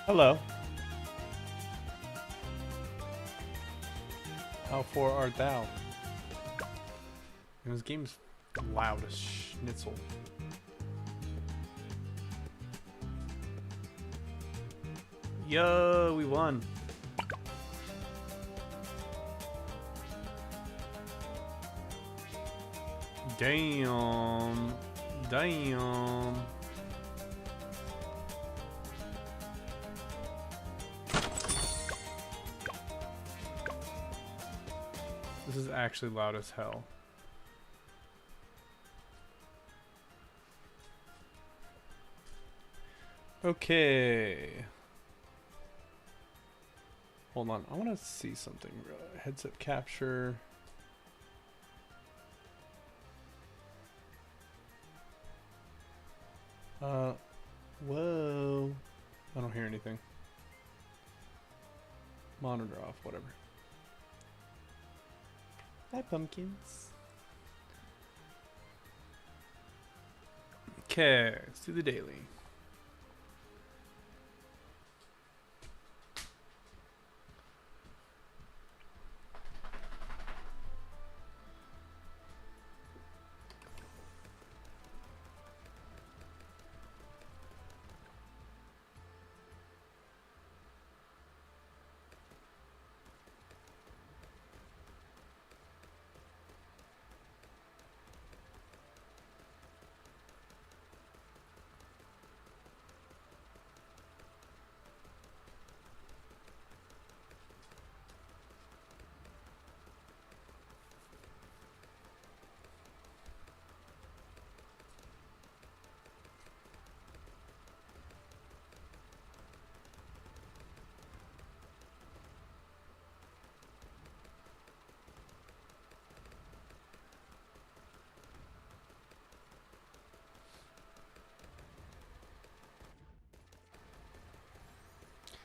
Hello. How far art thou? This game's loud as schnitzel. Yo, we won. Damn. Damn. This is actually loud as hell. Okay. Hold on. I want to see something. Headset capture. Whoa. I don't hear anything. Monitor off, whatever. Hi, pumpkins. Okay, let's do the daily.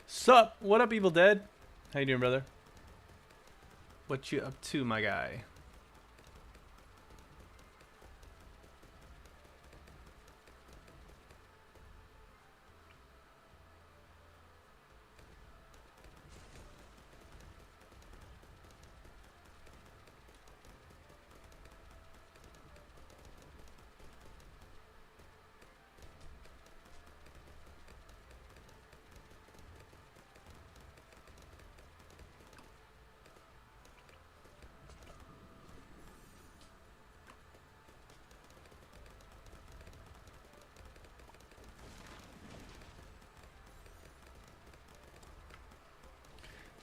Sup? What up, Evil Dead? How you doing, brother? What you up to, my guy?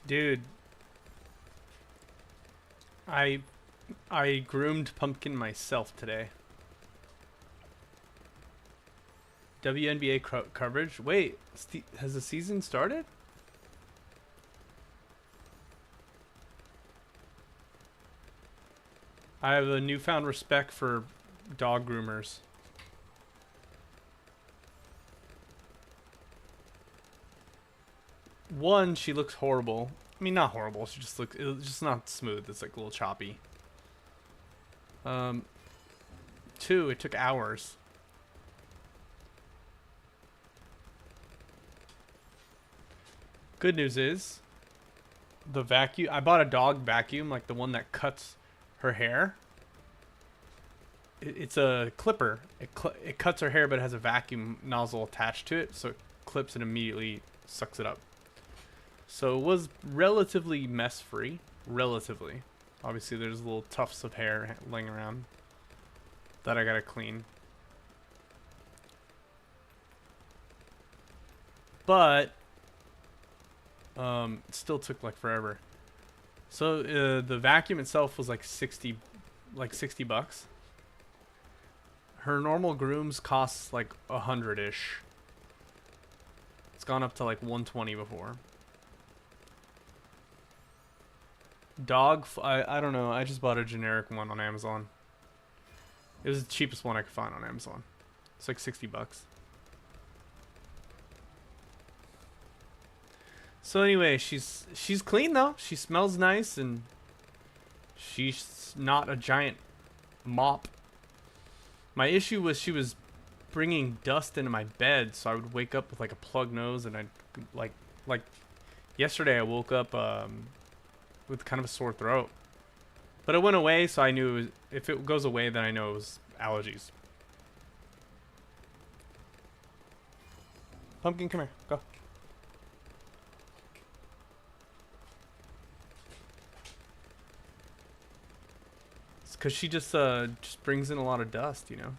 Dude, I groomed Pumpkin myself today. WNBA coverage? Wait, has the season started? I have a newfound respect for dog groomers. One, she looks horrible. I mean, not horrible. She just looks. It's just not smooth. It's like a little choppy. Two, it took hours. Good news is, the vacuum. I bought a dog vacuum, like the one that cuts her hair. It's a clipper. It cuts her hair, but it has a vacuum nozzle attached to it, so it clips and immediately sucks it up. So it was relatively mess free. Relatively. Obviously there's little tufts of hair laying around that I gotta clean. But it still took like forever. So the vacuum itself was like 60 bucks. Her normal grooms costs like 100-ish. It's gone up to like 120 before. Dog, I don't know. I just bought a generic one on Amazon. It was the cheapest one I could find on Amazon. It's like 60 bucks. So anyway, she's clean though. She smells nice and she's not a giant mop. My issue was she was bringing dust into my bed, so I would wake up with like a plugged nose, and I'd like yesterday I woke up with kind of a sore throat, but it went away, so I knew it was, if it goes away, then I know it was allergies. Pumpkin, come here, go. It's because she just brings in a lot of dust, you know.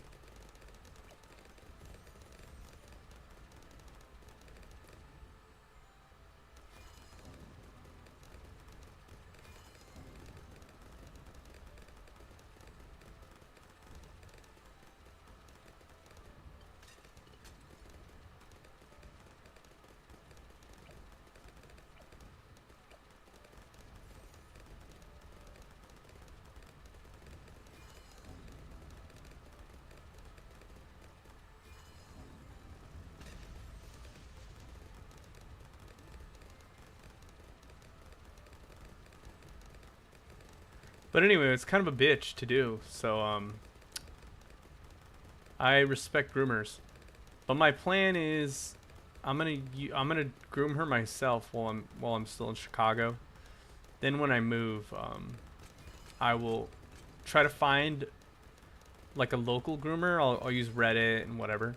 But anyway, it's kind of a bitch to do, so I respect groomers. But my plan is I'm gonna groom her myself while I'm still in Chicago. Then when I move, I will try to find like a local groomer. I'll use Reddit and whatever.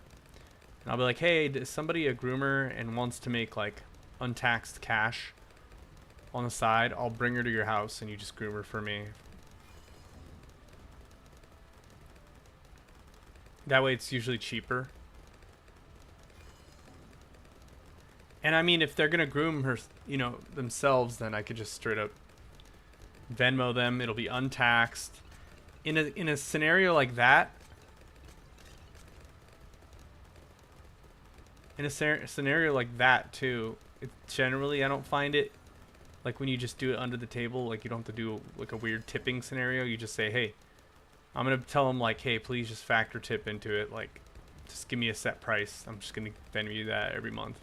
And I'll be like, hey, is somebody a groomer and wants to make like untaxed cash on the side? I'll bring her to your house and you just groom her for me. That way it's usually cheaper. And I mean, if they're gonna groom her, you know, themselves, then I could just straight up Venmo them. It'll be untaxed. In a scenario like that, scenario like that too, it generally I don't find it like when you just do it under the table, like you don't have to do like a weird tipping scenario. You just say, hey, I'm gonna tell them like, hey, please just factor tip into it. Like, just give me a set price. I'm just gonna Venmo you that every month.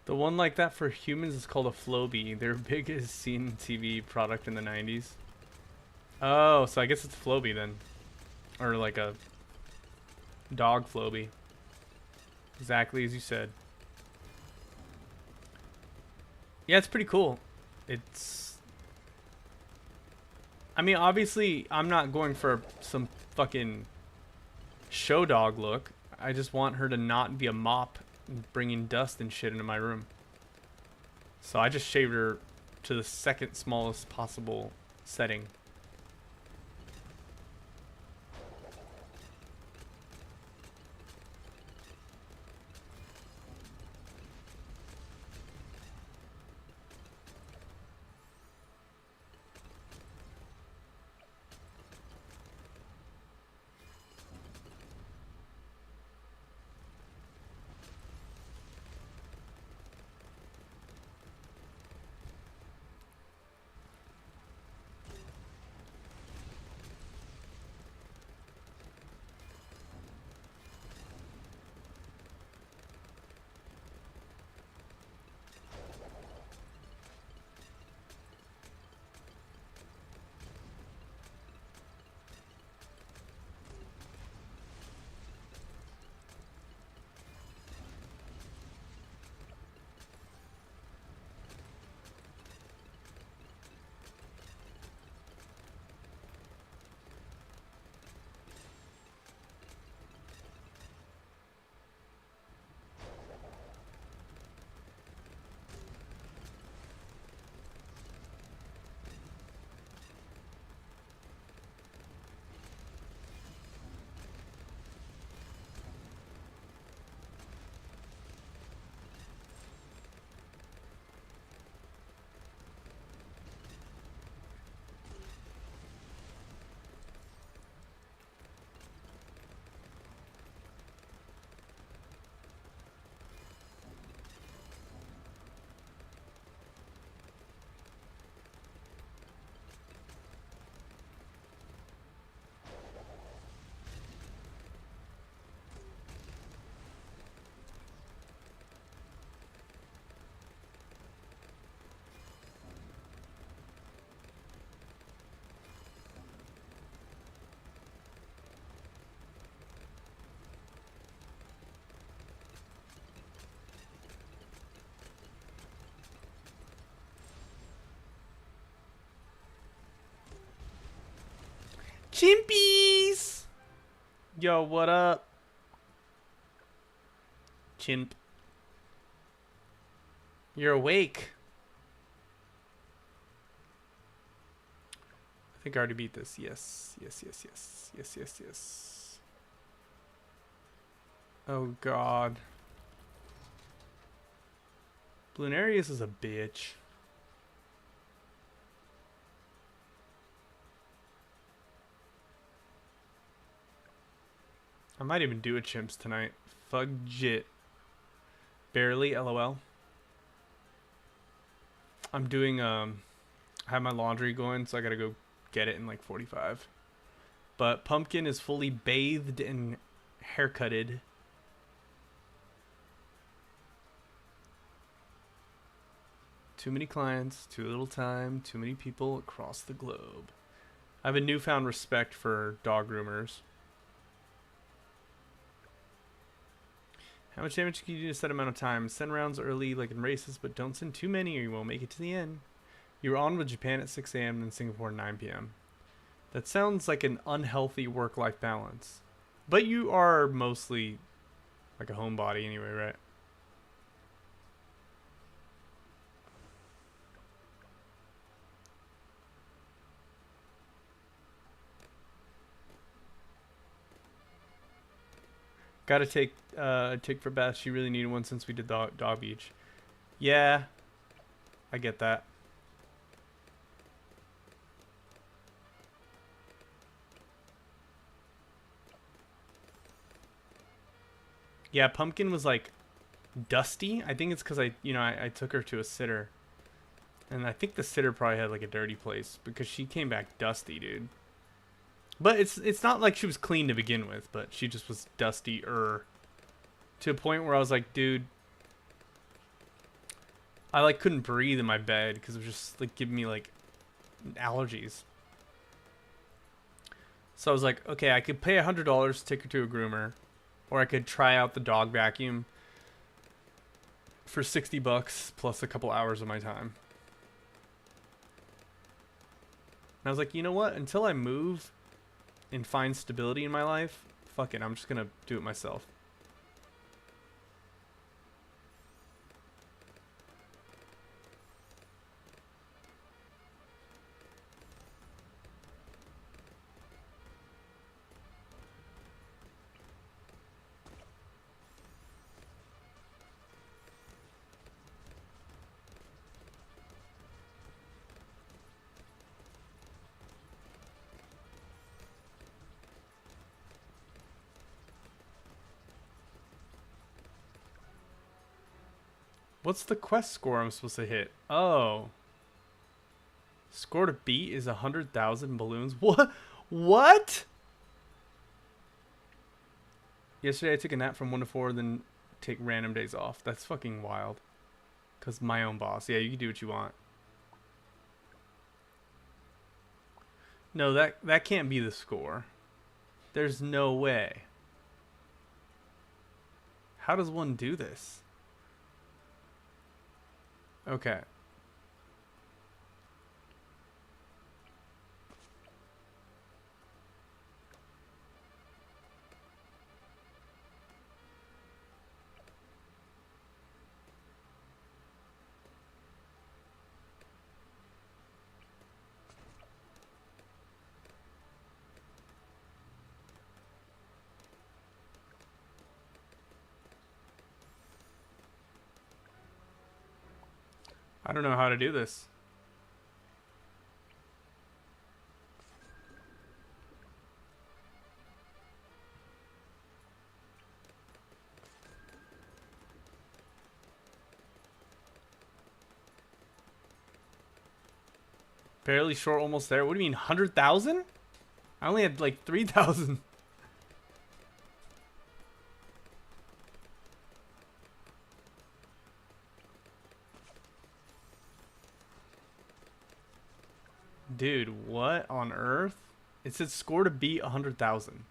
The one like that for humans is called a Flowbee. Their biggest seen TV product in the 90s. Oh, so I guess it's Flowbee then. Or like a dog Flowbee. Exactly as you said. Yeah, it's pretty cool. It's... I mean, obviously, I'm not going for some fucking show dog look. I just want her to not be a mop bringing dust and shit into my room. So I just shaved her to the second smallest possible setting. Chimpies! Yo, what up? Chimp. You're awake. I think I already beat this. Yes. Yes, yes, yes. Yes, yes, yes. Oh, God. Bloonarius is a bitch. I might even do a chimps tonight. Fudgit. Barely, lol. I'm doing, I have my laundry going, so I gotta go get it in like 45. But Pumpkin is fully bathed and haircutted. Too many clients, too little time, too many people across the globe. I have a newfound respect for dog groomers. How much damage can you do in a set amount of time? Send rounds early like in races, but don't send too many or you won't make it to the end. You're on with Japan at 6 a.m. and Singapore at 9 p.m. That sounds like an unhealthy work-life balance. But you are mostly like a homebody anyway, right? Gotta take a tick for Beth. She really needed one since we did the dog beach. Yeah, I get that. Yeah, Pumpkin was like dusty. I think it's because I took her to a sitter. And I think the sitter probably had like a dirty place because she came back dusty, dude. But it's not like she was clean to begin with, but she just was dusty-er. To a point where I was like, dude, I like couldn't breathe in my bed because it was just like giving me like allergies. So I was like, okay, I could pay $100 to take her to a groomer, or I could try out the dog vacuum for $60 plus a couple hours of my time. And I was like, you know what? Until I move and find stability in my life, fuck it, I'm just gonna do it myself. What's the quest score I'm supposed to hit? Oh. Score to beat is 100,000 balloons. What? What? Yesterday I took a nap from 1 to 4, then take random days off. That's fucking wild. Because my own boss. Yeah, you can do what you want. No, that can't be the score. There's no way. How does one do this? Okay. I don't know how to do this. Barely short, almost there. What do you mean, 100,000? I only had like 3,000. Dude, what on earth? It said score to beat 100,000.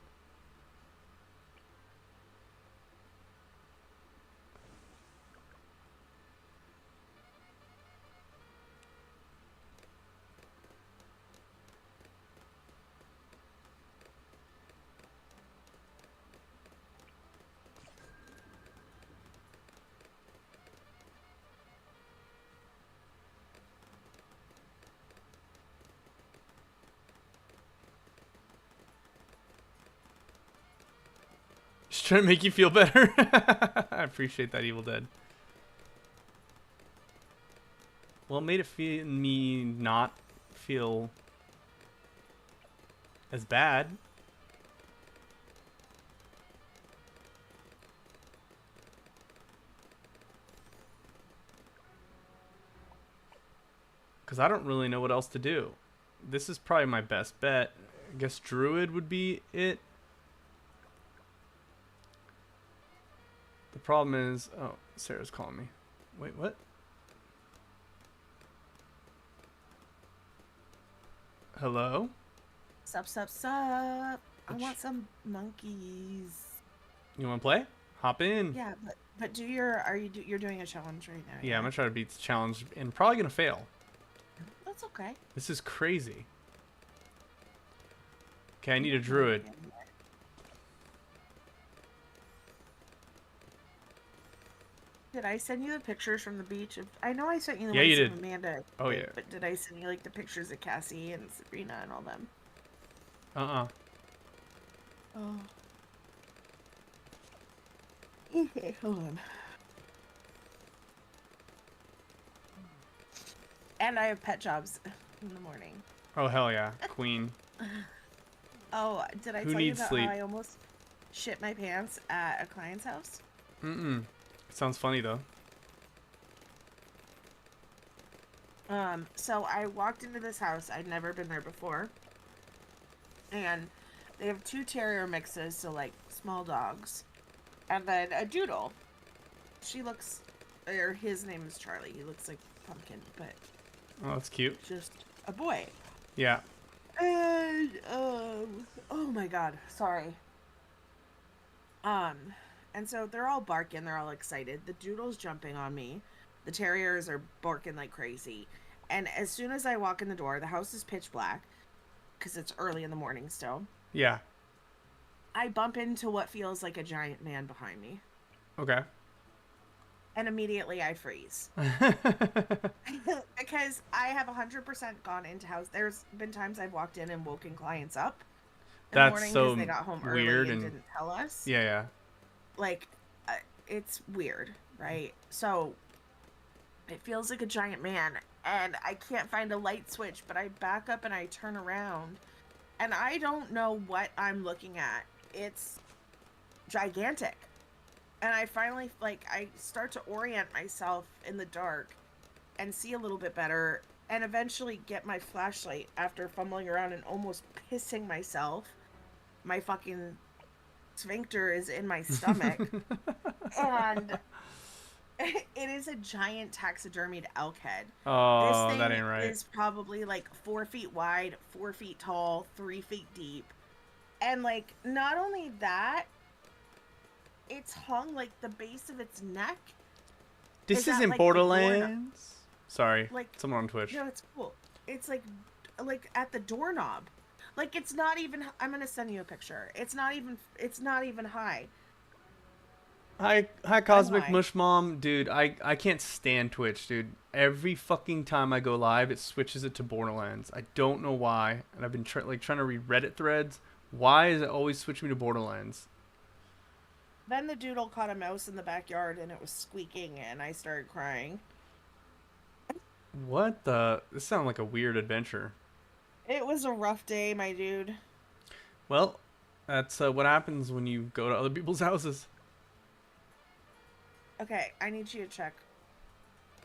Just trying to make you feel better. I appreciate that, Evil Dead. Well, it made it feel me not feel as bad. Because I don't really know what else to do. This is probably my best bet. I guess Druid would be it. The problem is... Oh, Sarah's calling me. Wait, what? Hello? Sup, sup, sup. I want some monkeys. You want to play? Hop in. Yeah, but you're doing a challenge right now? Yeah, I'm gonna try to beat the challenge and probably gonna fail. That's okay. This is crazy. Okay, I need a druid. Did I send you the pictures from the beach? I know I sent you the Yeah, ones you did. of Amanda. Oh, yeah. But did I send you like the pictures of Cassie and Sabrina and all them? Uh-uh. Oh. Okay, hold on. And I have pet jobs in the morning. Oh, hell yeah. Queen. Oh, did I Who tell you needs about sleep? how I almost shit my pants at a client's house? Mm-mm. Sounds funny, though. So I walked into this house. I'd never been there before. And they have 2 terrier mixes, so like small dogs. And then a doodle. His name is Charlie. He looks like Pumpkin, but Oh, that's cute. just a boy. Yeah. And, oh my god, sorry. And so they're all barking, they're all excited. The doodle's jumping on me. The terriers are barking like crazy. And as soon as I walk in the door, the house is pitch black, because it's early in the morning still. Yeah. I bump into what feels like a giant man behind me. Okay. And immediately I freeze. Because I have 100% gone into house. There's been times I've walked in and woken clients up in the morning because they got home weird early and didn't tell us. Yeah, yeah. Like, it's weird, right? So it feels like a giant man, and I can't find a light switch, but I back up and I turn around, and I don't know what I'm looking at. It's gigantic. And I finally, I start to orient myself in the dark and see a little bit better, and eventually get my flashlight after fumbling around and almost pissing myself. My fucking sphincter is in my stomach. And it is a giant taxidermied elk head. Oh, this thing that ain't right. is probably like 4 feet wide, 4 feet tall, 3 feet deep. And not only that, it's hung the base of its neck. This isn't Borderlands. Sorry, someone on Twitch. No, it's cool. It's like at the doorknob. It's not even. I'm gonna send you a picture. It's not even high. Hi, Cosmic Mush Mom, dude. I can't stand Twitch, dude. Every fucking time I go live, it switches it to Borderlands. I don't know why, and I've been trying to read Reddit threads. Why is it always switching me to Borderlands? Then the doodle caught a mouse in the backyard, and it was squeaking, and I started crying. What the? This sounds like a weird adventure. It was a rough day, my dude. Well, that's what happens when you go to other people's houses. Okay, I need you to check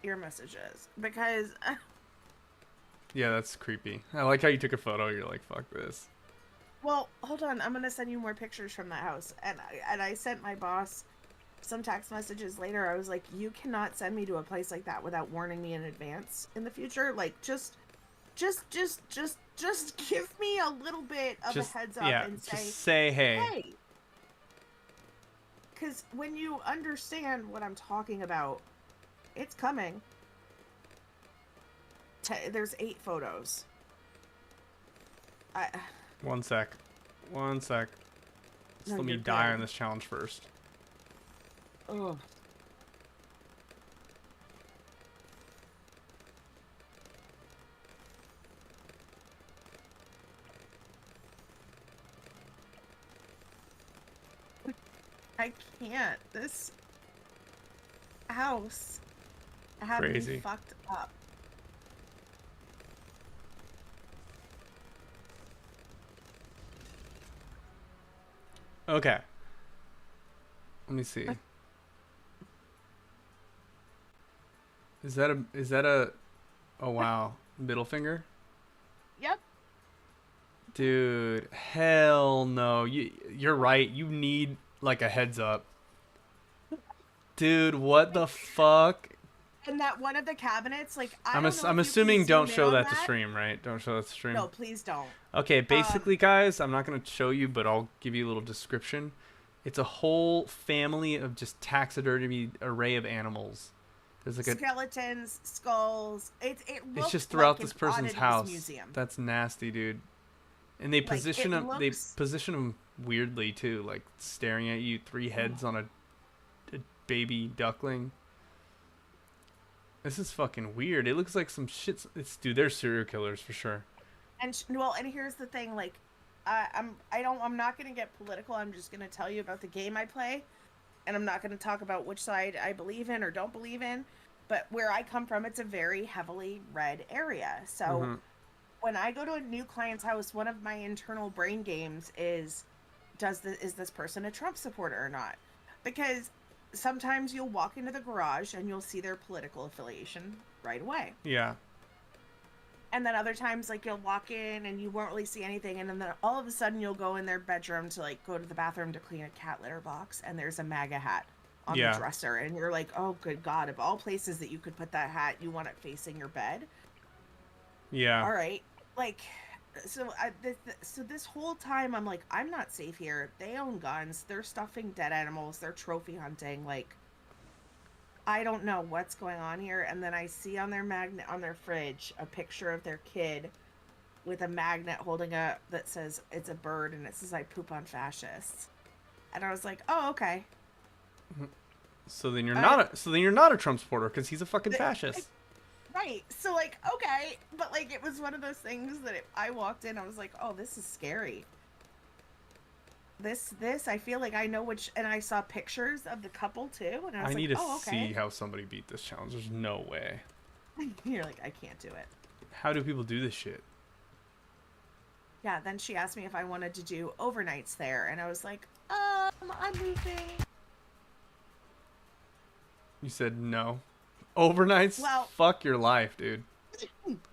your messages, because... Yeah, that's creepy. I like how you took a photo. You're like, fuck this. Well, hold on. I'm going to send you more pictures from that house. And I sent my boss some text messages later. I was like, you cannot send me to a place like that without warning me in advance in the future. Just give me a little bit of a heads up and say, hey. Hey. Because when you understand what I'm talking about, it's coming. There's 8 photos. One sec. Just let me die on this challenge first. Ugh. I can't. This house had me Crazy. fucked up. Okay. Let me see. Is that a oh wow, middle finger? Yep. Dude, hell no. You're right. You need like a heads up. Dude, what the fuck? And that one of the cabinets, like, I I'm don't know I'm if you can assuming don't zoom in show on that to that. stream, right? Don't show that to stream. No, please don't. Okay, Um, basically guys, I'm not going to show you, but I'll give you a little description. It's a whole family of just taxidermy array of animals. There's like a Skeletons, skulls. It it's just looked throughout like this an person's oddities house. museum. That's nasty, dude. And they Like, position it them. They looks position them weirdly too, like staring at you. Three heads on a baby duckling. This is fucking weird. It looks like some shit. It's dude. They're serial killers for sure. and well, and here's the thing, like, I'm not gonna get political. I'm just gonna tell you about the game I play, and I'm not gonna talk about which side I believe in or don't believe in. But where I come from, it's a very heavily red area. So Mm-hmm. when I go to a new client's house, one of my internal brain games is, is this person a Trump supporter or not? Because sometimes you'll walk into the garage and you'll see their political affiliation right away. Yeah. And then other times, like, you'll walk in and you won't really see anything, and then all of a sudden you'll go in their bedroom to, like, go to the bathroom to clean a cat litter box, and there's a MAGA hat on the Yeah. dresser, and you're like, oh good god, of all places that you could put that hat, you want it facing your bed. Yeah. All right, like, so this whole time I'm like, I'm not safe here. They own guns, they're stuffing dead animals, they're trophy hunting, like, I don't know what's going on here. And then I see on their magnet on their fridge a picture of their kid with a magnet holding a that says it's a bird, and it says I poop on fascists. And I was like, oh, okay. So then you're I, not. So then you're not a Trump supporter because he's a fucking fascist. right. So, like, okay, but like, it was one of those things that I walked in, I was like, oh, this is scary. This I feel like I know which, and I saw pictures of the couple too, and I was I like, need to oh, okay. see how somebody beat this challenge. There's no way. You're like, I can't do it. How do people do this shit? Yeah, then she asked me if I wanted to do overnights there, and I was like, I'm moving. You said no. Overnights? Well, Fuck your life, dude.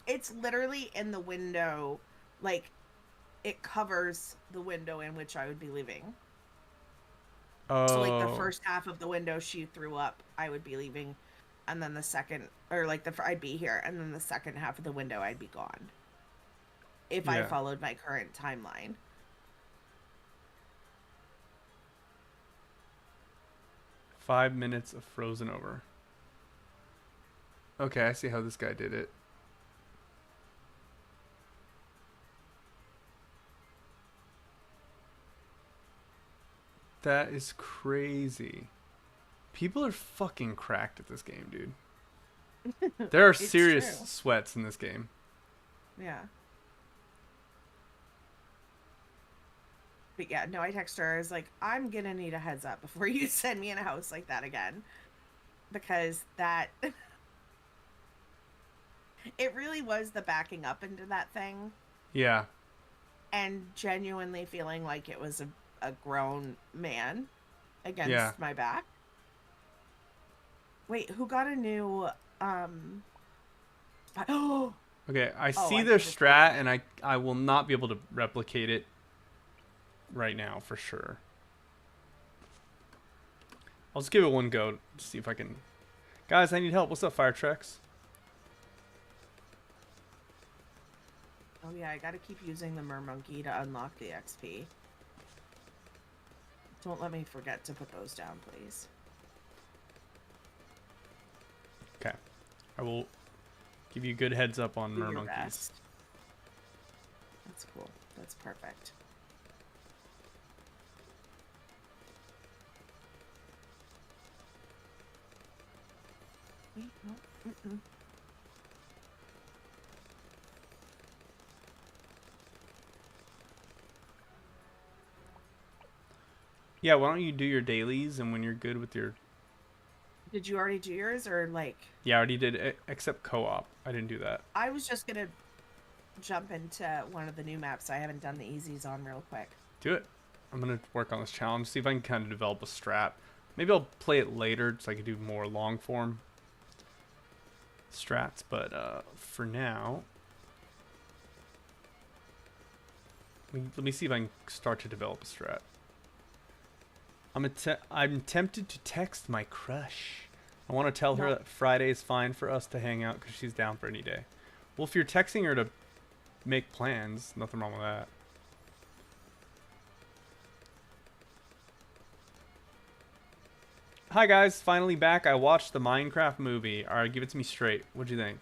it's literally in the window, like, it covers the window in which I would be leaving. Oh. So, like, the first half of the window she threw up, I would be leaving, and then the second, or like I'd be here, and then the second half of the window I'd be gone. If I followed my current timeline. "5 minutes of frozen over." Okay, I see how this guy did it. That is crazy. People are fucking cracked at this game, dude. There are serious True. sweats in this game. Yeah. But yeah, no, I texted her. I was like, I'm gonna need a heads up before you send me in a house like that again. Because that... it really was the backing up into that thing. Yeah. And genuinely feeling like it was a grown man against my back. Wait, who got a new... Oh! Okay, I see their strat, and I will not be able to replicate it right now for sure. I'll just give it one go to see if I can. Guys, I need help. What's up, Firetrex? Oh yeah, I gotta keep using the mermonkey to unlock the XP. Don't let me forget to put those down, please. Okay, I will give you a good heads up on mermonkeys. That's cool. That's perfect. Wait, no. Mm-mm. Yeah, why don't you do your dailies, and when you're good with your... Did you already do yours, or like? Yeah, I already did, except co-op. I didn't do that. I was just gonna jump into one of the new maps I haven't done the easies on real quick. Do it. I'm going to work on this challenge, see if I can kind of develop a strat. Maybe I'll play it later so I can do more long form strats, but for now, let me see if I can start to develop a strat. I'm tempted to text my crush. I want to tell her that Friday is fine for us to hang out because she's down for any day. Well, if you're texting her to make plans, nothing wrong with that. Hi guys, finally back. I watched the Minecraft movie. Alright, give it to me straight. What'd you think?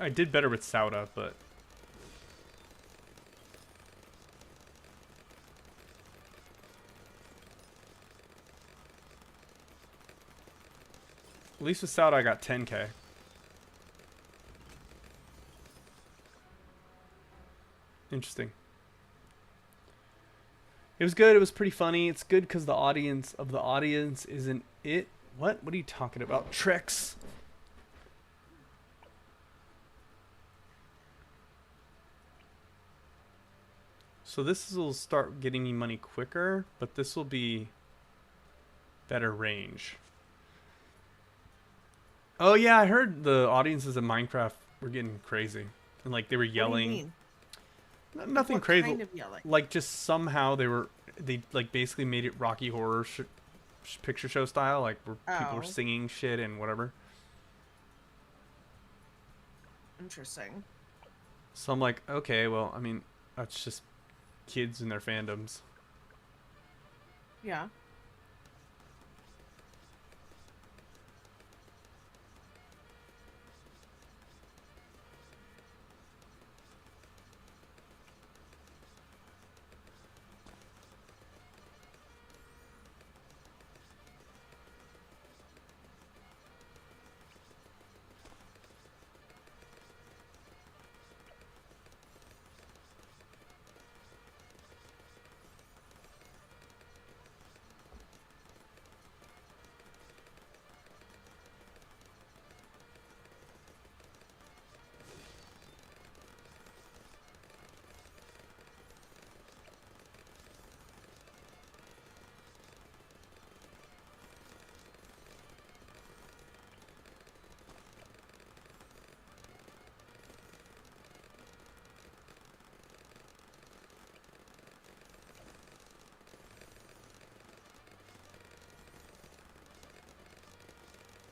I did better with Sauda, but... At least with Sauda I got 10k. Interesting. It was good, it was pretty funny. It's good because the audience isn't it. What are you talking about? Tricks. So this will start getting me money quicker, but this will be better range. Oh yeah, I heard the audiences in Minecraft were getting crazy. And like they were yelling. What do you mean? Nothing What crazy. kind of yelling? Like just somehow they like basically made it Rocky Horror Picture Show style, like where people were singing shit and whatever. Interesting. So I'm like, okay, well, I mean, that's just kids and their fandoms. Yeah.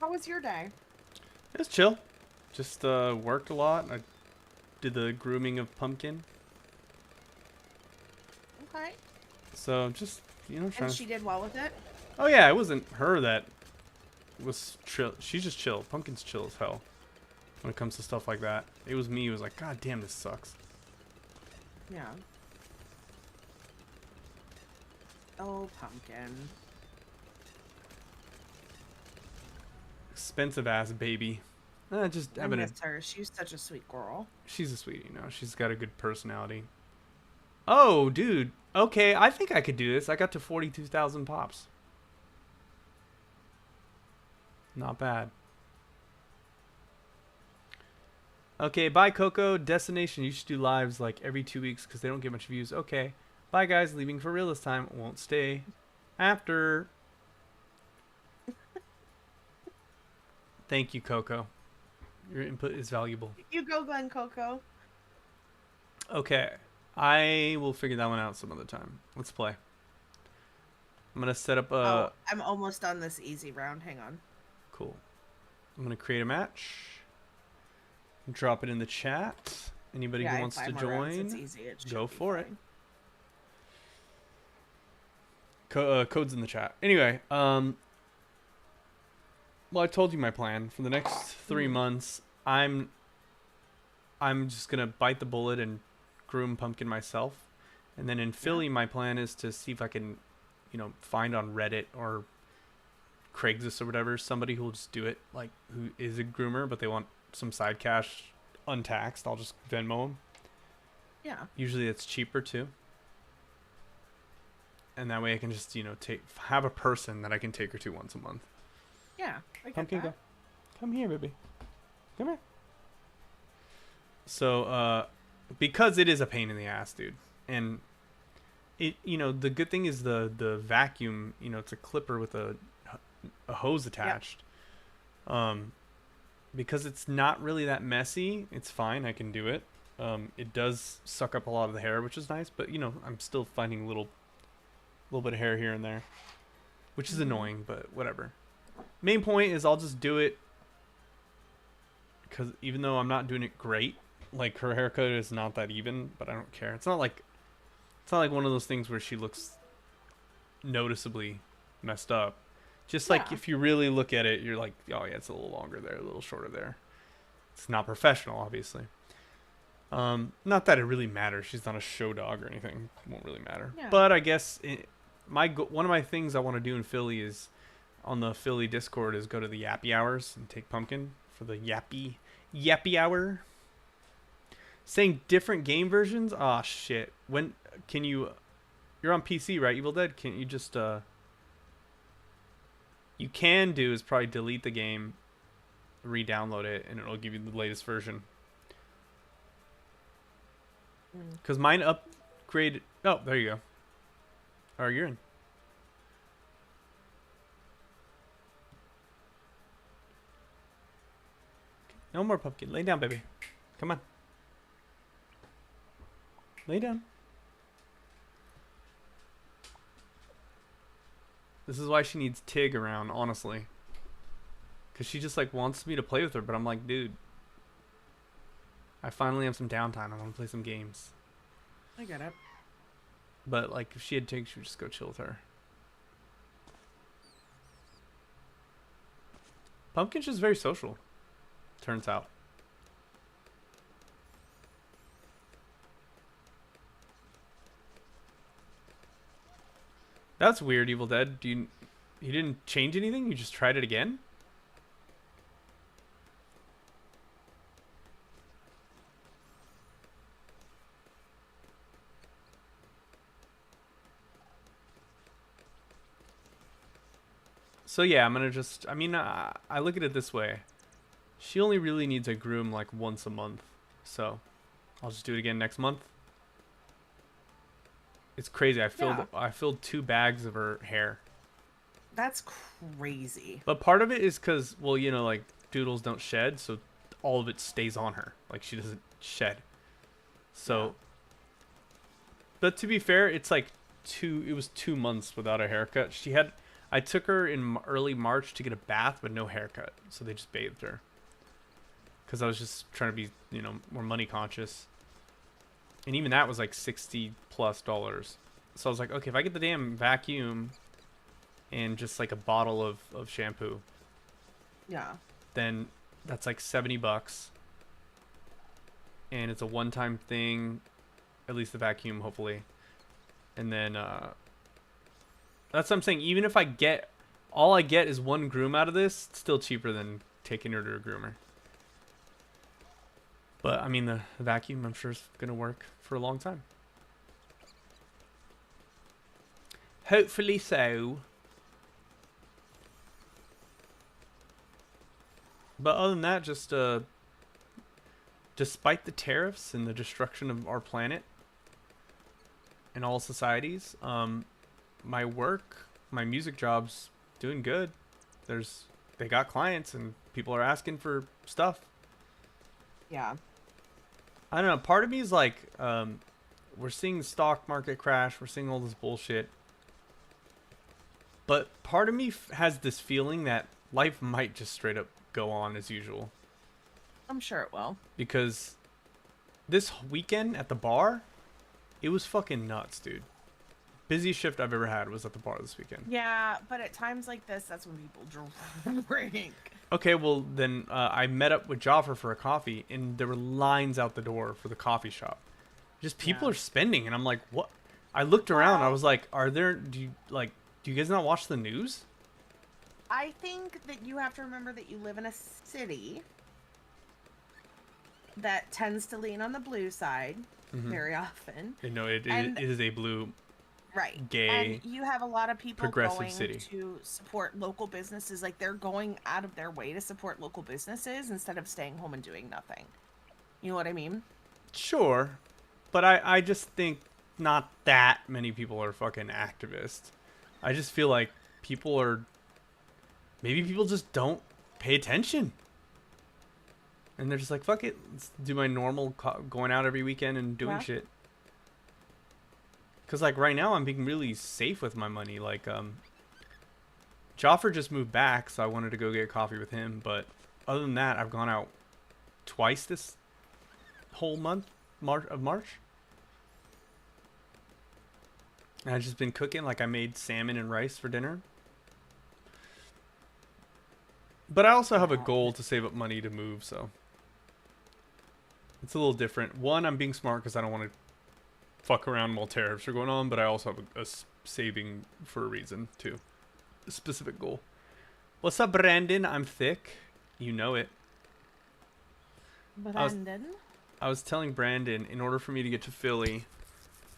How was your day? It was chill. Just worked a lot. I did the grooming of Pumpkin. Okay. So just, you know, trying And she did well with it? Oh yeah, it wasn't her that was chill. She's just chill. Pumpkin's chill as hell when it comes to stuff like that. It was me who was like, God damn, this sucks. Yeah. Oh, Pumpkin. Expensive ass baby. Just I having miss her. She's such a sweet girl. She's a sweetie, you know. She's got a good personality. Oh, dude. Okay, I think I could do this. I got to 42,000 pops. Not bad. Okay, bye, Coco. Destination. You should do lives like every 2 weeks because they don't get much views. Okay. Bye, guys. Leaving for real this time. Won't stay after. Thank you, Coco. Your input is valuable. You go, Glen Coco. Okay. I will figure that one out some other time. Let's play. I'm going to set up a... Oh, I'm almost done this easy round. Hang on. Cool. I'm going to create a match. Drop it in the chat. Anybody Yeah, who I have wants to 5 more rounds. It's join, easy. It should go be for it. fine. Code's in the chat. Anyway, well, I told you my plan for the next 3 months. I'm just gonna bite the bullet and groom Pumpkin myself, and then in Philly, my plan is to see if I can, find on Reddit or Craigslist or whatever somebody who will just do it, like who is a groomer, but they want some side cash untaxed. I'll just Venmo them. Yeah. Usually, it's cheaper too, and that way I can just have a person that I can take her to once a month. Yeah. I get Pumpkin, that. go. Come here, baby. Come here. So, because it is a pain in the ass, dude, and the good thing is the vacuum, it's a clipper with a hose attached. Yep. Because it's not really that messy, it's fine. I can do it. It does suck up a lot of the hair, which is nice, but I'm still finding a little bit of hair here and there, which is annoying, but whatever. Main point is I'll just do it because even though I'm not doing it great, like her haircut is not that even, but I don't care. It's not like one of those things where she looks noticeably messed up. Just like if you really look at it, you're like, oh yeah, it's a little longer there, a little shorter there. It's not professional, obviously. Not that it really matters. She's not a show dog or anything. It won't really matter. Yeah. But I guess one of my things I want to do in Philly is on the Philly Discord is go to the Yappy Hours and take Pumpkin for the Yappy Hour. Saying different game versions? Ah, shit. When can you? You're on PC, right? Evil Dead. Can't you just you can do is probably delete the game, re-download it, and it'll give you the latest version. Because mine upgraded. Oh, there you go. Oh, you're in. No more Pumpkin. Lay down, baby. Come on. Lay down. This is why she needs Tig around, honestly. Because she just, wants me to play with her, but I'm like, dude. I finally have some downtime. I want to play some games. I get it. But, if she had Tig, she would just go chill with her. Pumpkin's just very social. Turns out. That's weird, Evil Dead. You didn't change anything? You just tried it again? So yeah, I'm gonna just... I mean, I look at it this way. She only really needs a groom once a month. So, I'll just do it again next month. It's crazy. I filled 2 bags of her hair. That's crazy. But part of it is because, well, doodles don't shed, so all of it stays on her. She doesn't shed. So, but to be fair, it's it was 2 months without a haircut. I took her in early March to get a bath, but no haircut. So they just bathed her. Because I was just trying to be, more money conscious. And even that was $60+ So I was like, okay, if I get the damn vacuum and just a bottle of shampoo, then that's $70. And it's a one-time thing, at least the vacuum, hopefully. And then that's what I'm saying. Even if all I get is one groom out of this, it's still cheaper than taking her to a groomer. But, I mean, the vacuum, I'm sure, is going to work for a long time. Hopefully so. But other than that, just, despite the tariffs and the destruction of our planet and all societies, my music job's doing good. They got clients and people are asking for stuff. Yeah. I don't know. Part of me is we're seeing the stock market crash. We're seeing all this bullshit. But part of me has this feeling that life might just straight up go on as usual. I'm sure it will. Because this weekend at the bar, it was fucking nuts, dude. Busiest shift I've ever had was at the bar this weekend. Yeah, but at times like this, that's when people drink. Okay, well then I met up with Joffer for a coffee, and there were lines out the door for the coffee shop. Just people are spending, and I'm like, what? I looked around. I was like, do you guys not watch the news? I think that you have to remember that you live in a city that tends to lean on the blue side very often. No, it is a blue, right, gay, and you have a lot of people going city to support local businesses. Like, they're going out of their way to support local businesses instead of staying home and doing nothing. You know what I mean? Sure, but I just think not that many people are fucking activists. I just feel like maybe people just don't pay attention. And they're just like, fuck it, let's do my normal going out every weekend and doing shit. Because, like, right now I'm being really safe with my money. Like, Joffer just moved back, so I wanted to go get coffee with him. But other than that, I've gone out twice this whole month of March. And I've just been cooking. Like, I made salmon and rice for dinner. But I also have a goal to save up money to move, so it's a little different. One, I'm being smart because I don't want to fuck around while tariffs are going on, but I also have a saving for a reason, too. A specific goal. What's up, Brandon? I'm thick. You know it. Brandon? I was telling Brandon, in order for me to get to Philly,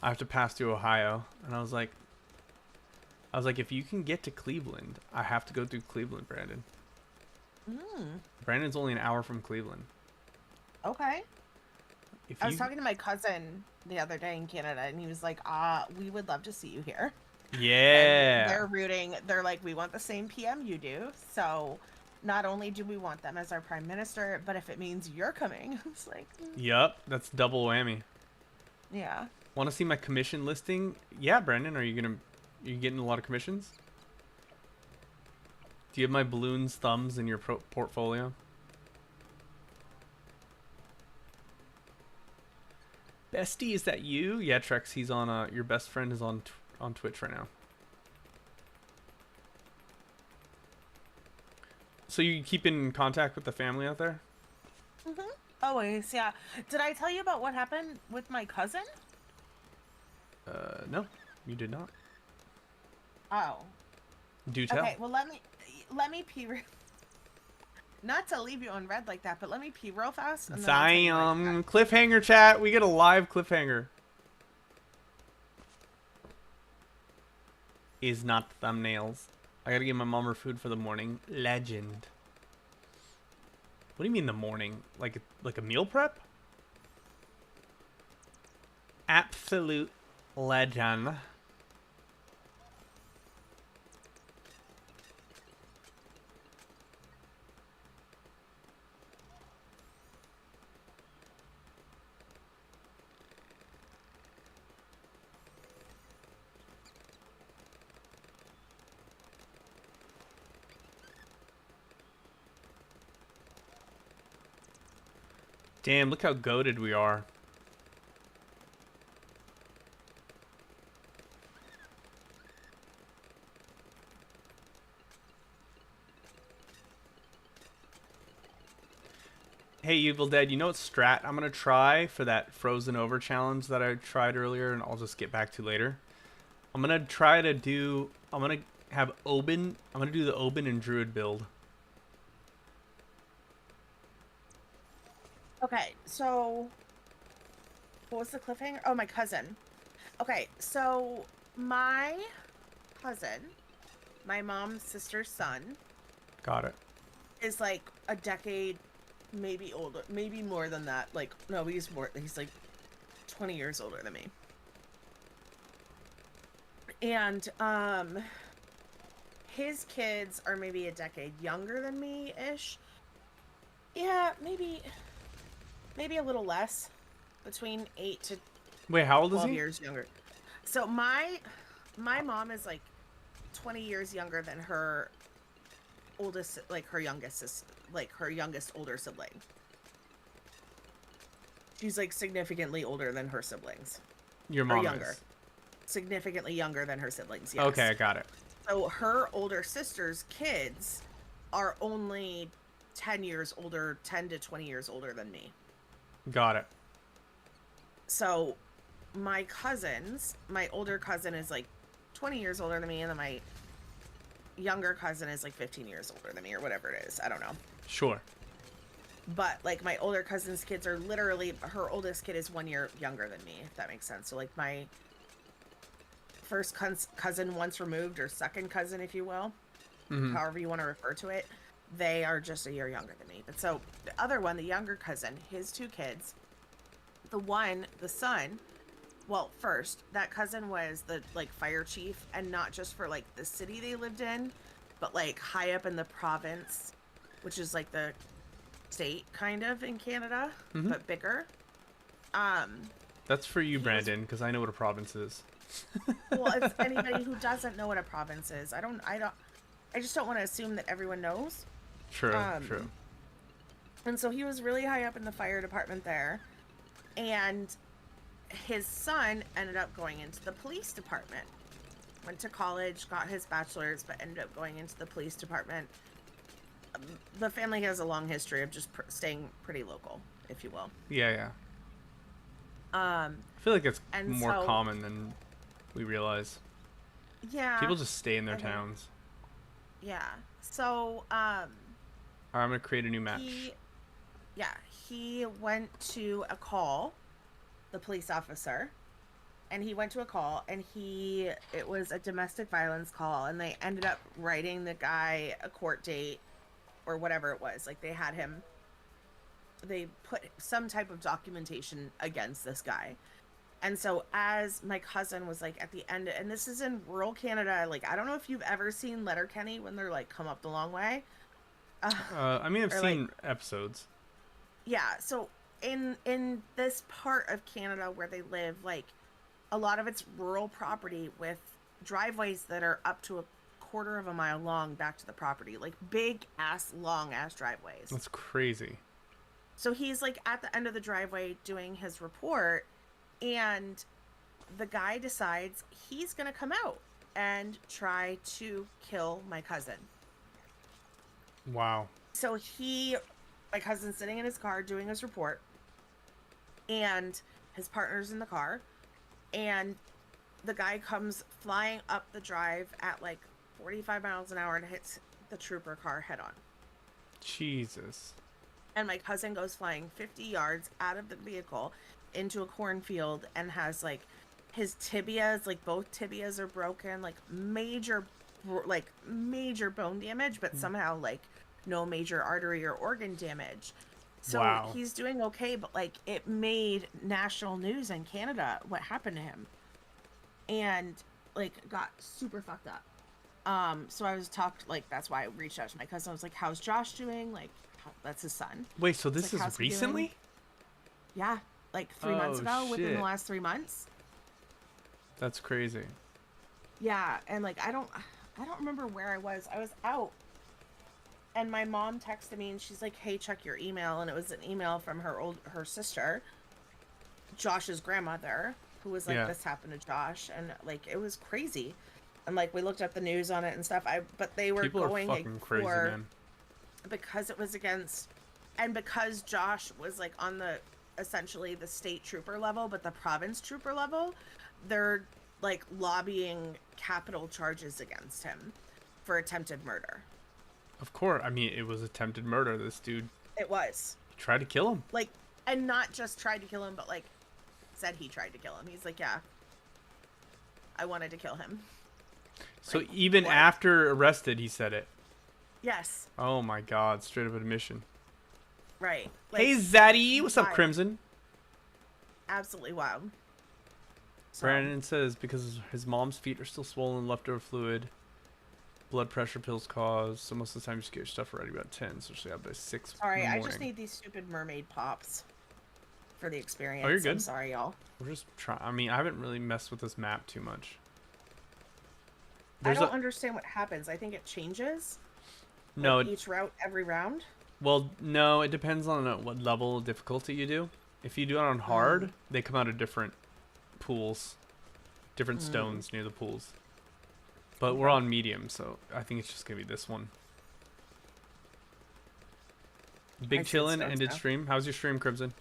I have to pass through Ohio. And I was like, if you can get to Cleveland, I have to go through Cleveland, Brandon. Brandon's only an hour from Cleveland. Okay. I was talking to my cousin the other day in Canada, and he was like, we would love to see you here. Yeah. And they're rooting. They're like, we want the same PM you do. So not only do we want them as our prime minister, but if it means you're coming, it's like... Yup, that's double whammy. Yeah. Want to see my commission listing? Yeah, Brandon, are you getting a lot of commissions? Do you have my balloons thumbs in your portfolio? Bestie, is that you? Yeah, Trex, he's on, your best friend is on Twitch right now. So you keep in contact with the family out there? Always, yeah. Did I tell you about what happened with my cousin? No, you did not. Oh. Do tell. Okay, well, let me pee. Not to leave you on red like that, but let me pee real fast. And Damn, cliffhanger chat. We get a live cliffhanger. Is not thumbnails. I gotta give my mom her food for the morning. Legend. What do you mean the morning? Like a meal prep? Absolute legend. Damn, look how goated we are. Hey, Evil Dead, you know what strat I'm going to try for that Frozen Over challenge that I tried earlier and I'll just get back to later? I'm going to try to do... I'm going to have Oben... I'm going to do the Oben and Druid build. Okay, so what was the cliffhanger? Oh, my cousin. Okay, so my cousin, my mom's sister's son, got it, is like a decade, maybe older, maybe more than that. Like, no, he's like 20 years older than me. And his kids are maybe a decade younger than me-ish. Yeah, maybe a little less, between 8 to wait, how old 12 is he? years younger. So my mom is like 20 years younger than her oldest, like her youngest older sibling. She's like significantly older than her siblings. Your Or mom younger. is. Significantly younger than her siblings, yes. Okay, I got it. So her older sister's kids are only 10 years older, 10 to 20 years older than me. Got it. So my cousins, my older cousin is like 20 years older than me, and then my younger cousin is like 15 years older than me, or whatever it is. I don't know. Sure. But like my older cousin's kids are literally, her oldest kid is 1 year younger than me, if that makes sense. So like my first cousin once removed, or second cousin, if you will, however you want to refer to it, they are just a year younger than me. But so the other one, the younger cousin, his two kids, the son, well, first, that cousin was the like fire chief, and not just for like the city they lived in, but like high up in the province, which is like the state kind of in Canada, but bigger. That's for you, Brandon, because I know what a province is. Well, it's anybody who doesn't know what a province is. I just don't want to assume that everyone knows. True, true. And so he was really high up in the fire department there, and his son ended up going into the police department. Went to college, got his bachelor's, but ended up going into the police department. The family has a long history of just staying pretty local, if you will. Yeah. I feel like it's more so, common than we realize. Yeah. People just stay in their towns. Yeah. So, Alright, I'm gonna create a new match. He went to a call, the police officer, and he went to a call, and it was a domestic violence call, and they ended up writing the guy a court date or whatever it was. Like they put some type of documentation against this guy. And so as my cousin was like at the end, and this is in rural Canada, like I don't know if you've ever seen Letterkenny when they're like come up the long way. I mean, I've seen episodes. Yeah, so in this part of Canada where they live, like a lot of it's rural property with driveways that are up to a quarter of a mile long back to the property, like big ass long ass driveways. That's crazy. So he's like at the end of the driveway doing his report, and the guy decides he's gonna come out and try to kill my cousin. Wow. So my cousin's sitting in his car doing his report, and his partner's in the car, and the guy comes flying up the drive at like 45 miles an hour and hits the trooper car head on. Jesus. And my cousin goes flying 50 yards out of the vehicle into a cornfield and has like his tibias, like both tibias are broken, like major bone damage, but somehow like no major artery or organ damage. So wow. He's doing okay, but like it made national news in Canada what happened to him, and like got super fucked up. So I was that's why I reached out to my cousin. I was like, how's Josh doing? Like, that's his son. Wait, so this is recently? Yeah, like 3 months ago, within the last 3 months. That's crazy. Yeah, and like I don't remember where I was. I was out, and my mom texted me, and she's like, "Hey, check your email." And it was an email from her sister, Josh's grandmother, who was like, "This happened to Josh," and like it was crazy. And like we looked up the news on it and stuff. But they were People going are fucking crazy, man. Because it was against, and because Josh was like on essentially the state trooper level, but the province trooper level, they're like lobbying capital charges against him for attempted murder. Of course. I mean, it was attempted murder. This dude. It was. Tried to kill him. Like, and not just tried to kill him, but like said he tried to kill him. He's like, yeah, I wanted to kill him. So like, even after arrested, he said it. Yes. Oh my God! Straight up admission. Right. Like, hey Zaddy, what's up, Crimson? Absolutely wild. So, Brandon says because his mom's feet are still swollen, leftover fluid, blood pressure pills cause. So most of the time you just get your stuff ready about 10, so she'll have by 6. Sorry, I just need these stupid mermaid pops for the experience. Oh, you're good. I'm sorry, y'all. We're just trying. I mean, I haven't really messed with this map too much. I don't understand what happens. I think it changes. No, each route every round. Well, no, it depends on what level of difficulty you do. If you do it on hard, they come out of different pools, different stones near the pools. But we're on medium, so I think it's just gonna be this one. Big chillin' ended stream. How's your stream, Crimson?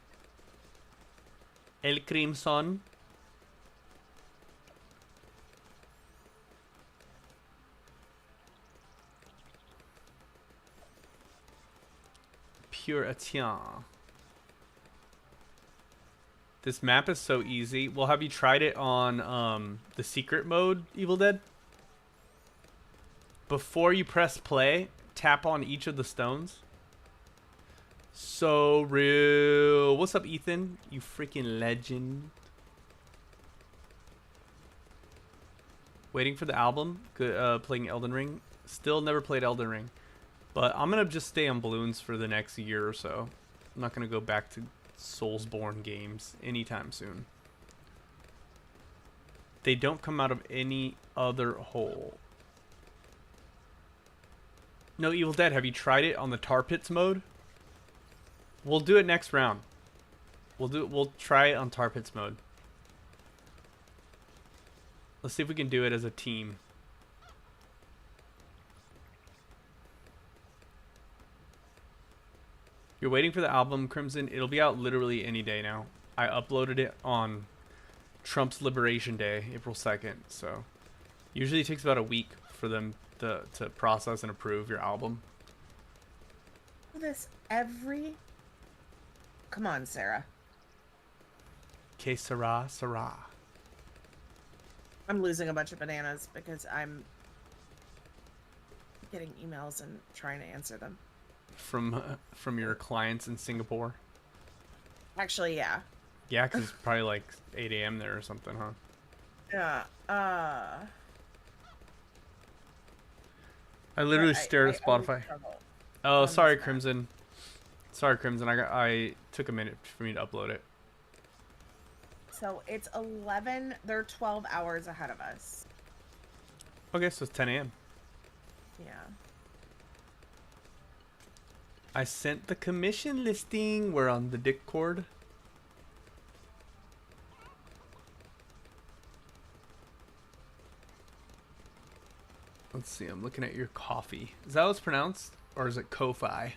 El Crimson. Pure Etienne. This map is so easy. Well, have you tried it on the secret mode, Evil Dead? Before you press play, tap on each of the stones. So real. What's up, Ethan? You freaking legend. Waiting for the album. Good, playing Elden Ring. Still never played Elden Ring. But I'm going to just stay on balloons for the next year or so. I'm not going to go back to Soulsborne games anytime soon. They don't come out of any other hole. No, Evil Dead, have you tried it on the Tar Pits mode? We'll do it next round. We'll try it on Tar Pits mode. Let's see if we can do it as a team. You're waiting for the album, Crimson. It'll be out literally any day now. I uploaded it on Trump's Liberation Day, April 2nd. So usually it takes about a week for them to process and approve your album. This every... Come on, Sarah. Que sera, sera. I'm losing a bunch of bananas because I'm getting emails and trying to answer them. From your clients in Singapore? Actually, yeah. Yeah, because it's probably like 8 a.m. there or something, huh? Yeah. I literally stare at Spotify. Oh, sorry, Crimson. Sorry, Crimson. I took a minute for me to upload it. So it's 11. They're 12 hours ahead of us. Okay, so it's 10 a.m. Yeah. I sent the commission listing. We're on the Discord. Let's see. I'm looking at your coffee. Is that how it's pronounced? Or is it Ko-Fi?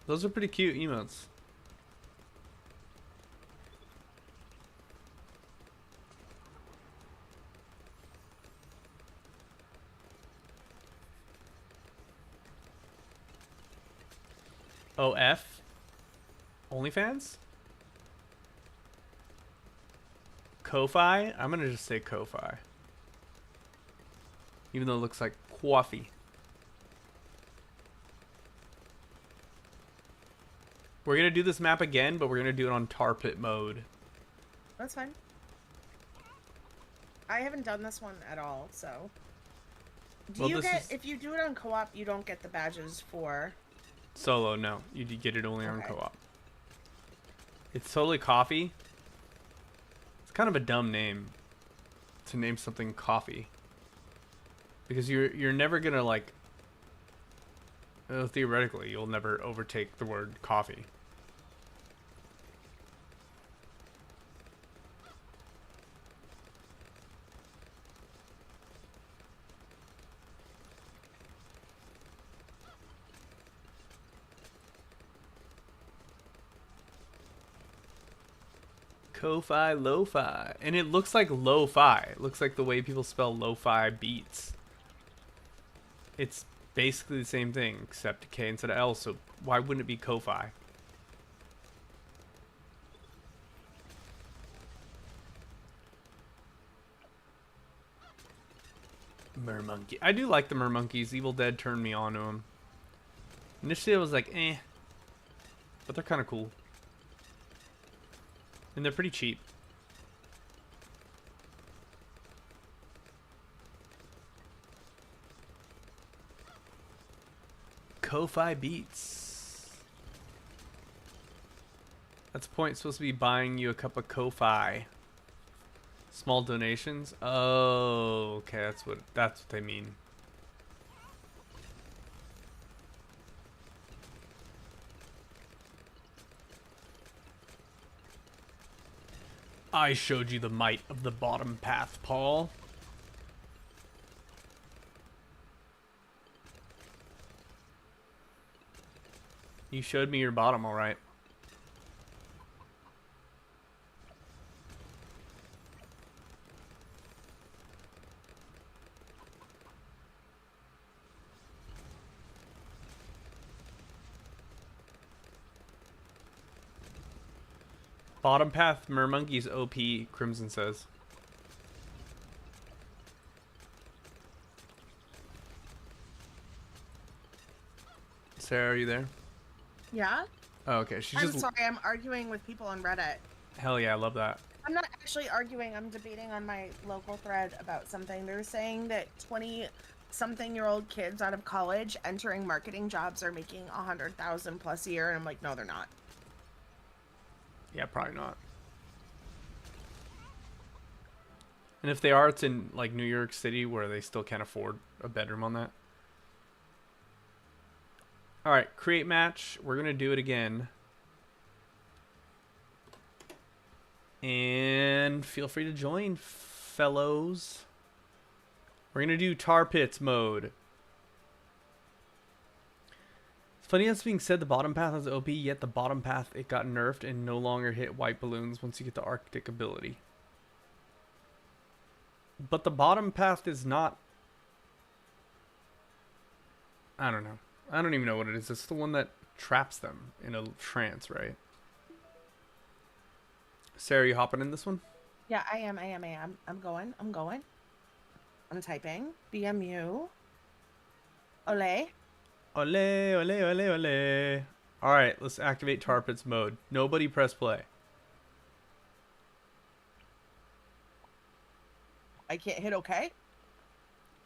Those are pretty cute emotes. OF? OnlyFans? Ko-Fi? I'm gonna just say Ko-Fi. Even though it looks like coffee. We're gonna do this map again, but we're gonna do it on tar pit mode. That's fine. I haven't done this one at all, so. Do you get, if you do it on co-op, you don't get the badges for... Solo, no. You get it only on co-op. It's totally coffee. It's kind of a dumb name to name something coffee. Because you're never gonna like... theoretically, you'll never overtake the word coffee. Ko-Fi, lo-fi. And it looks like lo-fi. It looks like the way people spell lo-fi beats. It's basically the same thing, except K instead of L, so why wouldn't it be Ko-Fi? Mermonkey. I do like the Mermonkeys. Evil Dead turned me on to them. Initially I was like, eh. But they're kind of cool. And they're pretty cheap. Ko-Fi beats. That's the point. It's supposed to be buying you a cup of Ko-Fi. Small donations. Oh, okay. That's what they mean. I showed you the might of the bottom path, Paul. You showed me your bottom, all right. Bottom path, Mermonkey's OP, Crimson says. Sarah, are you there? Yeah? Oh, okay. She's I'm just... sorry, I'm arguing with people on Reddit. Hell yeah, I love that. I'm not actually arguing, I'm debating on my local thread about something. They're saying that 20-something-year-old kids out of college entering marketing jobs are making $100,000 plus a year, and I'm like, no, they're not. Yeah, probably not. And if they are, it's in like New York City where they still can't afford a bedroom on that. All right, create match. We're going to do it again. And feel free to join, fellows. We're going to do tar pits mode. It's funny that's being said, the bottom path has OP, yet the bottom path, it got nerfed and no longer hit white balloons once you get the Arctic ability. But the bottom path is not... I don't know. I don't even know what it is. It's the one that traps them in a trance, right? Sarah, you hopping in this one? Yeah, I am. I'm going. I'm typing. BMU. Ole. Ole, ole, ole, ole. Alright, let's activate tar pits mode. Nobody press play. I can't hit okay?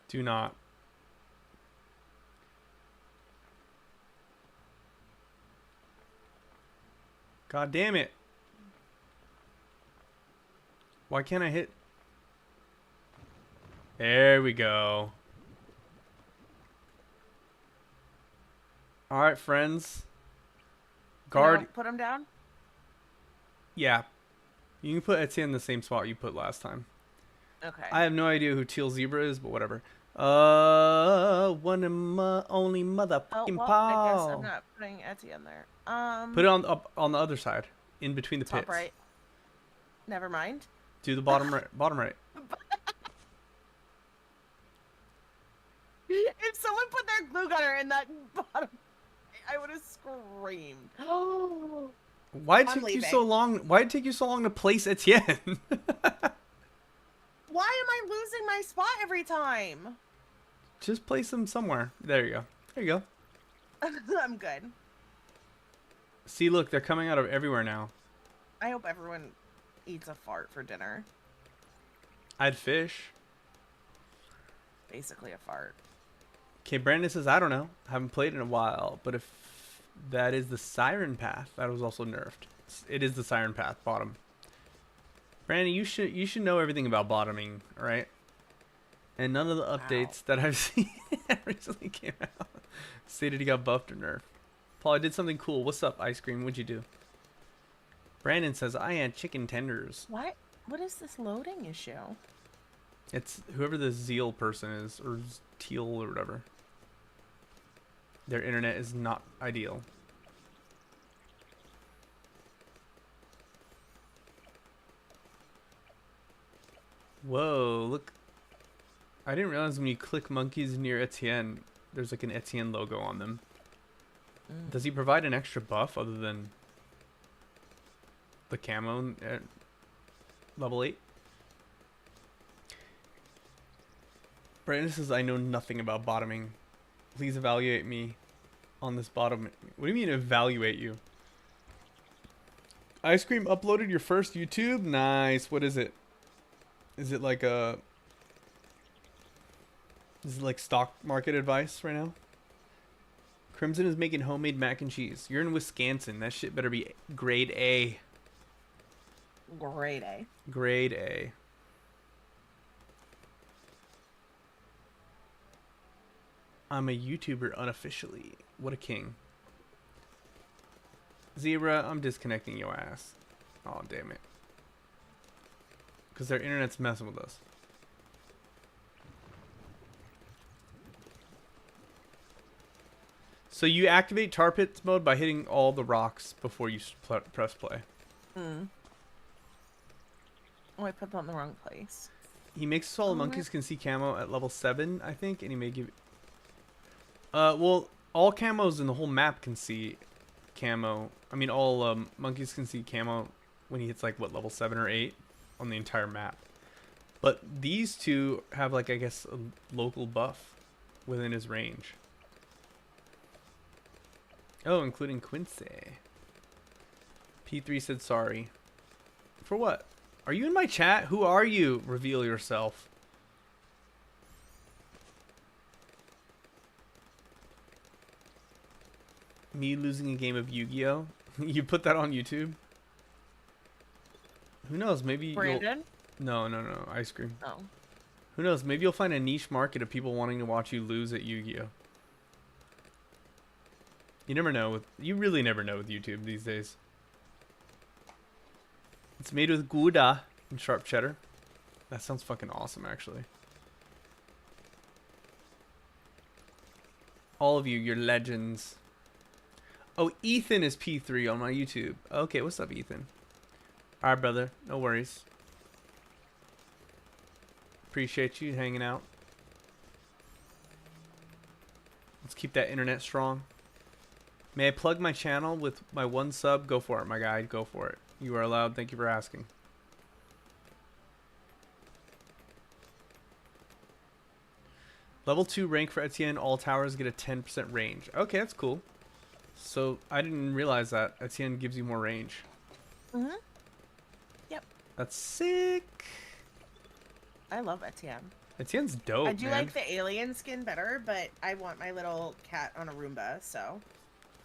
Do not. God damn it. Why can't I hit? There we go. Alright, friends. Guard. No, put him down? Yeah. You can put Etienne in the same spot you put last time. Okay. I have no idea who Teal Zebra is, but whatever. One of my only motherfucking well, Paul. I guess I'm not putting Etienne there. Put it up on the other side, in between the top pits. right. Never mind. Do the bottom right. Bottom right. If someone put their glue gunner in that bottom, I would have screamed. Oh. Why did it take you so long? Why did it take you so long to place Etienne? Why am I losing my spot every time? Just place him somewhere. There you go. There you go. I'm good. See, look, they're coming out of everywhere now. I hope everyone eats a fart for dinner. I'd fish. Basically a fart. Okay, Brandon says, I don't know. Haven't played in a while. But if that is the Siren Path, that was also nerfed. It is the Siren Path, bottom. Brandon, you should know everything about bottoming, right? And none of the updates that I've seen recently came out stated he got buffed or nerfed. Paul, I did something cool. What's up, Ice Cream? What'd you do? Brandon says, I had chicken tenders. What? What is this loading issue? It's whoever the Zeal person is, or Teal or whatever. Their internet is not ideal. Whoa, look. I didn't realize when you click monkeys near Etienne, there's like an Etienne logo on them. Does he provide an extra buff other than the camo at level 8? Brandon says, I know nothing about bottoming. Please evaluate me on this bottom. What do you mean evaluate you? Ice Cream uploaded your first YouTube? Nice. What is it? Is it like a... Is it like stock market advice right now? Crimson is making homemade mac and cheese. You're in Wisconsin. That shit better be grade A. Grade A. Grade A. I'm a YouTuber unofficially. What a king. Zebra, I'm disconnecting your ass. Oh, damn it. Because their internet's messing with us. So you activate tar pits mode by hitting all the rocks before you press play. Hmm. Oh, I put that in the wrong place. He makes so all monkeys can see camo at level 7, I think, and he may give... well, all camos in the whole map can see camo. I mean, all monkeys can see camo when he hits, like, what, level 7 or 8 on the entire map. But these two have, like, I guess, a local buff within his range. Oh, including Quincy. P3 said sorry. For what? Are you in my chat? Who are you? Reveal yourself. Me losing a game of Yu-Gi-Oh? You put that on YouTube? Who knows? Maybe Brandon? No, ice cream. Oh. Who knows? Maybe you'll find a niche market of people wanting to watch you lose at Yu-Gi-Oh. You never know. You really never know with YouTube these days. It's made with Gouda and sharp cheddar. That sounds fucking awesome, actually. All of you, you're legends. Oh, Ethan is P3 on my YouTube. Okay, what's up, Ethan? All right, brother. No worries. Appreciate you hanging out. Let's keep that internet strong. May I plug my channel with my 1 sub? Go for it, my guy. Go for it. You are allowed. Thank you for asking. Level 2 rank for Etienne. All towers get a 10% range. Okay, that's cool. So, I didn't realize that. Etienne gives you more range. Mm-hmm. Yep. That's sick. I love Etienne. Etienne's dope, I do man. like the alien skin better, but I want my little cat on a Roomba, so...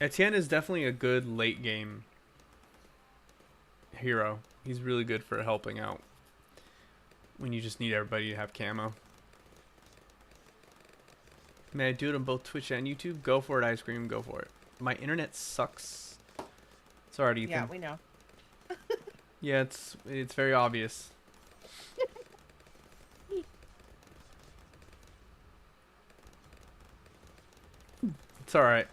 Etienne is definitely a good late game hero. He's really good for helping out when you just need everybody to have camo. May I do it on both Twitch and YouTube? Go for it, Ice Cream. Go for it. My internet sucks. Sorry, Ethan. Yeah, we know. Yeah, it's very obvious. It's all right.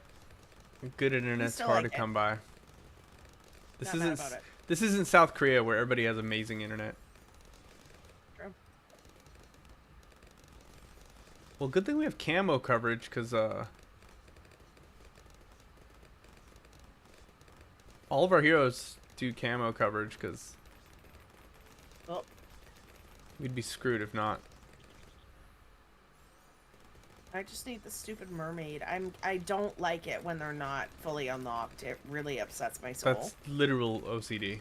Good internet's hard to come by. This isn't South Korea where everybody has amazing internet. True. Well, good thing we have camo coverage, because all of our heroes do camo coverage, because we'd be screwed if not. I just need the stupid mermaid. I don't like it when they're not fully unlocked. It really upsets my soul. That's literal OCD.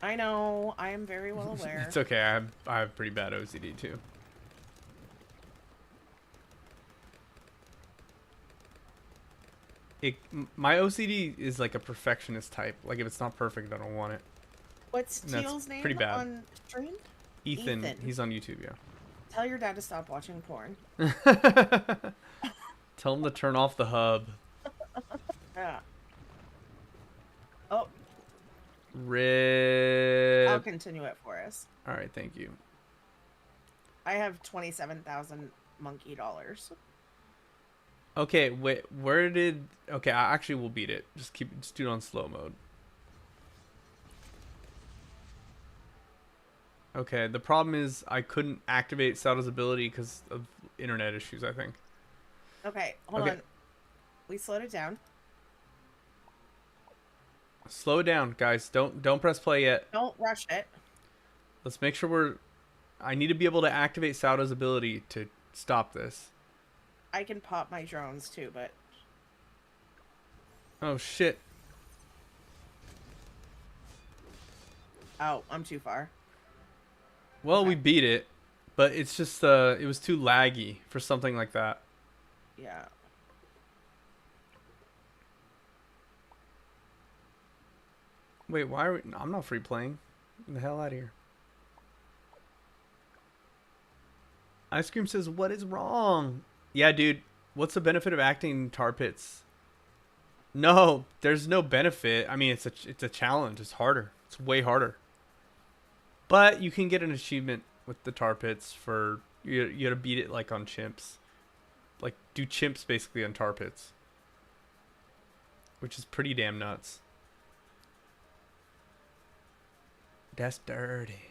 I know. I am very well aware. It's okay. I have pretty bad OCD too. My OCD is like a perfectionist type. Like if it's not perfect, I don't want it. What's Teal's name pretty bad. on stream? Ethan. He's on YouTube, yeah. Tell your dad to stop watching porn. Tell him to turn off the hub. Yeah. Oh. Rip. I'll continue it for us. All right, thank you. I have 27,000 monkey dollars. Okay, wait. Where did? Okay, I actually will beat it. Just do it on slow mode. Okay, the problem is I couldn't activate Sada's ability because of internet issues, I think. Okay, hold on. We slowed it down. Slow it down, guys. Don't press play yet. Don't rush it. Let's make sure I need to be able to activate Sada's ability to stop this. I can pop my drones too, but... Oh, shit. Oh, I'm too far. Well, we beat it, but it's just, it was too laggy for something like that. Yeah. Wait, why are we... I'm not free playing. Get the hell out of here. Ice Cream says, what is wrong? Yeah, dude. What's the benefit of acting tar pits? No, there's no benefit. I mean, it's a challenge. It's harder. It's way harder. But you can get an achievement with the tar pits for you gotta beat it like on chimps. Like do chimps basically on tar pits. Which is pretty damn nuts. That's dirty.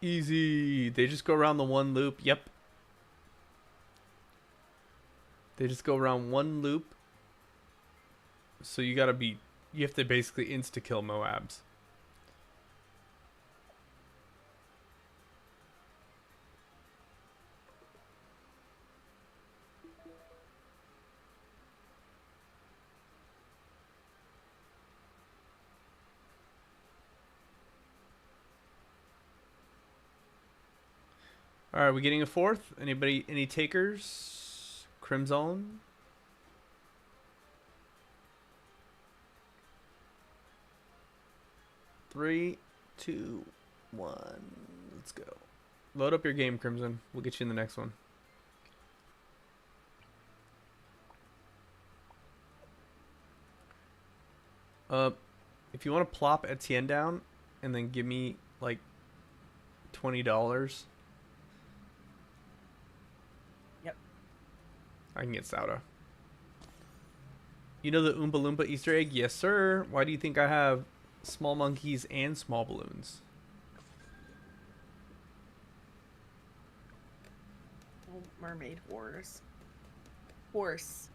Easy. They just go around the one loop. Yep. They just go around one loop. So you have to basically insta-kill Moabs. All right, we getting a fourth? Anybody? Any takers? Crimson. 3, 2, 1. Let's go. Load up your game, Crimson. We'll get you in the next one. If you want to plop Etienne down and then give me like $20. Yep. I can get Sauda. You know the Oompa Loompa Easter egg? Yes, sir. Why do you think I have small monkeys and small balloons? Oh, mermaid horse. Horse.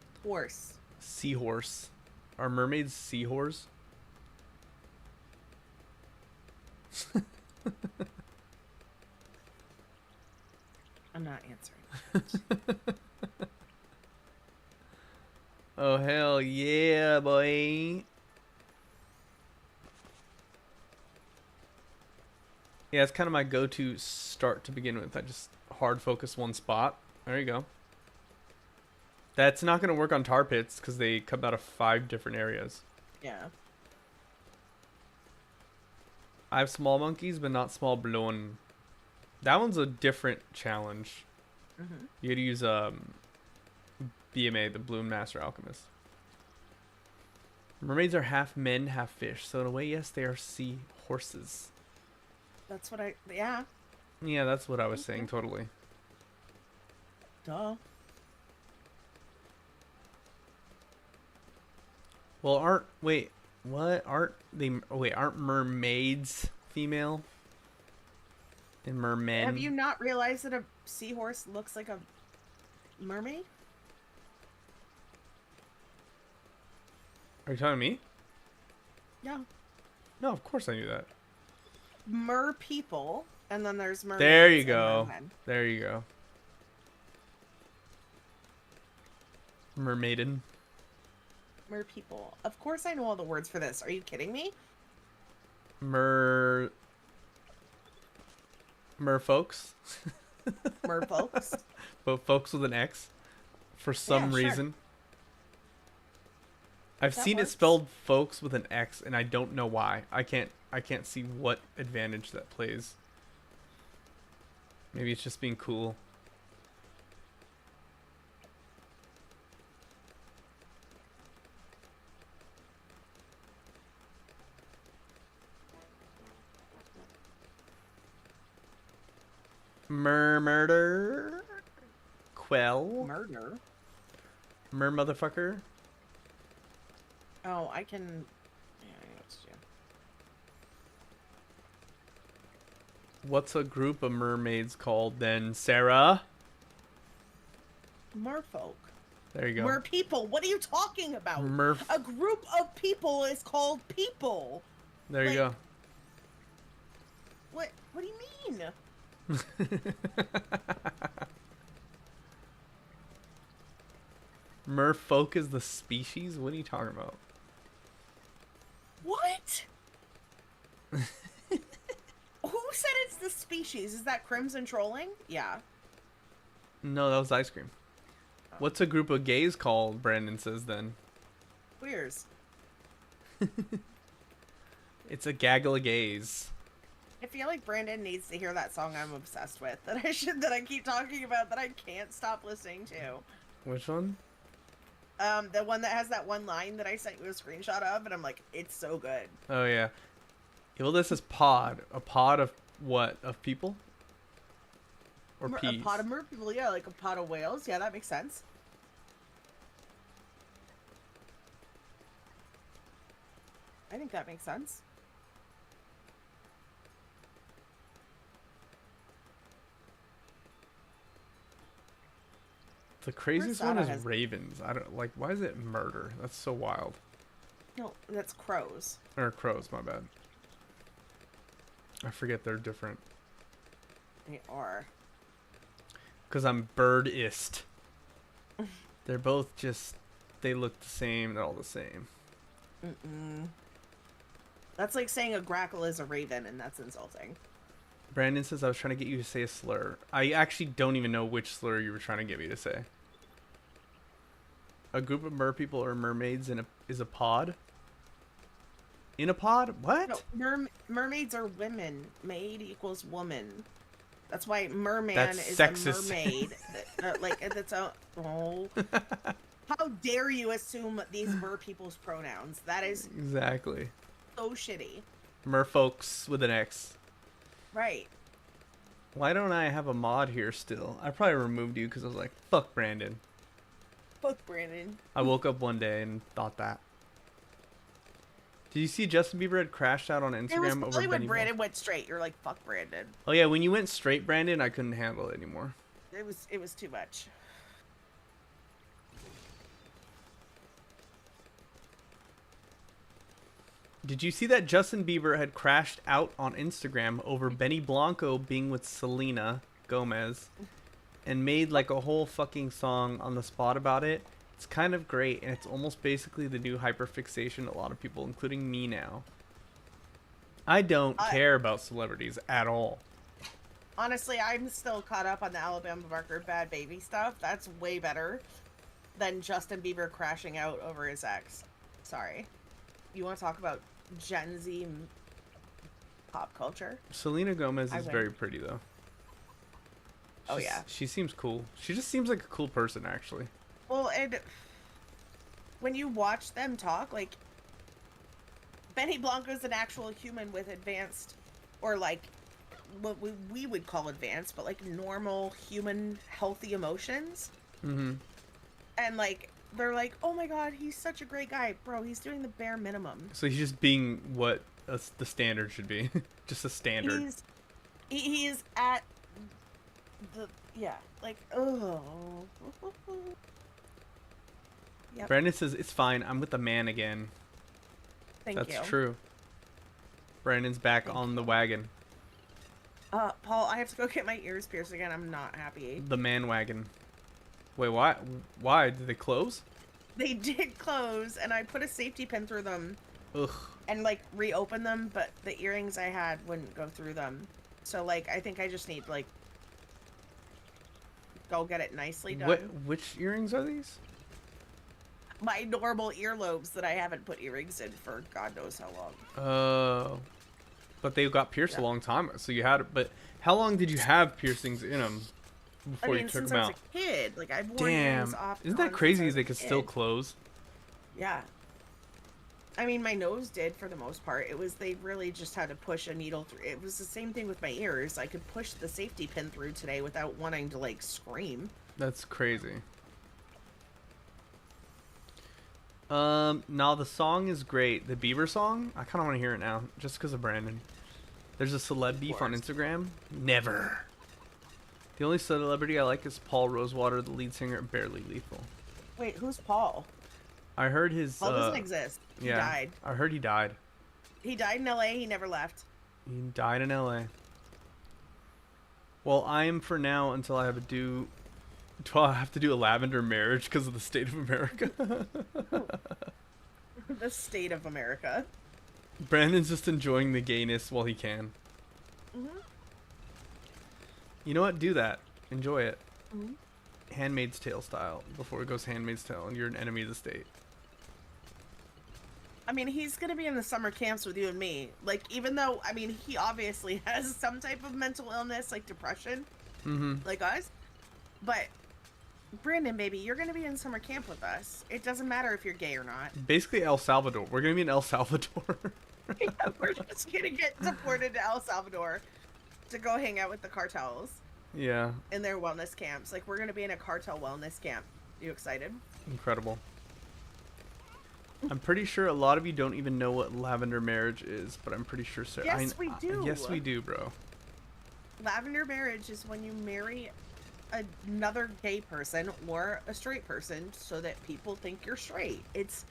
Seahorse. Are mermaids seahorse? I'm not answering. Oh, hell yeah, boy. Yeah, it's kind of my go-to start to begin with. I just hard focus one spot. There you go. That's not going to work on tar pits because they come out of 5 different areas. Yeah. I have small monkeys, but not small balloon. That one's a different challenge. Mm-hmm. You got to use BMA, the Balloon Master Alchemist. Mermaids are half men, half fish. So in a way, yes, they are sea horses. That's what yeah. Yeah, that's what I was saying, totally. Duh. Well, aren't mermaids female? And mermen? Have you not realized that a seahorse looks like a mermaid? Are you telling me? Yeah. No, of course I knew that. Mer people, and then there's mermaids. There you go. Mermen. There you go. Mermaiden. Mer people. Of course I know all the words for this. Are you kidding me? Mer folks. Mer folks. But folks with an X. For some Yeah, sure. reason. I've That seen works. it spelled folks with an X, and I don't know why. I can't see what advantage that plays. Maybe it's just being cool. Murder. Quell. Murder. Motherfucker. Oh, I can. Yeah, I know what to do. What's a group of mermaids called then, Sarah? Merfolk. There you go. Mer people. What are you talking about? A group of people is called people. There you like- go. What? What do you mean? Merfolk is the species? What are you talking about? What? Who said it's the species? Is that Crimson trolling? Yeah. No, that was ice cream. What's a group of gays called? Brandon says then. Queers. It's a gaggle of gays. I feel like Brandon needs to hear that song I'm obsessed with. That I keep talking about that I can't stop listening to. Which one? The one that has that one line that I sent you a screenshot of, and I'm like, it's so good. Oh yeah. Well, this is pod. A pod of what? Of people? Or peas? A pot of mer people, yeah, like a pot of whales. Yeah, that makes sense. I think that makes sense. The craziest one is has... ravens. I don't like. Why is it murder? That's so wild. No, that's crows. Or crows. My bad. I forget they're different. They are. Because I'm birdist. They're both just. They look the same. They're all the same. That's like saying a grackle is a raven, and that's insulting. Brandon says I was trying to get you to say a slur. I actually don't even know which slur you were trying to get me to say. A group of mer people or mermaids is a pod? In a pod? What? No, mermaids are women. Maid equals woman. That's why merman That's is sexist. a mermaid. Like, it's a... Oh. How dare you assume these mer people's pronouns? That is... Exactly. So shitty. Merfolks with an X. Right. Why don't I have a mod here still? I probably removed you because I was like, fuck Brandon. Fuck Brandon. I woke up one day and thought that. Did you see Justin Bieber had crashed out on Instagram It was over probably when Benny Brandon went straight. You're like, fuck Brandon. Oh yeah, when you went straight, Brandon, I couldn't handle it anymore. It was too much. Did you see that Justin Bieber had crashed out on Instagram over Benny Blanco being with Selena Gomez and made like a whole fucking song on the spot about it? It's kind of great, and it's almost basically the new hyperfixation a lot of people, including me now. I don't care about celebrities at all. Honestly, I'm still caught up on the Alabama Barker Bad Baby stuff. That's way better than Justin Bieber crashing out over his ex. Sorry. You want to talk about Gen Z pop culture? Selena Gomez is very pretty, though. Oh, yeah. She seems cool. She just seems like a cool person, actually. Well, and when you watch them talk, like, Benny Blanco's an actual human with advanced, or like, what we would call advanced, but like normal human healthy emotions. Mm-hmm. And like, they're like, oh my god, he's such a great guy. Bro, he's doing the bare minimum. So he's just being what the standard should be. Just a standard. He is at the, yeah, like, oh. Yep. Brandon says, it's fine, I'm with the man again. Thank you. That's true. Brandon's back on the wagon. Paul, I have to go get my ears pierced again. I'm not happy. The man wagon. Wait, why? Why? Did they close? They did close, and I put a safety pin through them. Ugh. And, like, reopened them, but the earrings I had wouldn't go through them. So, like, I think I just need, like, go get it nicely done. Which earrings are these? My normal earlobes that I haven't put earrings in for God knows how long. Oh. But they got pierced a long time, so you had it. But how long did you have piercings in them before you took them out? Since I was a kid. Like, I've worn earrings off. Isn't that crazy they could still close? Yeah. I mean, my nose did for the most part. It was, they really just had to push a needle through. It was the same thing with my ears. I could push the safety pin through today without wanting to, like, scream. That's crazy. No, the song is great. The Bieber song, I kind of want to hear it now, just because of Brandon. There's a celeb beef on Instagram. Never. The only celebrity I like is Paul Rosewater, the lead singer of Barely Lethal. Wait, who's Paul? I heard his... Paul doesn't exist. He died. I heard he died. He died in LA. He never left. He died in LA. Well, I am for now until I have to do... Do I have to do a lavender marriage because of the state of America? The state of America. Brandon's just enjoying the gayness while he can. Mm-hmm. You know what? Do that. Enjoy it. Mm-hmm. Handmaid's Tale style before it goes Handmaid's Tale and you're an enemy of the state. I mean, he's gonna be in the summer camps with you and me. Like, even though, I mean, he obviously has some type of mental illness, like depression, like us. But, Brandon, baby, you're gonna be in summer camp with us. It doesn't matter if you're gay or not. Basically El Salvador. We're gonna be in El Salvador. Yeah, we're just gonna get deported to El Salvador to go hang out with the cartels. Yeah. In their wellness camps. Like, we're gonna be in a cartel wellness camp. You excited? Incredible. I'm pretty sure a lot of you don't even know what lavender marriage is, but I'm pretty sure Sarah. Yes, we do. Yes, we do, bro. Lavender marriage is when you marry another gay person or a straight person so that people think you're straight. It's...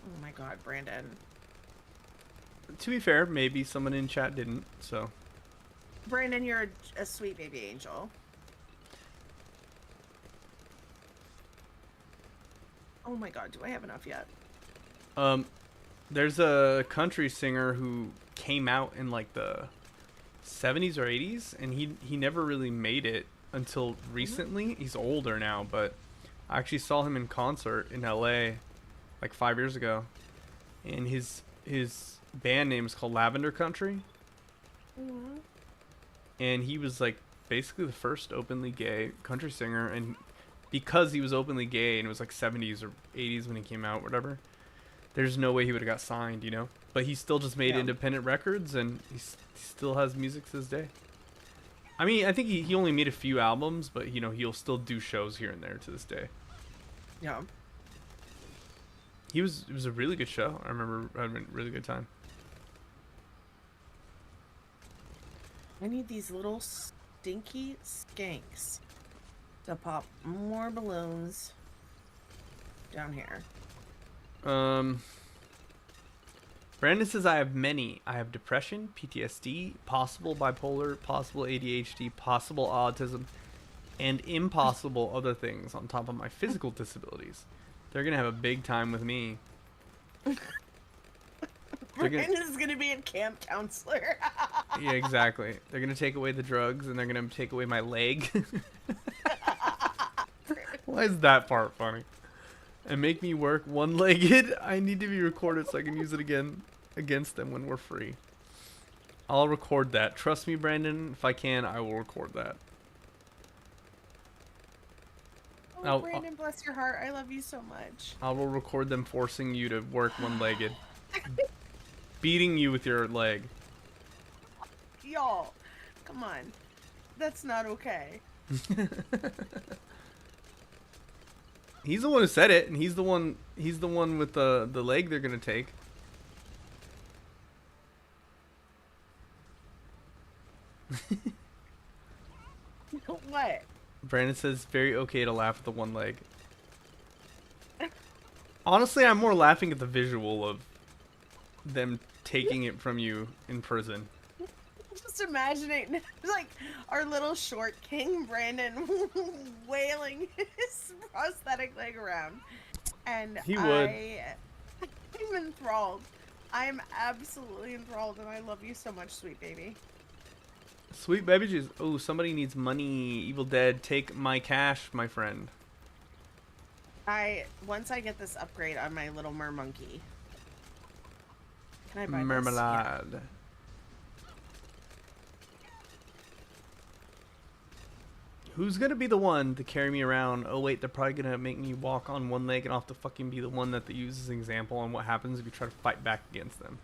Oh my god, Brandon. To be fair, maybe someone in chat didn't, so... Brandon, you're a sweet baby angel. Oh my god, do I have enough yet? There's a country singer who came out in like the 70s or 80s, and he never really made it until recently. He's older now, but I actually saw him in concert in LA like 5 years ago, and his band name is called Lavender Country. And he was like basically the first openly gay country singer, and because he was openly gay and it was like 70s or 80s when he came out, whatever, there's no way he would have got signed, you know? But he still just made independent records, and he still has music to this day. I mean, I think he only made a few albums, but, you know, he'll still do shows here and there to this day. Yeah. It was a really good show. I remember having a really good time. I need these little stinky skanks to pop more balloons down here. Brandon says I have many. I have depression, PTSD, possible bipolar, possible ADHD, possible autism, and impossible other things on top of my physical disabilities. They're gonna have a big time with me. Brandon's gonna be a camp counselor. Yeah, exactly. They're gonna take away the drugs, and they're gonna take away my leg. Why is that part funny? And make me work one-legged. I need to be recorded so I can use it again against them when we're free. I'll record that. Trust me, Brandon. If I can, I will record that. Oh, Brandon, bless your heart. I love you so much. I will record them forcing you to work one-legged. Beating you with your leg. Y'all, come on. That's not okay. He's the one who said it, and he's the one with the leg they're gonna take. What? Brandon says very okay to laugh at the one leg. Honestly, I'm more laughing at the visual of them taking it from you in prison. Just imagining, like, our little short king Brandon wailing his prosthetic leg around. And he would. I'm enthralled. I'm absolutely enthralled, and I love you so much, sweet baby. Sweet baby juice. Oh, somebody needs money. Evil Dead, take my cash, my friend. Once I get this upgrade on my little mermonkey. Can I buy Marmalade. this? Yeah. Who's gonna be the one to carry me around? Oh wait, they're probably gonna make me walk on one leg, and I'll have to fucking be the one that they use as an example on what happens if you try to fight back against them.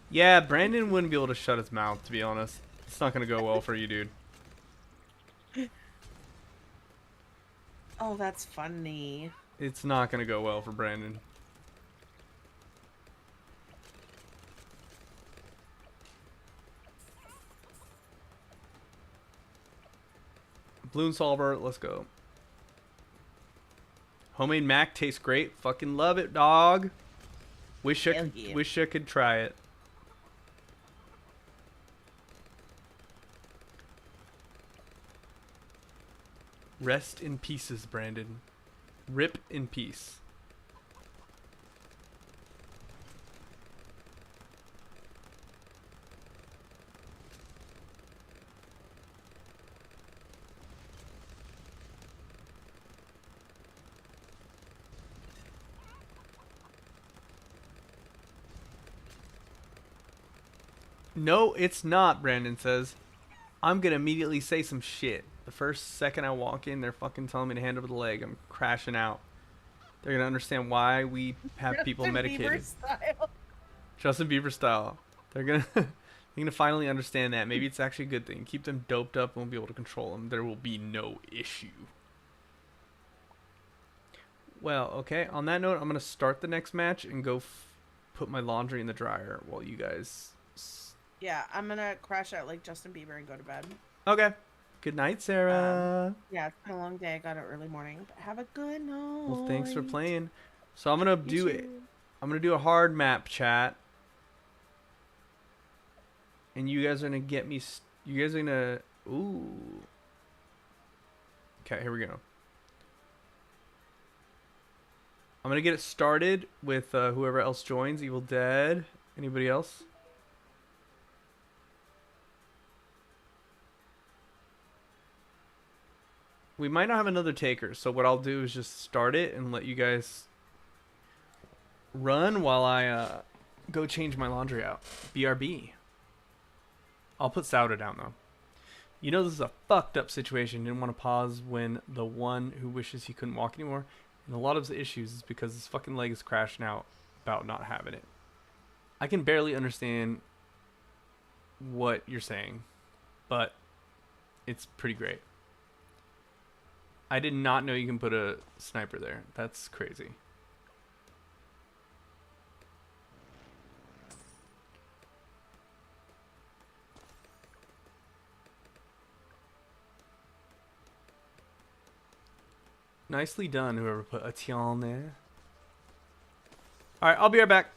Yeah, Brandon wouldn't be able to shut his mouth, to be honest. It's not gonna go well for you, dude. Oh, that's funny. It's not gonna go well for Brandon. Balloon solver, let's go. Homemade mac tastes great. Fucking love it, dog. Wish I could try it. Rest in pieces, Brandon. Rip in peace. No, it's not, Brandon says. I'm gonna immediately say some shit. The first second I walk in, they're fucking telling me to hand over the leg. I'm crashing out. They're gonna understand why we have people Justin Bieber medicated. style. Justin Bieber style. They're gonna they're gonna finally understand that. Maybe it's actually a good thing. Keep them doped up and we'll be able to control them. There will be no issue. Well, okay. On that note, I'm gonna start the next match and go put my laundry in the dryer while you guys. Yeah, I'm gonna crash out like Justin Bieber and go to bed. Okay. Good night, Sarah. Yeah, it's been a long day. I got an early morning. But have a good night. Well, thanks for playing. So I'm gonna You do it. too. I'm gonna do a hard map chat, and you guys are gonna get me. You guys are gonna. Ooh. Okay, here we go. I'm gonna get it started with whoever else joins. Evil Dead. Anybody else? We might not have another taker, so what I'll do is just start it and let you guys run while I go change my laundry out. BRB. I'll put Sauda down though. You know this is a fucked up situation. Didn't want to pause when the one who wishes he couldn't walk anymore. And a lot of the issues is because his fucking leg is crashing out about not having it. I can barely understand what you're saying, but it's pretty great. I did not know you can put a sniper there. That's crazy. Nicely done, whoever put a Tion there. Alright, I'll be right back.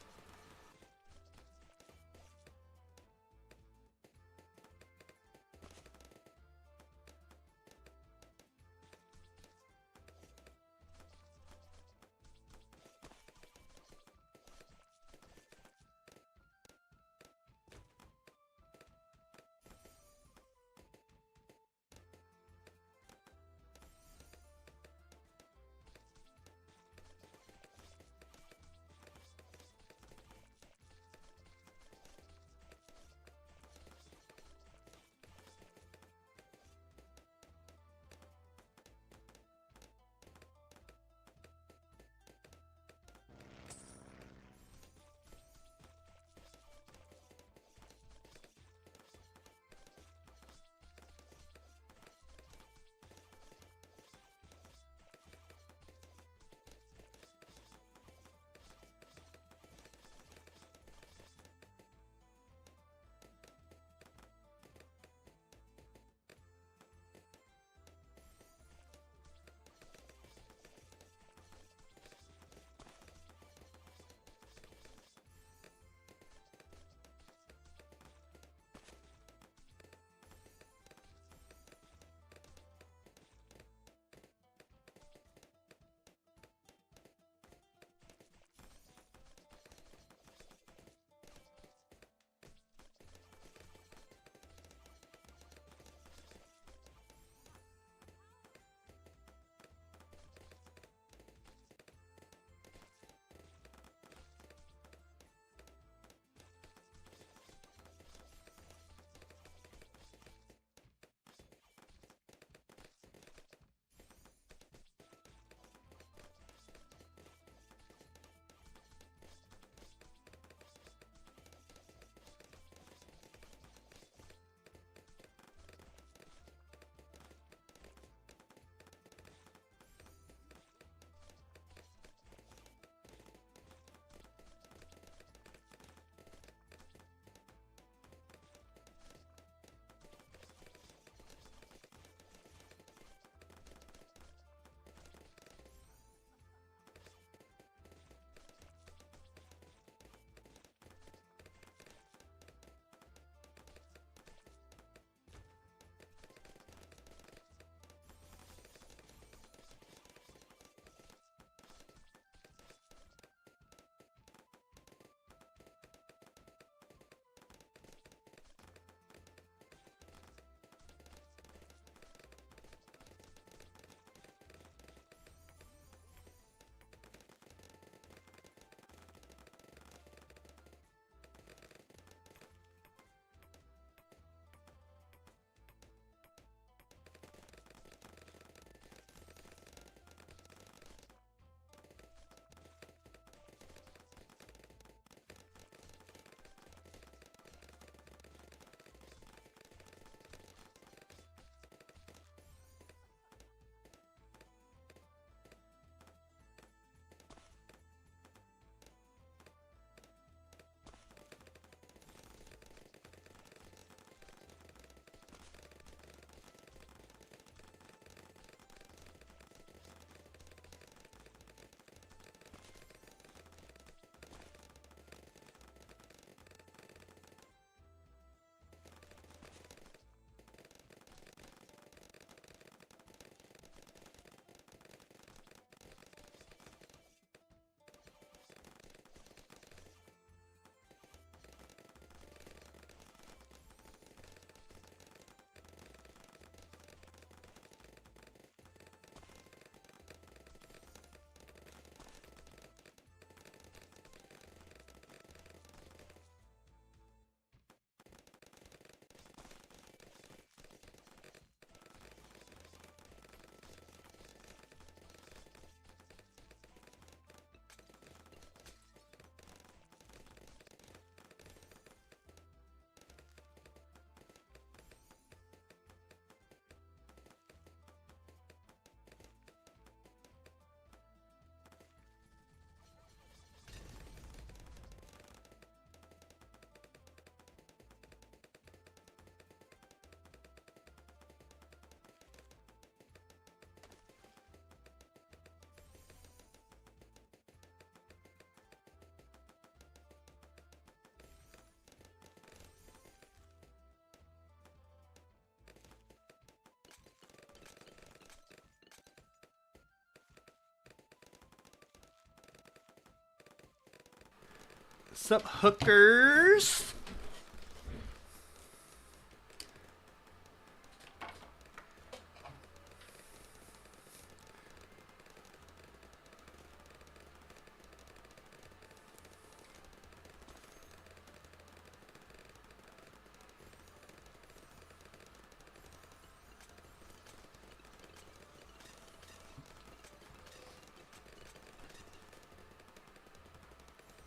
Sup, hookers?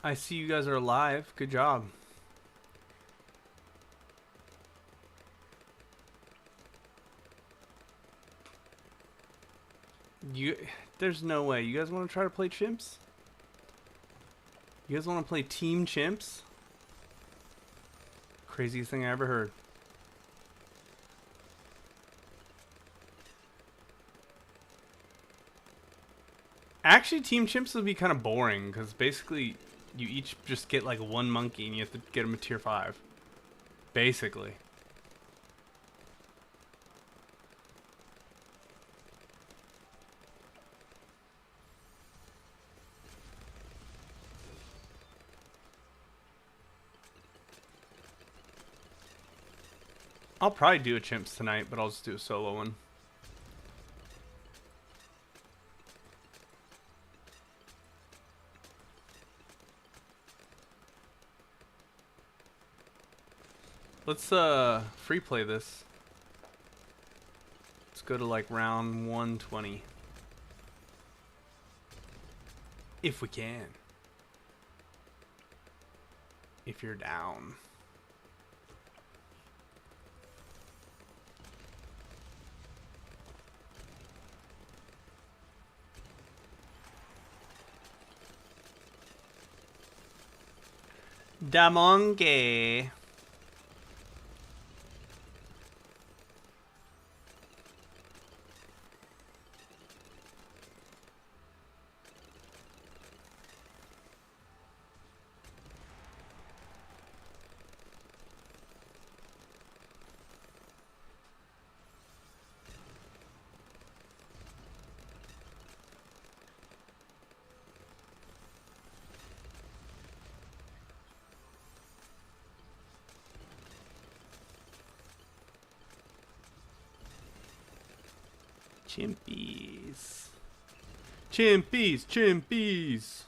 I see you guys are alive. Good job. There's no way. You guys want to try to play chimps? You guys want to play team chimps? Craziest thing I ever heard. Actually, team chimps would be kind of boring because basically you each just get like one monkey and you have to get them a tier 5. Basically. I'll probably do a chimps tonight, but I'll just do a solo one. Let's free play this. Let's go to like round 120. If we can. If you're down. Da monkey. Chimpies. Chimpies, chimpies.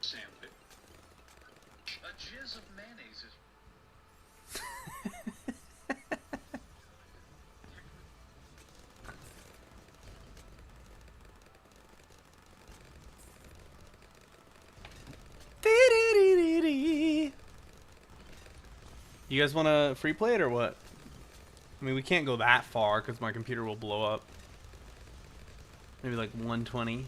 Sandwich. A jizz of mayonnaise is You guys want to free play it or what? I mean, we can't go that far because my computer will blow up. Maybe like 120.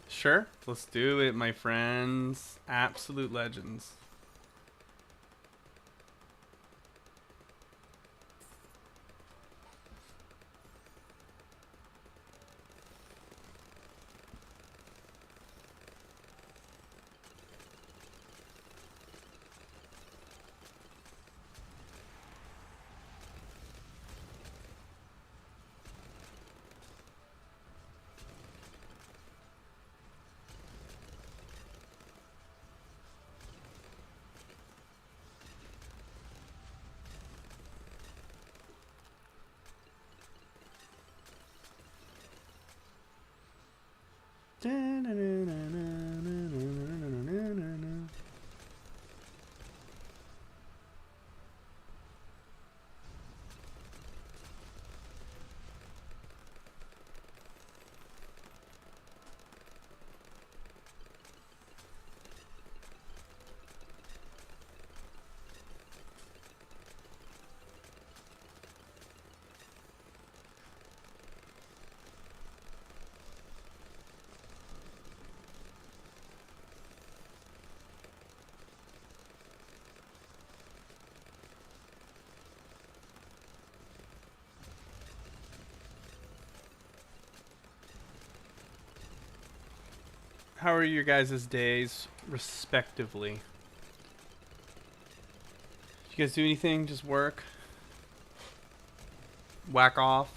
Sure, let's do it, my friends. Absolute legends. How are your guys' days, respectively? Did you guys do anything? Just work? Whack off?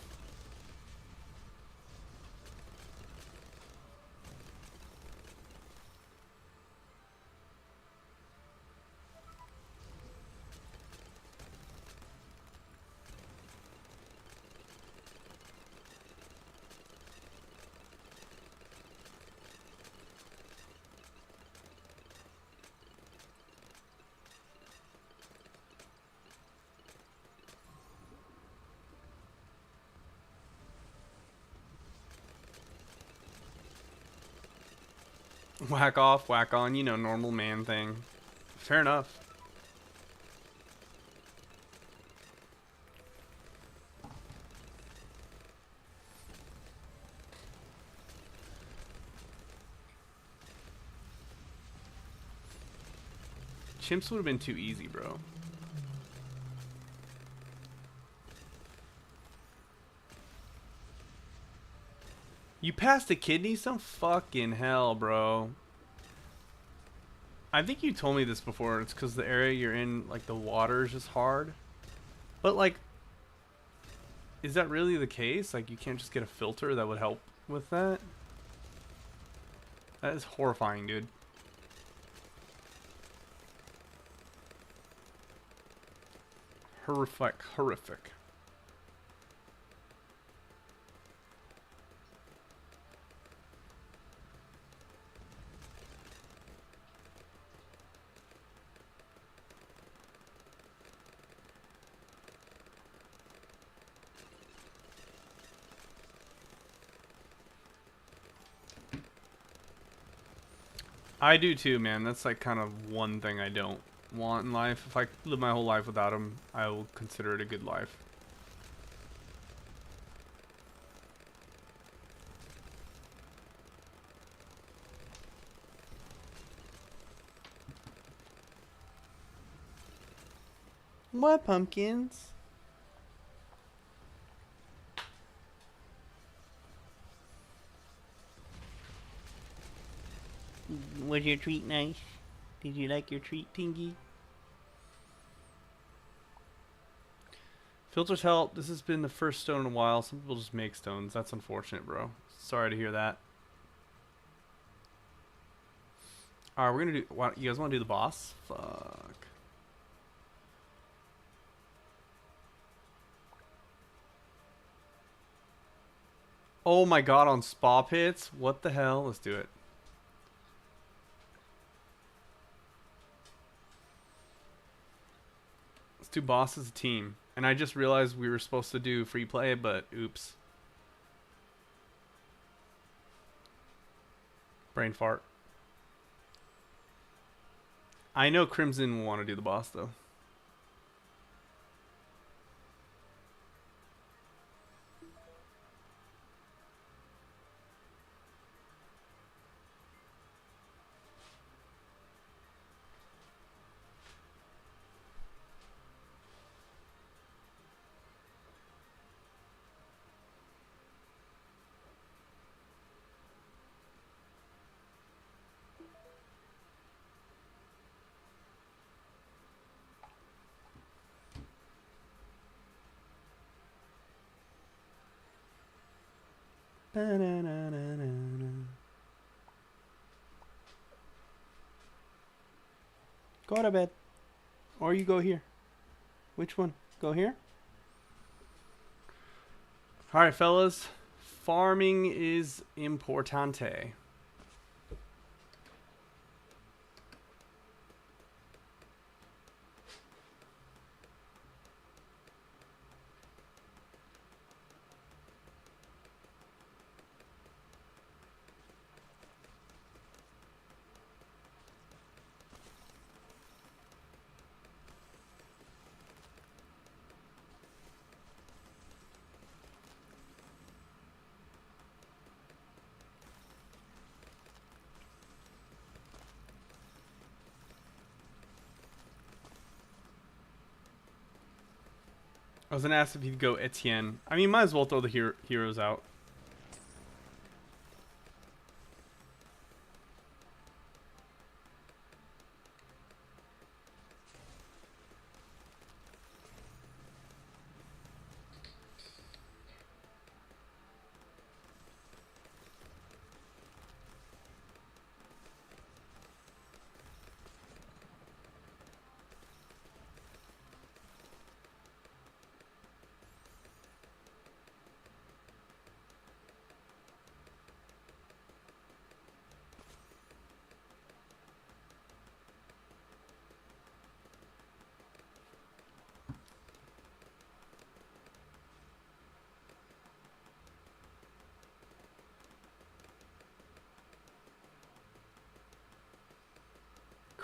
Whack off, whack on, you know, normal man thing. Fair enough. Chimps would have been too easy, bro. You passed a kidney? Some fucking hell, bro. I think you told me this before. It's because the area you're in, like, the water is just hard. But, like, is that really the case? Like, you can't just get a filter that would help with that? That is horrifying, dude. Horrific, horrific. I do too, man. That's like kind of one thing I don't want in life. If I live my whole life without them, I will consider it a good life. What pumpkins? Was your treat nice? Did you like your treat, Tingy? Filters help. This has been the first stone in a while. Some people just make stones. That's unfortunate, bro. Sorry to hear that. Alright, we're gonna do... What, you guys want to do the boss? Fuck. Oh my god, on spa pits? What the hell? Let's do it. Let's do boss as a team. And I just realized we were supposed to do free play, but oops. Brain fart. I know Crimson will want to do the boss, though. Go to bed. Or you go here. Which one? Go here? Alright, fellas. Farming is importante. I was gonna ask if you'd go Etienne. I mean, might as well throw the heroes out.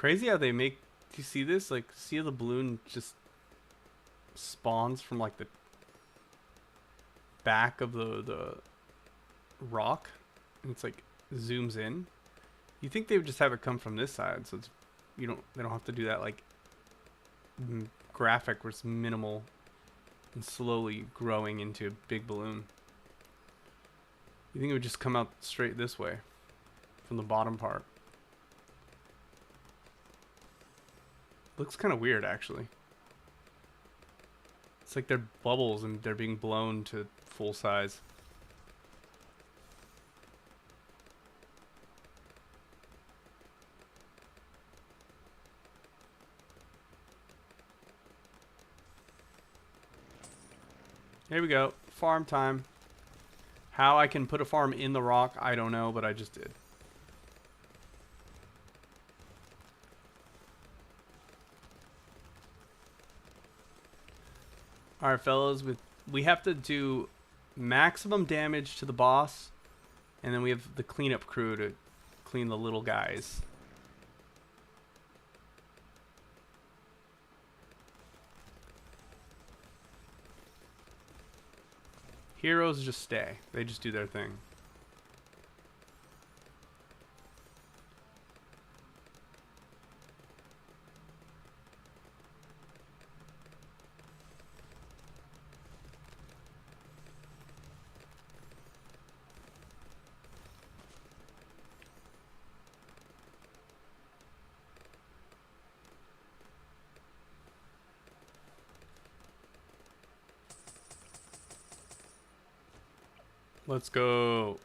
Crazy how they make. Do you see this? Like, see how the balloon just spawns from like the back of the rock, and it's like zooms in. You think they would just have it come from this side, so it's they don't have to do that like graphic where it's minimal and slowly growing into a big balloon. You think it would just come out straight this way from the bottom part? Looks kind of weird, actually. It's like they're bubbles and they're being blown to full size. Here we go. Farm time. How I can put a farm in the rock, I don't know, but I just did. Alright, fellas, we have to do maximum damage to the boss, and then we have the cleanup crew to clean the little guys. Heroes just stay. They just do their thing. Let's go.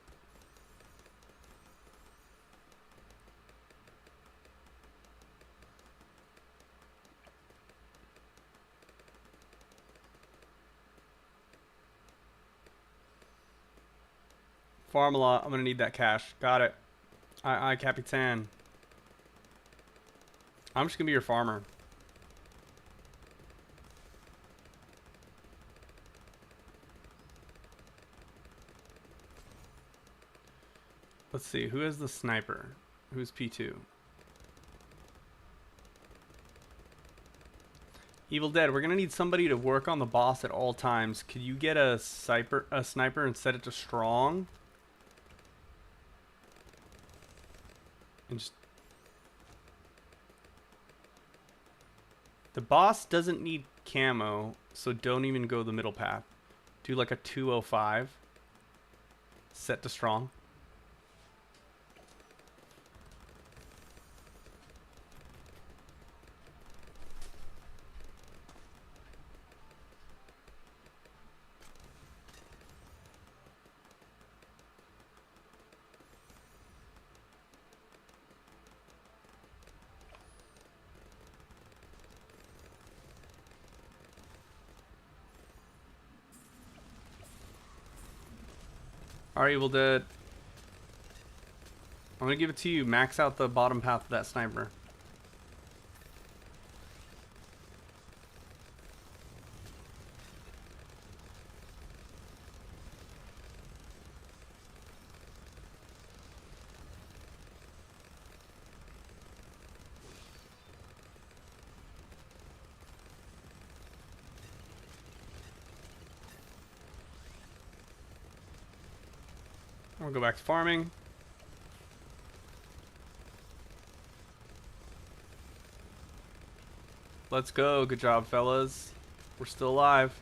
Farm a lot. I'm gonna need that cash. Got it. Aye, Capitan. I'm just gonna be your farmer. Let's see, who has the sniper? Who's P2? Evil Dead, we're gonna need somebody to work on the boss at all times. Could you get a sniper and set it to strong? And just... The boss doesn't need camo, so don't even go the middle path. Do like a 205. Set to strong. Alright, Evil Dead. I'm gonna give it to you. Max out the bottom path of that sniper. I'll go back to farming. Let's go. Good job, fellas. We're still alive.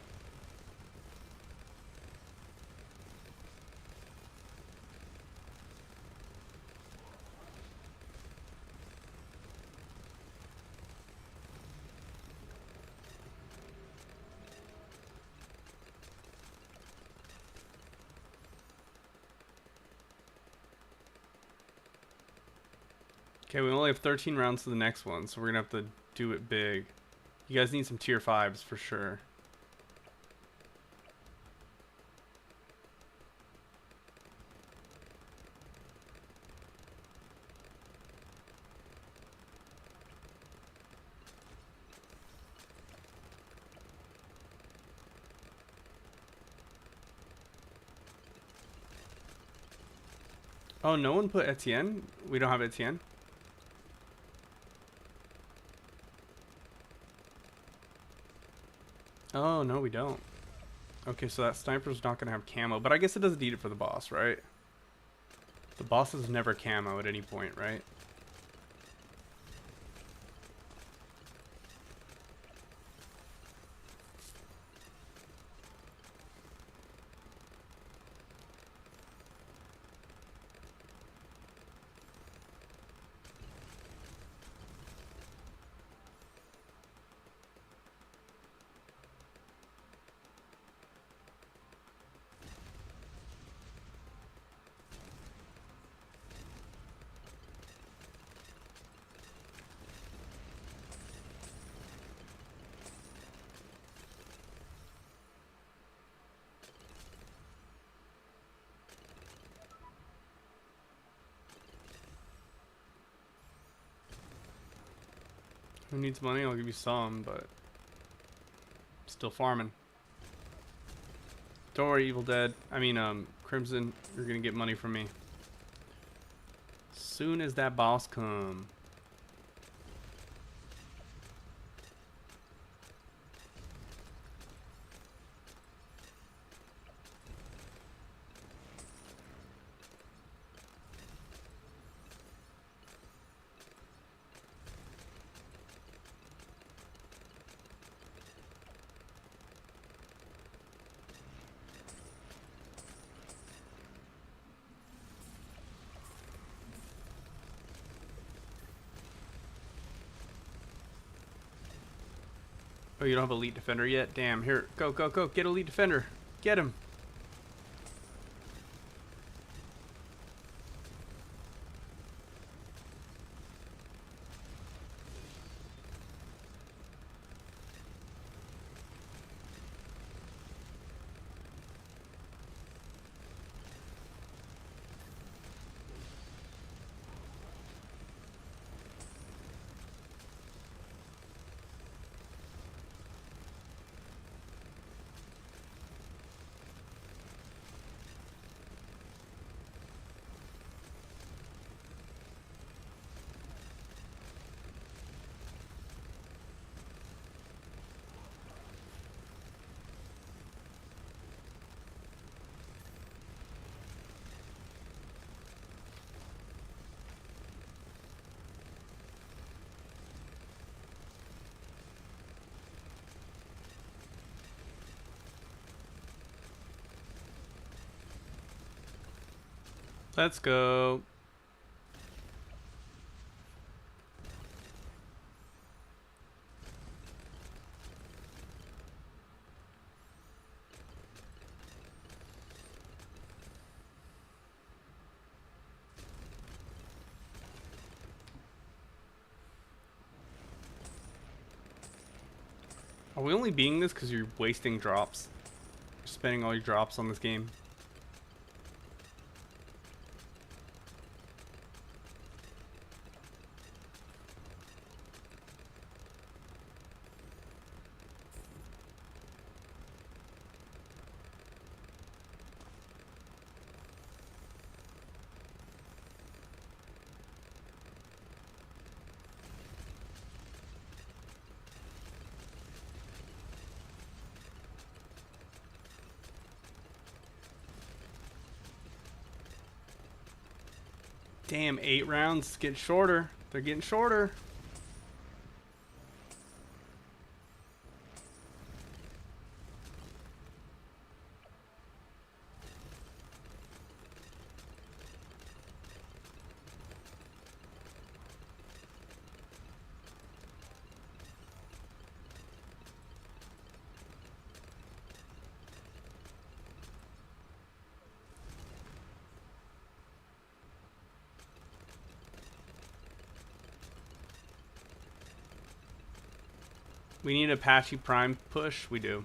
Okay, we only have 13 rounds to the next one, so we're gonna have to do it big. You guys need some tier 5s for sure. Oh, no one put Etienne? We don't have Etienne? Oh, no, we don't. Okay, so that sniper's not going to have camo, but I guess it doesn't need it for the boss, right? The boss is never camo at any point, right? Who needs money? I'll give you some, but still farming. Don't worry, Evil Dead. I mean, Crimson, you're gonna get money from me. Soon as that boss come. Oh, you don't have Elite Defender yet? Damn, here, go, go, go, get Elite Defender. Get him. Let's go. Are we only beating this because you're wasting drops? You're spending all your drops on this game. Damn, 8 rounds get shorter. They're getting shorter. We need Apache Prime push. We do.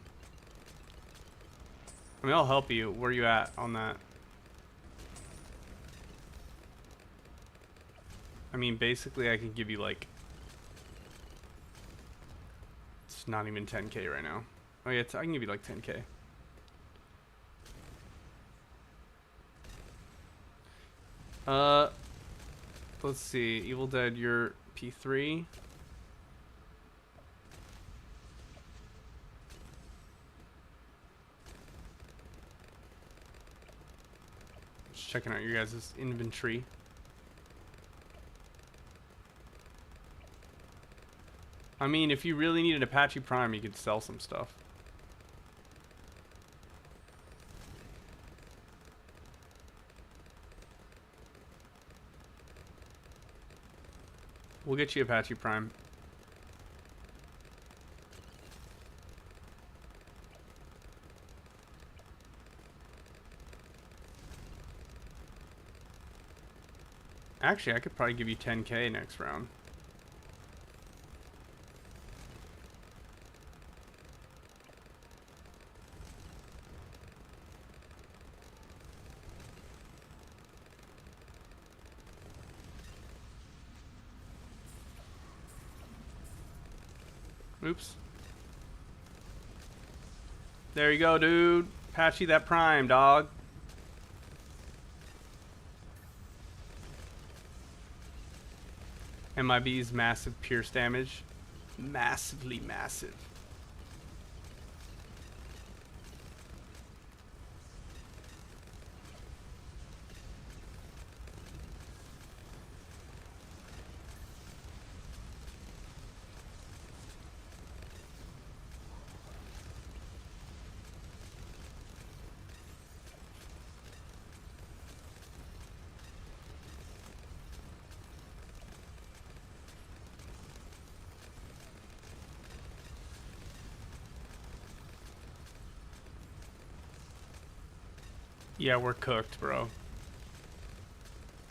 I mean, I'll help you. Where are you at on that? I mean, basically, I can give you like... It's not even 10k right now. Oh yeah, I can give you like 10k. Let's see. Evil Dead, you're P3. Just checking out your guys' inventory. I mean, if you really need an Apache Prime, you could sell some stuff. We'll get you Apache Prime. Actually, I could probably give you 10K next round. Oops. There you go, dude. Patchy that prime, dog. MIB's massive pierce damage. Massively massive. Yeah, we're cooked, bro.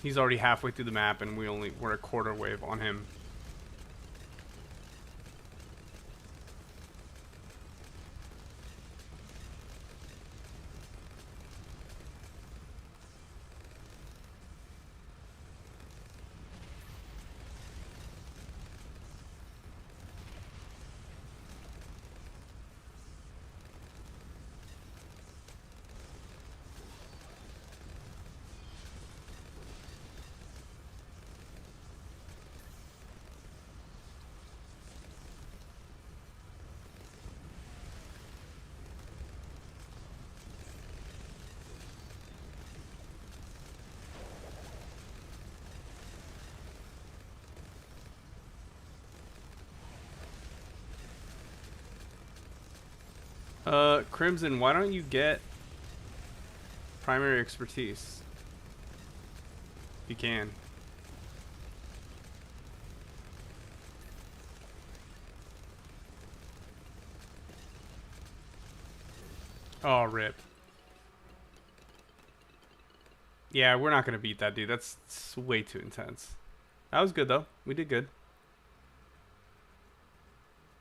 He's already halfway through the map and we're a quarter wave on him. Crimson, why don't you get primary expertise? If you can. Oh, rip. Yeah, we're not gonna beat that dude. That's way too intense. That was good though. We did good.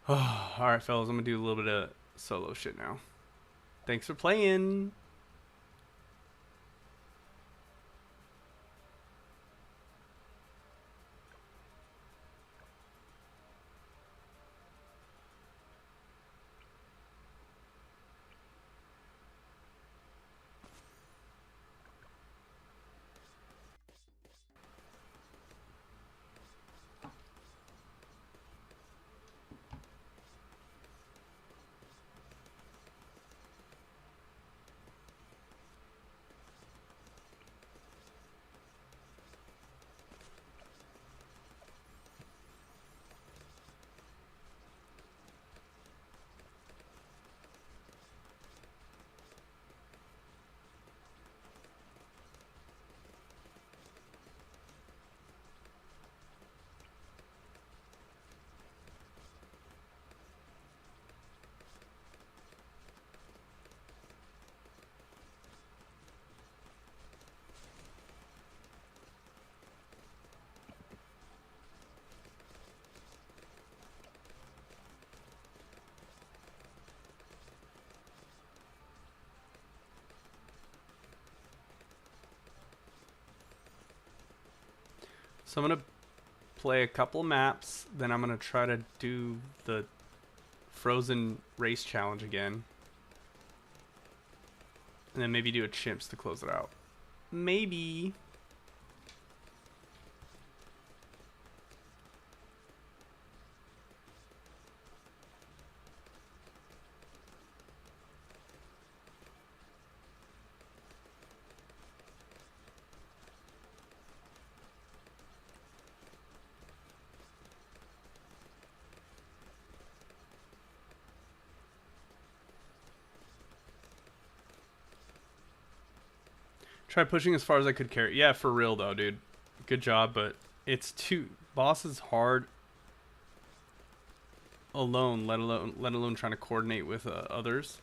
Oh, alright, fellas. I'm gonna do a little bit of solo shit now. Thanks for playing. So I'm gonna play a couple maps, then I'm gonna try to do the Frozen Race Challenge again. And then maybe do a Chimps to close it out. Maybe. Try pushing as far as I could carry. Yeah, for real though, dude. Good job, but it's too boss is hard alone, let alone trying to coordinate with others.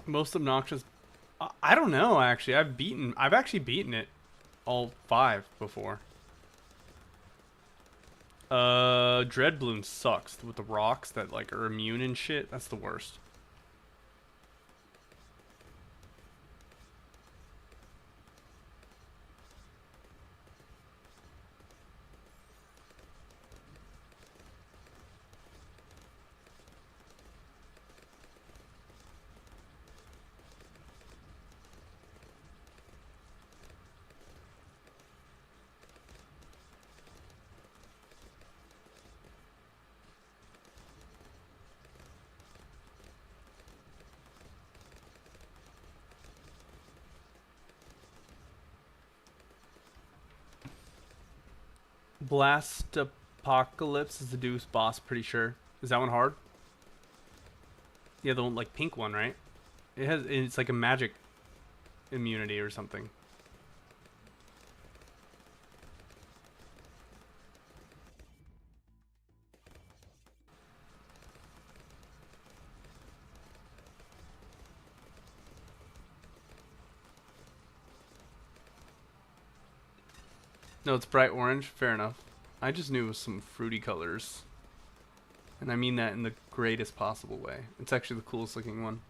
Most obnoxious. I don't know. Actually, I've actually beaten it all 5 before. Dread Bloom sucks with the rocks that like are immune and shit. That's the worst. Blast Apocalypse is the Deuce boss, pretty sure. Is that one hard? Yeah, the one, like pink one, right? It's like a magic immunity or something. No, it's bright orange. Fair enough. I just knew it was some fruity colors. And I mean that in the greatest possible way. It's actually the coolest looking one.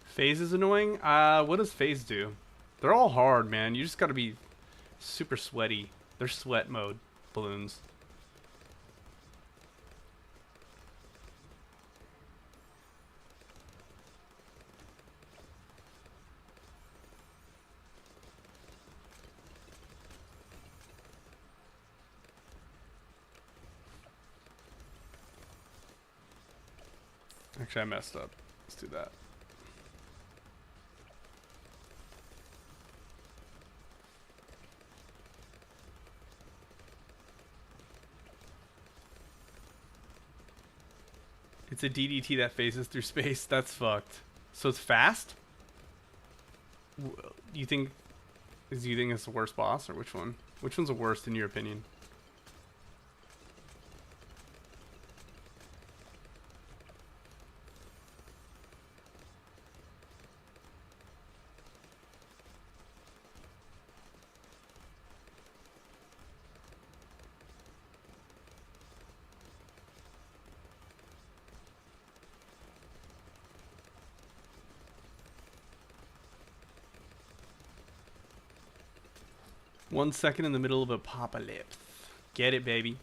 Phase is annoying? What does phase do? They're all hard, man. You just gotta be super sweaty. They're sweat mode balloons. Actually, I messed up. Let's do that. It's a DDT that phases through space. That's fucked. So it's fast? Do you think it's the worst boss, or which one? Which one's the worst in your opinion? One second in the middle of apocalypse. Get it, baby.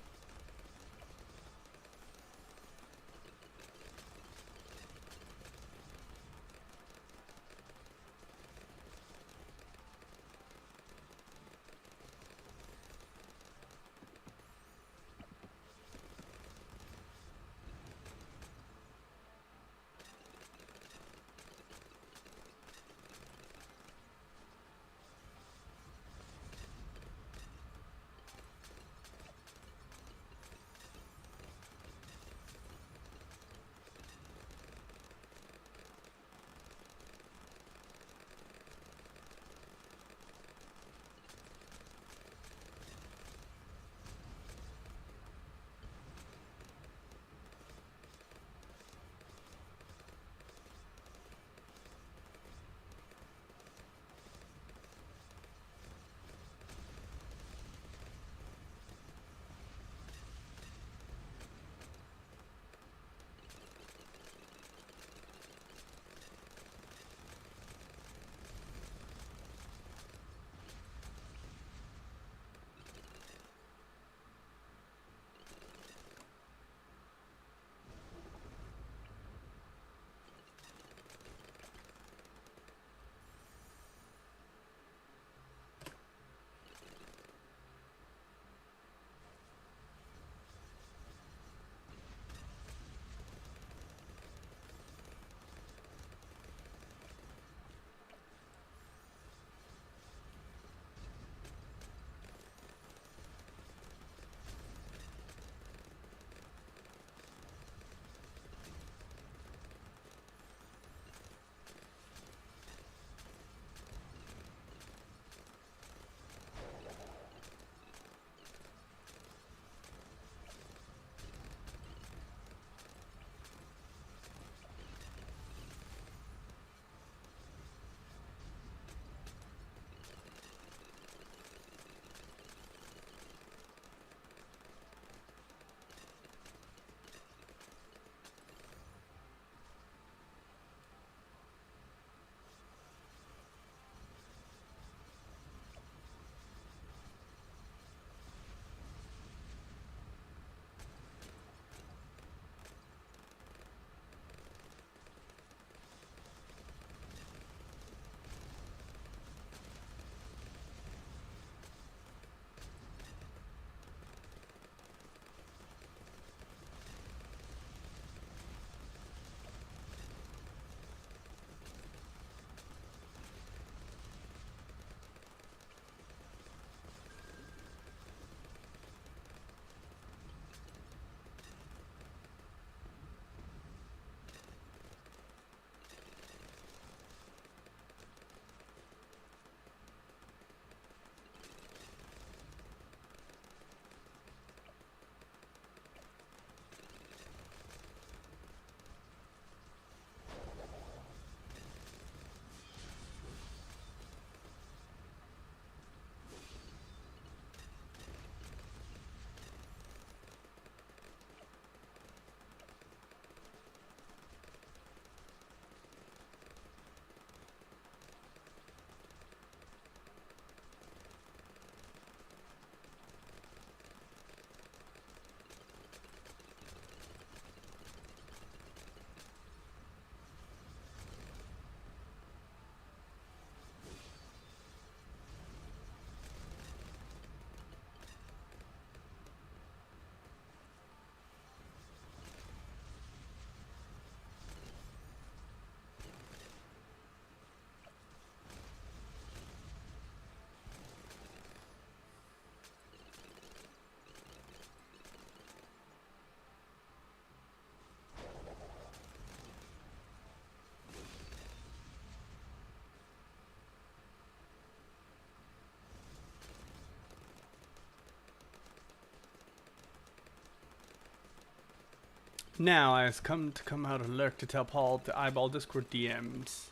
Now I has come out of lurk to tell Paul to eyeball Discord DMs.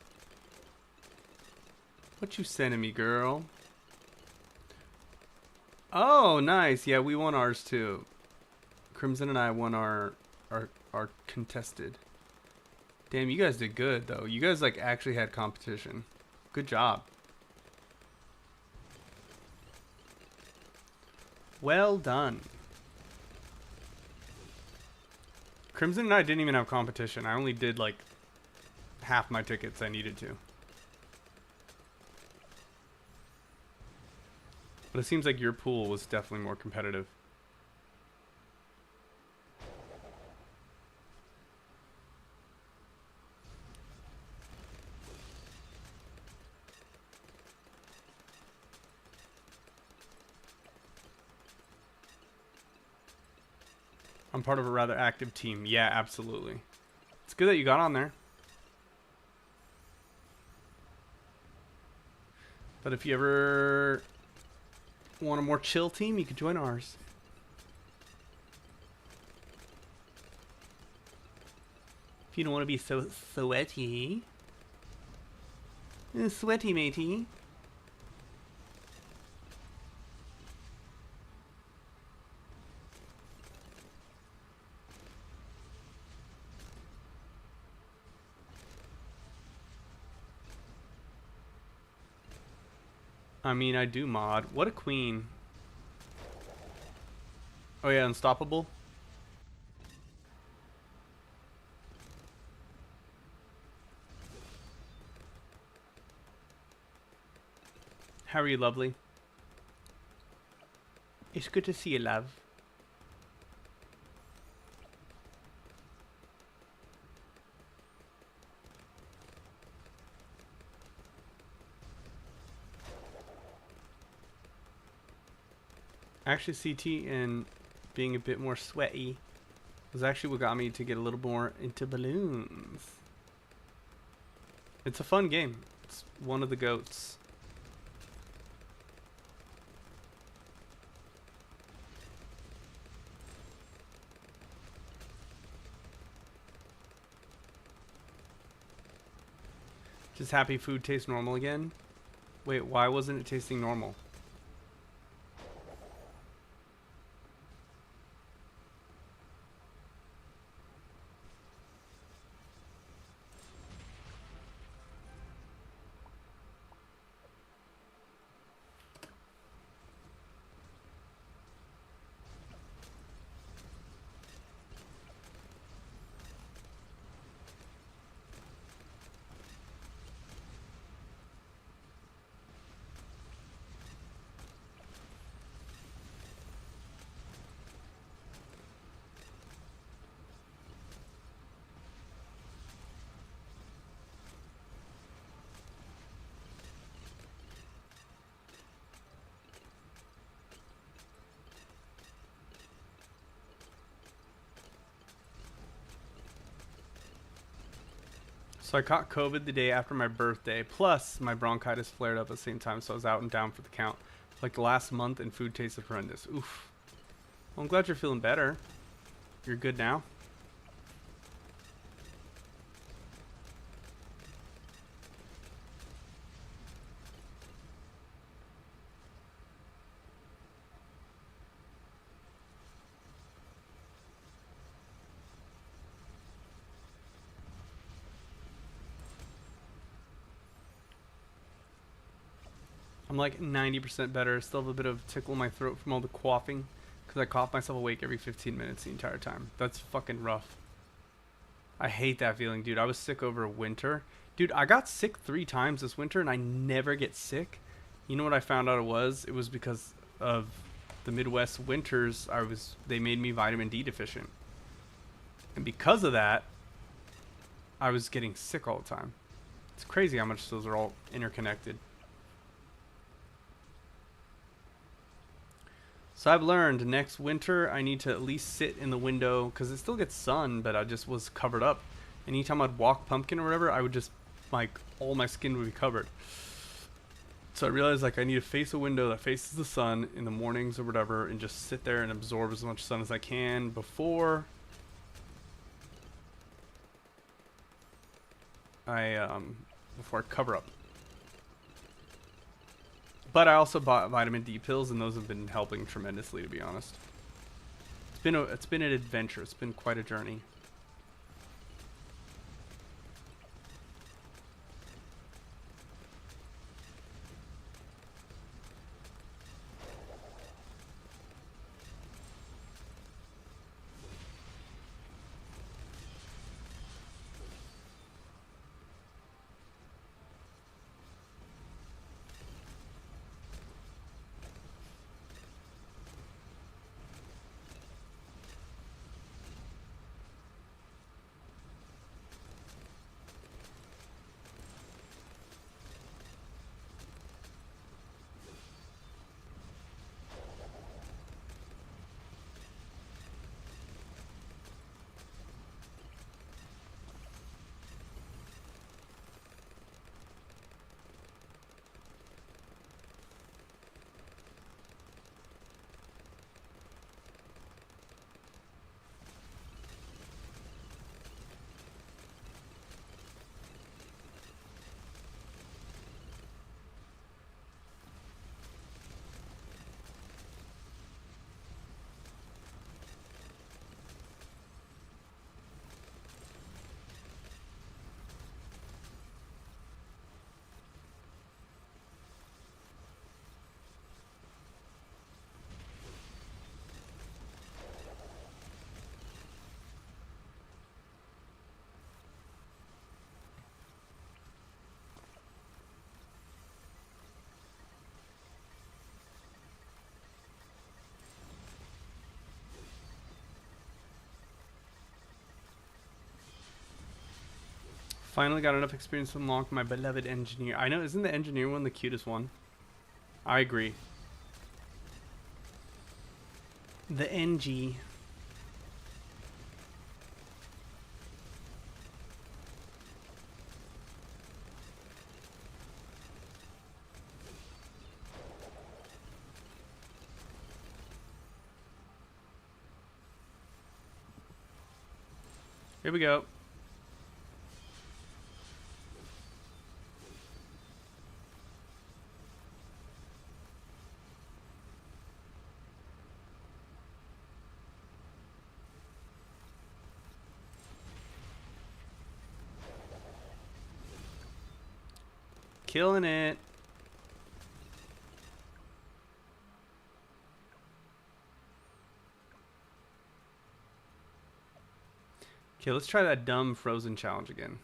What you sending me, girl? Oh, nice. Yeah, we won ours too. Crimson and I won our contested. Damn, you guys did good though. You guys like actually had competition. Good job. Well done. Crimson and I didn't even have competition. I only did like half my tickets I needed to. But it seems like your pool was definitely more competitive. I'm part of a rather active team. Yeah, absolutely. It's good that you got on there. But if you ever want a more chill team, you could join ours. If you don't want to be so sweaty. Sweaty, matey. I mean, I do mod. What a queen. Oh yeah, unstoppable. How are you, lovely? It's good to see you, love. Actually, CT and being a bit more sweaty was actually what got me to get a little more into balloons. It's a fun game. It's one of the goats. Just happy food tastes normal again. Wait, why wasn't it tasting normal? So I caught COVID the day after my birthday, plus my bronchitis flared up at the same time, so I was out and down for the count. Like the last month, and food tasted horrendous. Oof. Well, I'm glad you're feeling better. You're good now? I'm like 90% better. Still have a bit of tickle in my throat from all the coughing, because I cough myself awake every 15 minutes the entire time. That's fucking rough. I hate that feeling, dude. I was sick over winter. Dude, I got sick 3 times this winter, and I never get sick. You know what I found out it was? It was because of the Midwest winters. They made me vitamin D deficient. And because of that, I was getting sick all the time. It's crazy how much those are all interconnected. So I've learned next winter I need to at least sit in the window, because it still gets sun, but I just was covered up. And anytime I'd walk pumpkin or whatever, I would just, like, all my skin would be covered. So I realized, like, I need to face a window that faces the sun in the mornings or whatever, and just sit there and absorb as much sun as I can before before I cover up. But I also bought vitamin D pills, and those have been helping tremendously, to be honest. It's been an adventure. It's been quite a journey. Finally got enough experience to unlock my beloved engineer. I know, isn't the engineer one the cutest one? I agree. The NG. Here we go. Killing it. Okay, let's try that dumb frozen challenge again.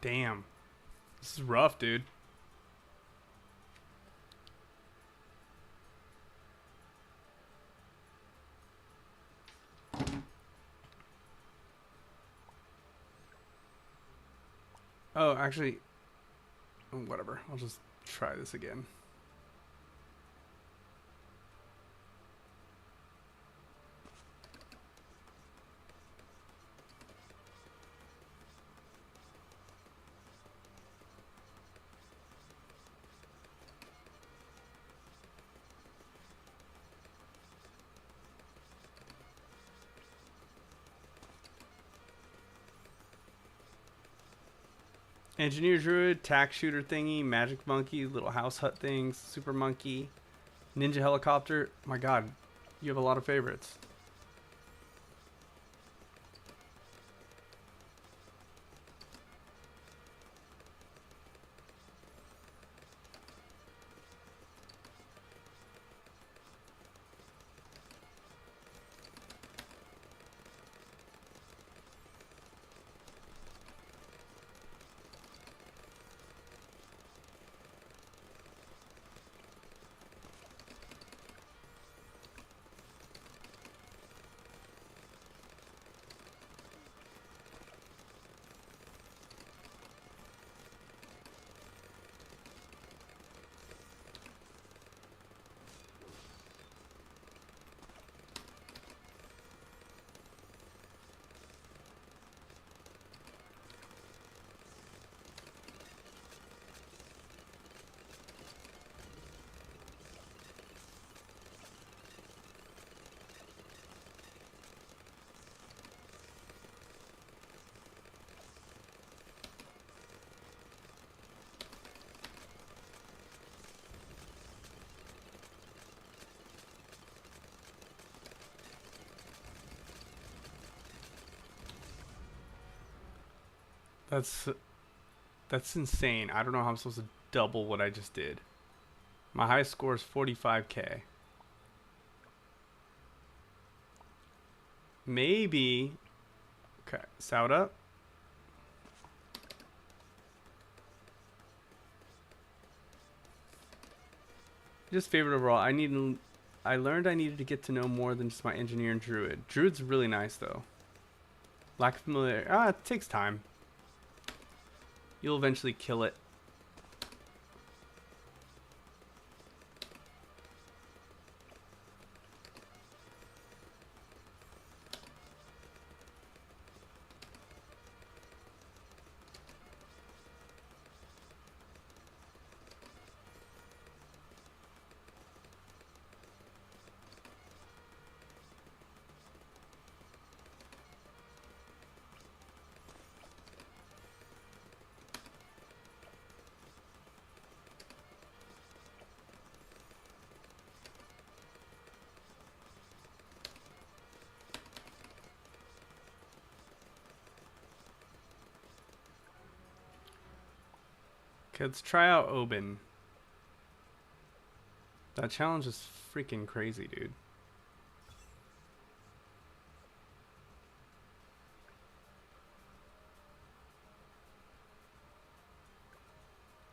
Damn. This is rough, dude. Oh, actually, whatever. I'll just try this again. Engineer Druid, Tack Shooter thingy, Magic Monkey, Little House Hut things, Super Monkey, Ninja Helicopter. My god, you have a lot of favorites. That's that's insane. I don't know how I'm supposed to double what I just did. My highest score is 45k. Maybe. Okay, sound up. Just favorite overall. I learned I needed to get to know more than just my engineer and druid. Druid's really nice though. Lack of familiarity. It takes time. You'll eventually kill it. Okay, let's try out Oben. That challenge is freaking crazy, dude.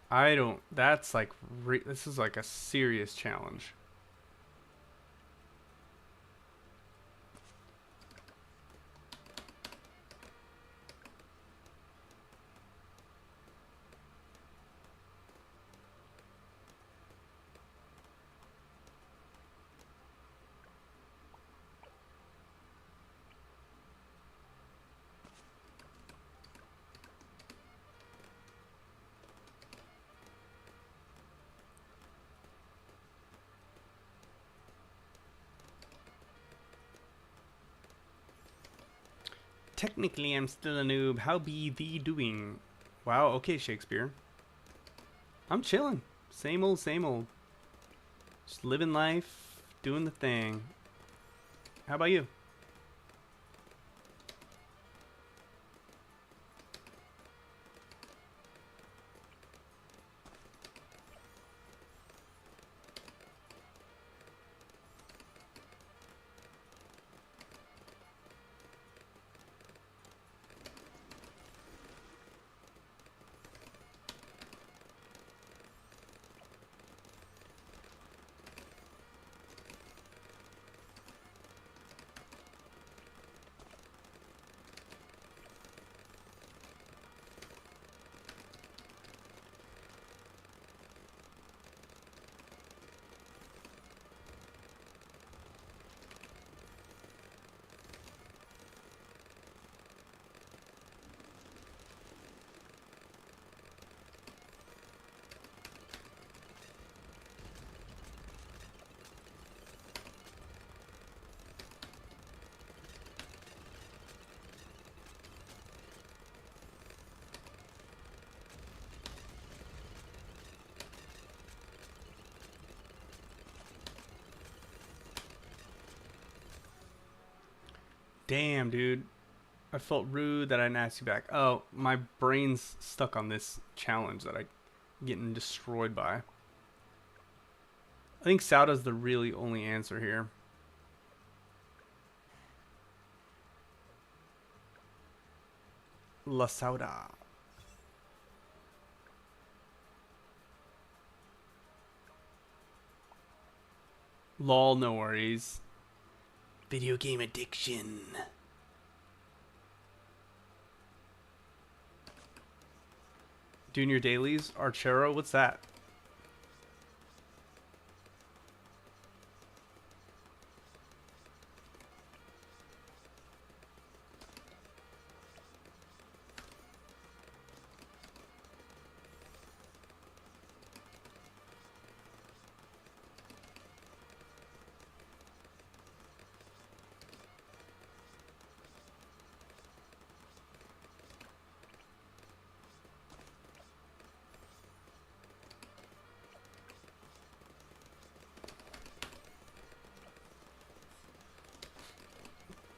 I don't. That's like. This is like a serious challenge. Technically, I'm still a noob. How be thee doing? Wow, okay, Shakespeare. I'm chilling. Same old, same old. Just living life, doing the thing. How about you? Damn, dude. I felt rude that I didn't ask you back. Oh, my brain's stuck on this challenge that I'm getting destroyed by. I think Sauda's the really only answer here. La Sauda. Lol, no worries. Video game addiction. Doing your dailies? Archero? What's that?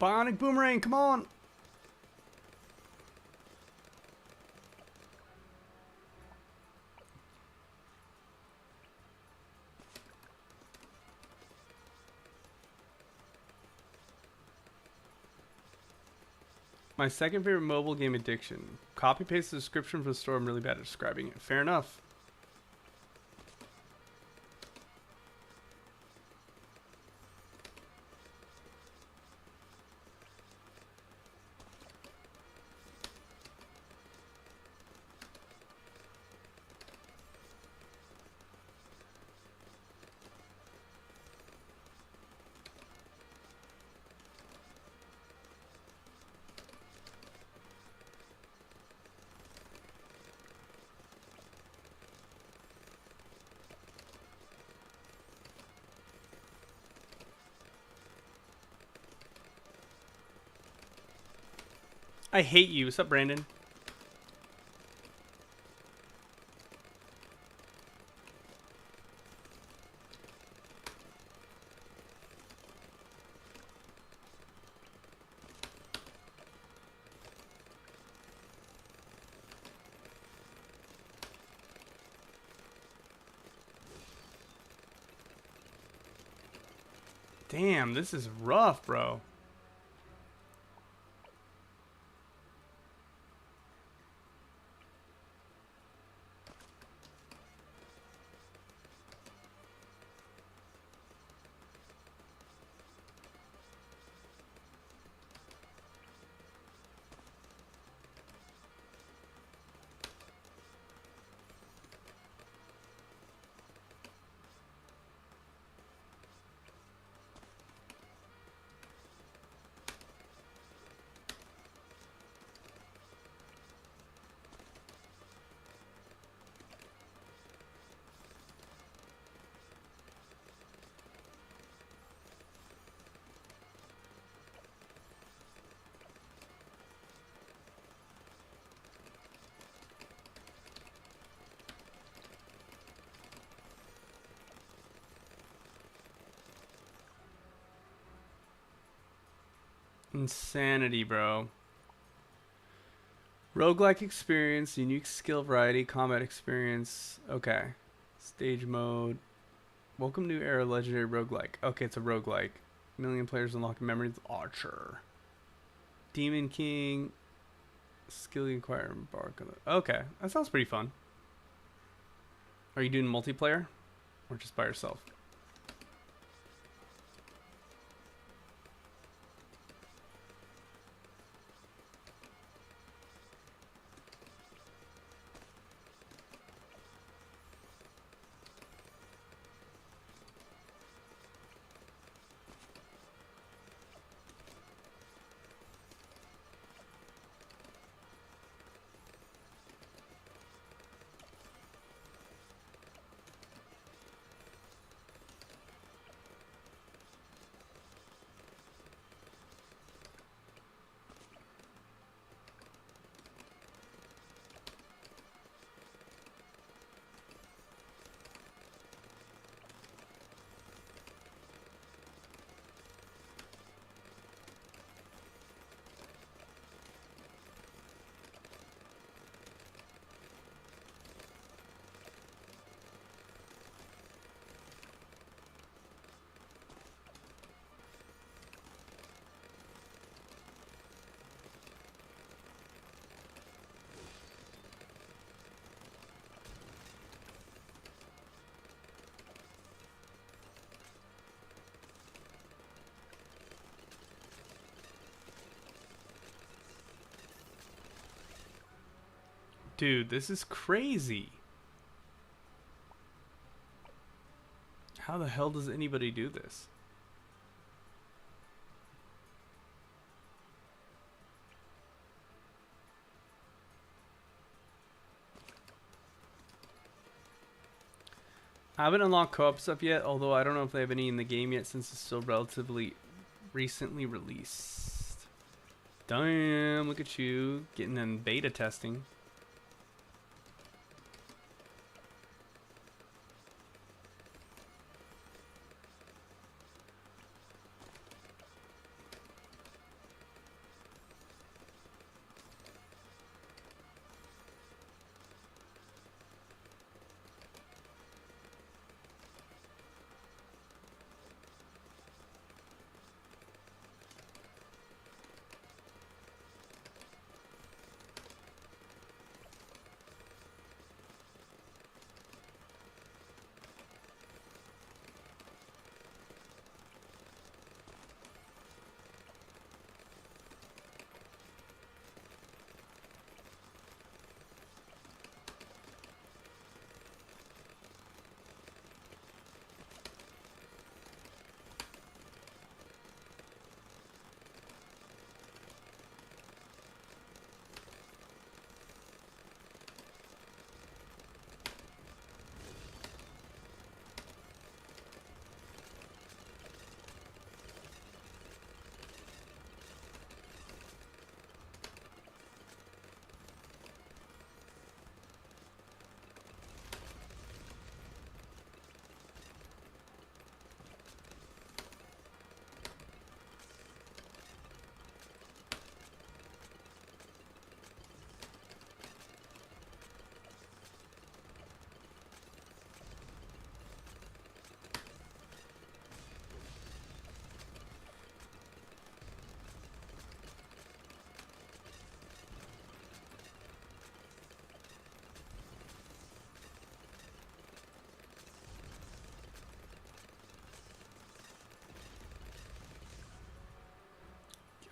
Bionic Boomerang, come on! My second favorite mobile game addiction. Copy paste the description for the store. I'm really bad at describing it. Fair enough. I hate you. What's up, Brandon? Damn, this is rough, bro. Insanity, bro. Roguelike experience, unique skill variety, combat experience. Okay. Stage mode. Welcome to era legendary roguelike. Okay, it's a roguelike. Million players unlocking memories. Archer. Demon King. Skill you acquire. Embark on the... Okay, that sounds pretty fun. Are you doing multiplayer? Or just by yourself? Dude, this is crazy. How the hell does anybody do this? I haven't unlocked co-op stuff yet, although I don't know if they have any in the game yet since it's still relatively recently released. Damn, look at you getting in beta testing.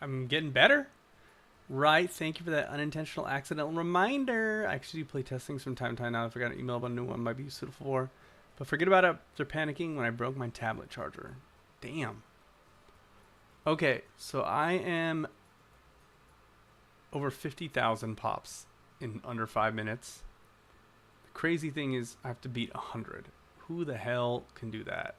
I'm getting better. Right, thank you for that unintentional accidental reminder. I actually do play testings from time to time now. If I got an email about a new one, might be useful for. But forget about it after panicking when I broke my tablet charger. Damn. Okay, so I am over 50,000 pops in under 5 minutes. The crazy thing is I have to beat 100. Who the hell can do that?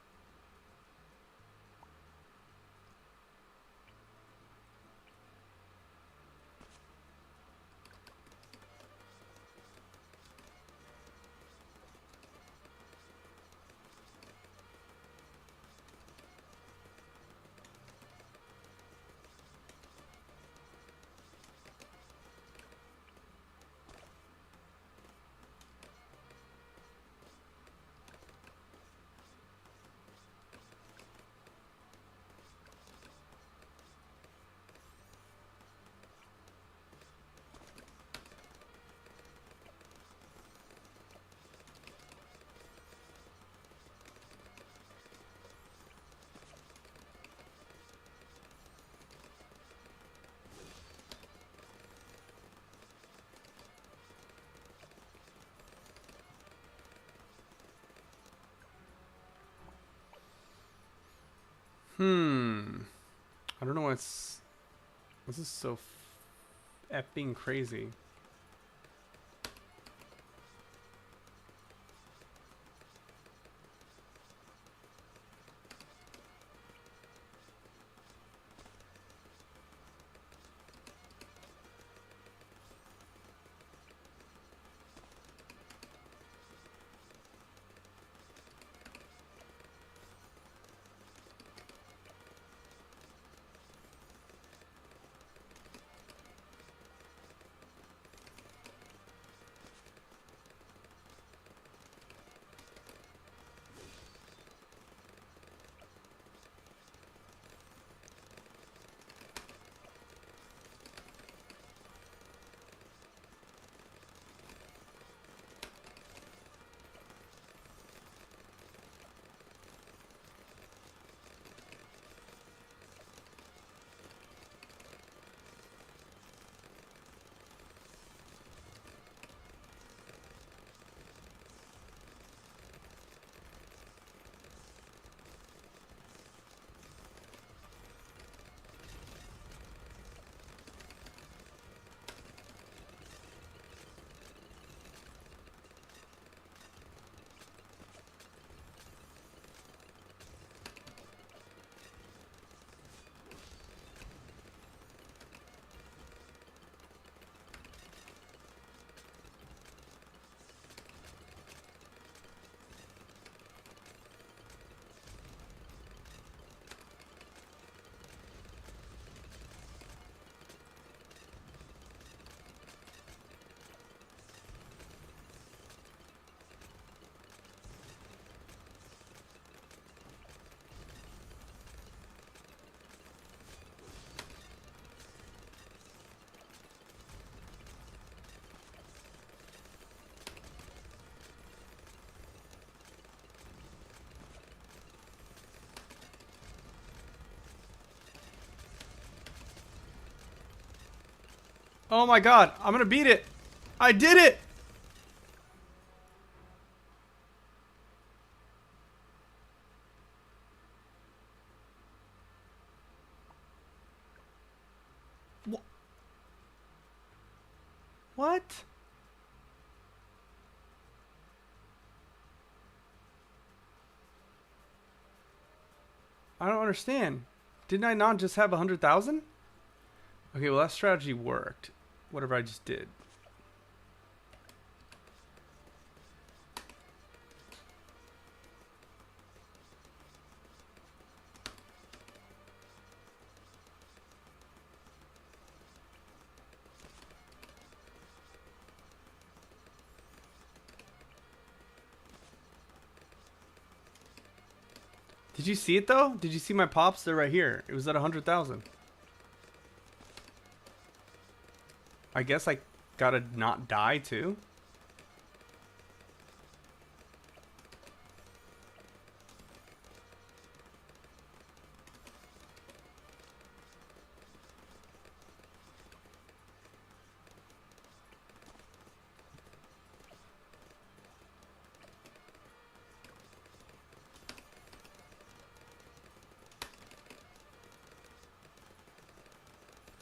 I don't know what's... This is so effing crazy. Oh my god, I'm gonna beat it. I did it. What? I don't understand. Didn't I not just have 100,000? Okay, well that strategy worked. Whatever I just did. Did you see it though? Did you see my pops? They're right here. It was at 100,000. I guess I gotta not die too.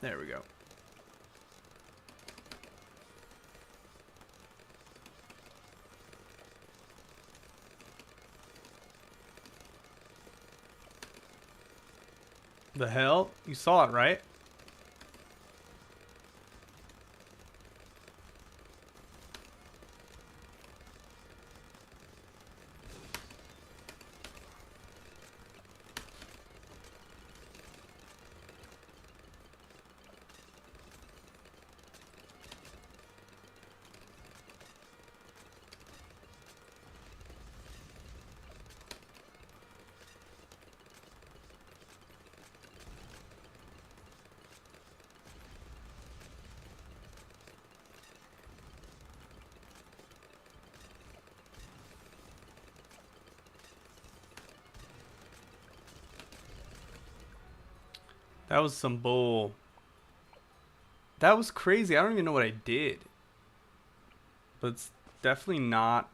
There we go. The hell? You saw it, right? That was some bull. That was crazy. I don't even know what I did. But it's definitely not.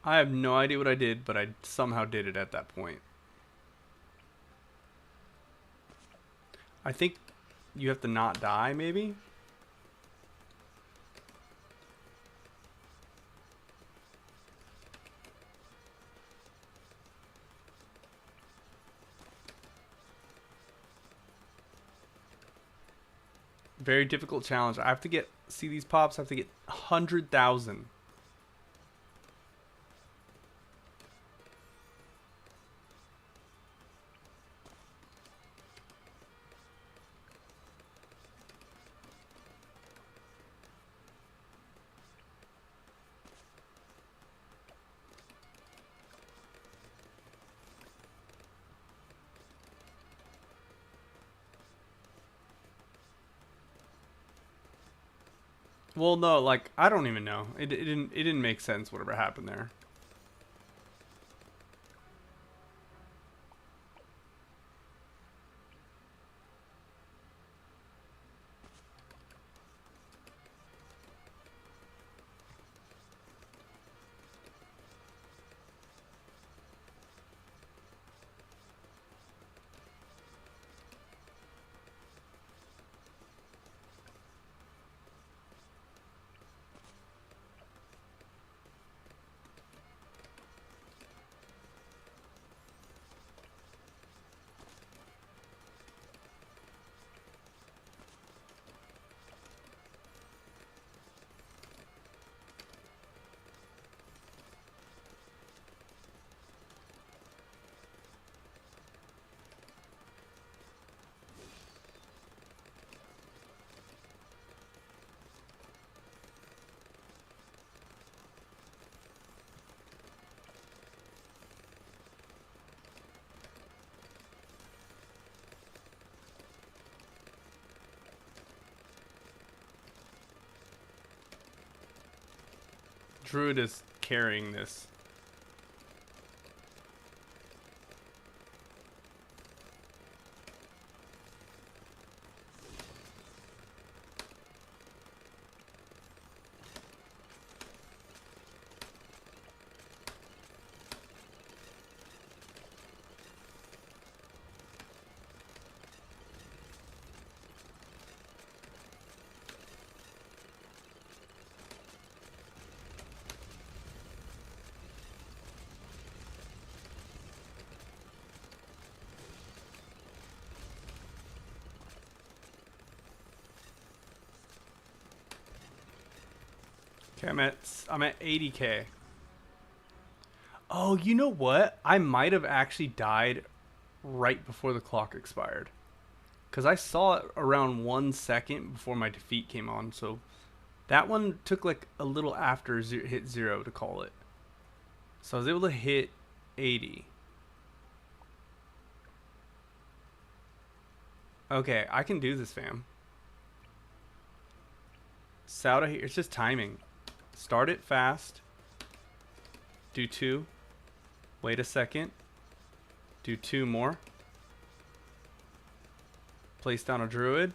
I have no idea what I did, but I somehow did it at that point. I think you have to not die, maybe? Very difficult challenge. I have to get, see these pops, I have to get 100,000. Well, no, like I don't even know. It didn't make sense. Whatever happened there. Druid is carrying this. Okay, I'm at 80k. Oh, you know what? I might have actually died right before the clock expired. Because I saw it around 1 second before my defeat came on. So that one took like a little after hit 0 to call it. So I was able to hit 80. Okay, I can do this, fam. It's out of here. It's just timing. Start it fast. Do 2. Wait a second. Do 2 more. Place down a druid.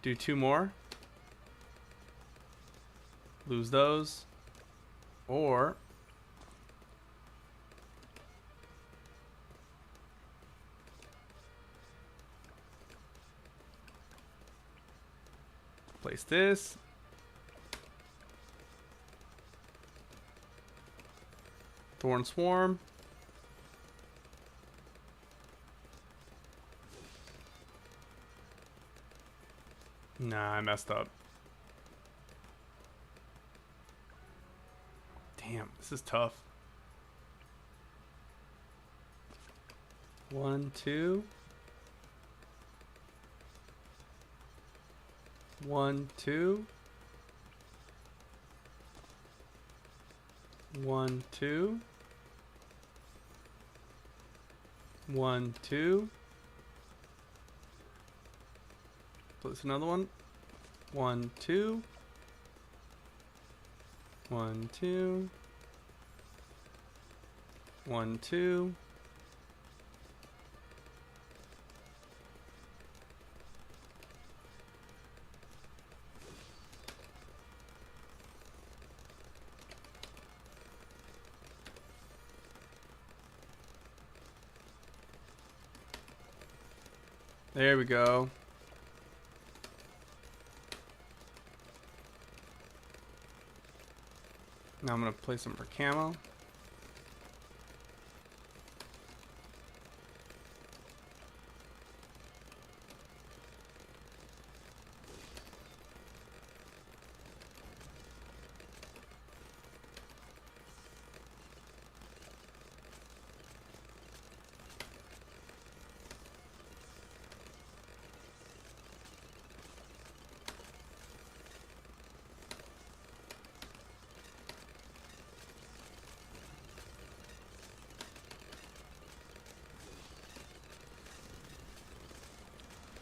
Do 2 more. Lose those. Or place this. Thorn Swarm. Nah, I messed up. Damn, this is tough. 1, 2. 1, 2. 1, 2. 1, 2. Place another one. 1, 2. 1, 2. 1, 2. There we go. Now I'm going to place them for camo.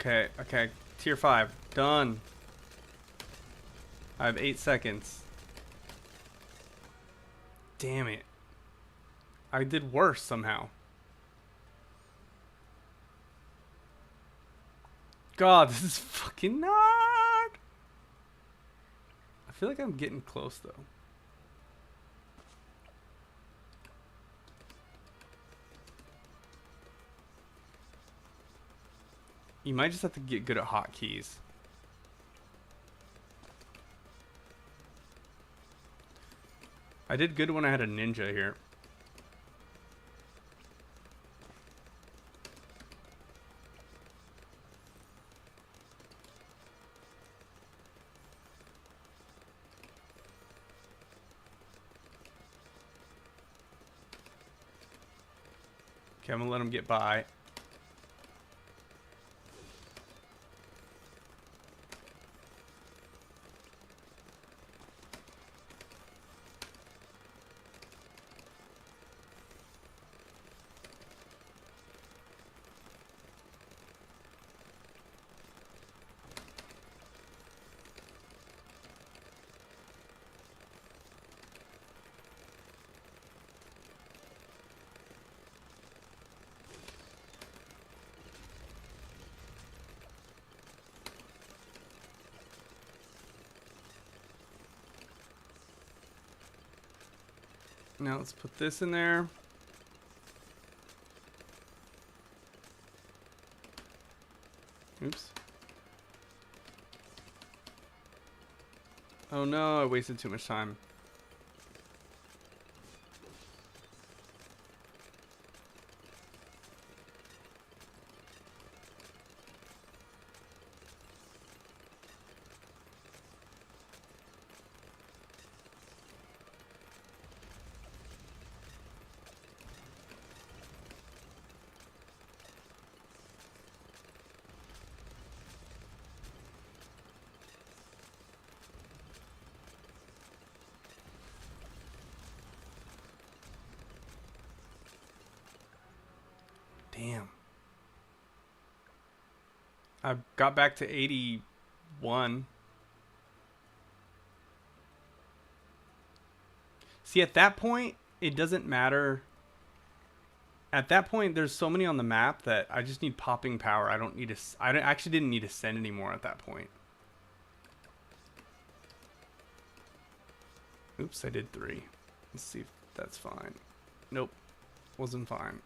Okay, okay. Tier 5. Done. I have 8 seconds. Damn it. I did worse somehow. God, this is fucking hard. I feel like I'm getting close though. You might just have to get good at hotkeys. I did good when I had a ninja here. Okay, I'm gonna let him get by. Now let's put this in there. Oops. Oh no, I wasted too much time. Damn. I got back to 81. See, at that point, it doesn't matter. At that point, there's so many on the map that I just need popping power. I don't need to. Actually didn't need to send anymore at that point. Oops, I did 3. Let's see if that's fine. Nope, wasn't fine.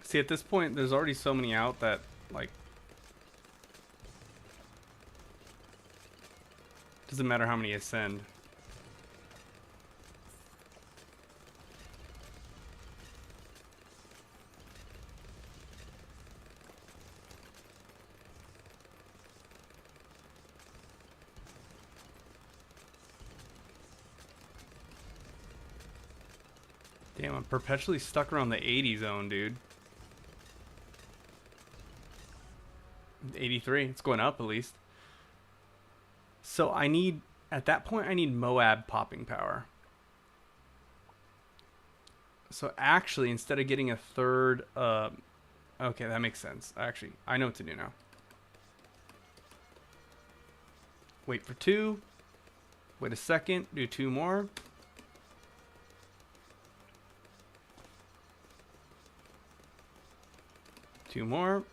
See, at this point, there's already so many out that, like, doesn't matter how many I send. Damn, I'm perpetually stuck around the 80 zone, dude. 83. It's going up at least. So I need, at that point, I need Moab popping power. So actually, instead of getting a third, okay, that makes sense. Actually, I know what to do now. Wait for 2. Wait a second. Do 2 more. Two more.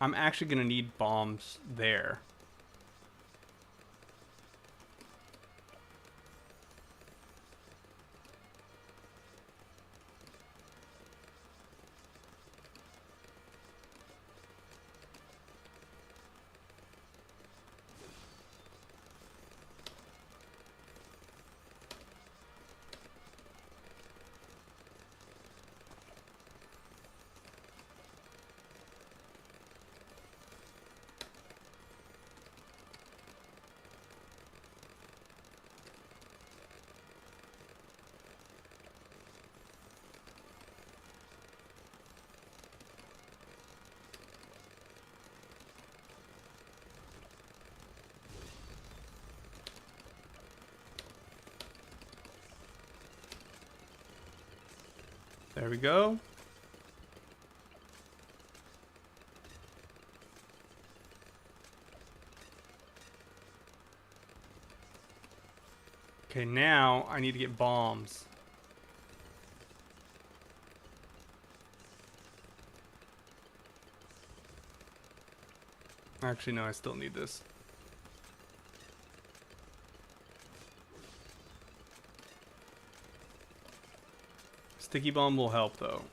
I'm actually going to need bombs there. There we go. Okay, now I need to get bombs. Actually, no, I still need this. Sticky bomb will help, though.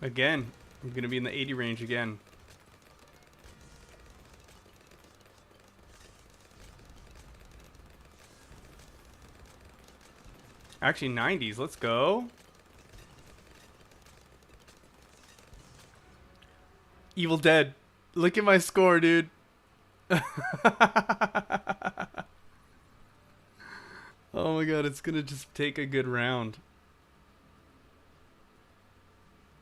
Again, I'm going to be in the 80 range again. Actually, 90s. Let's go. Evil Dead. Look at my score, dude. Oh my god, it's going to just take a good round.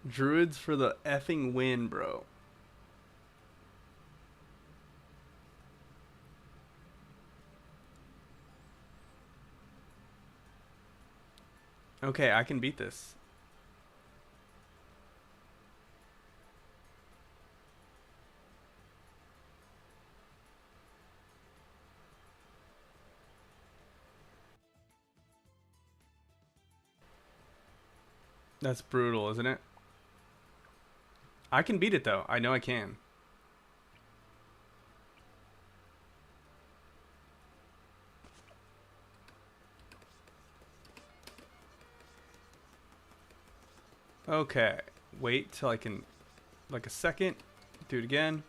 Druids for the effing win, bro. Okay, I can beat this. That's brutal, isn't it? I can beat it, though. I know I can. Okay. Wait till I can... Like a second. Do it again.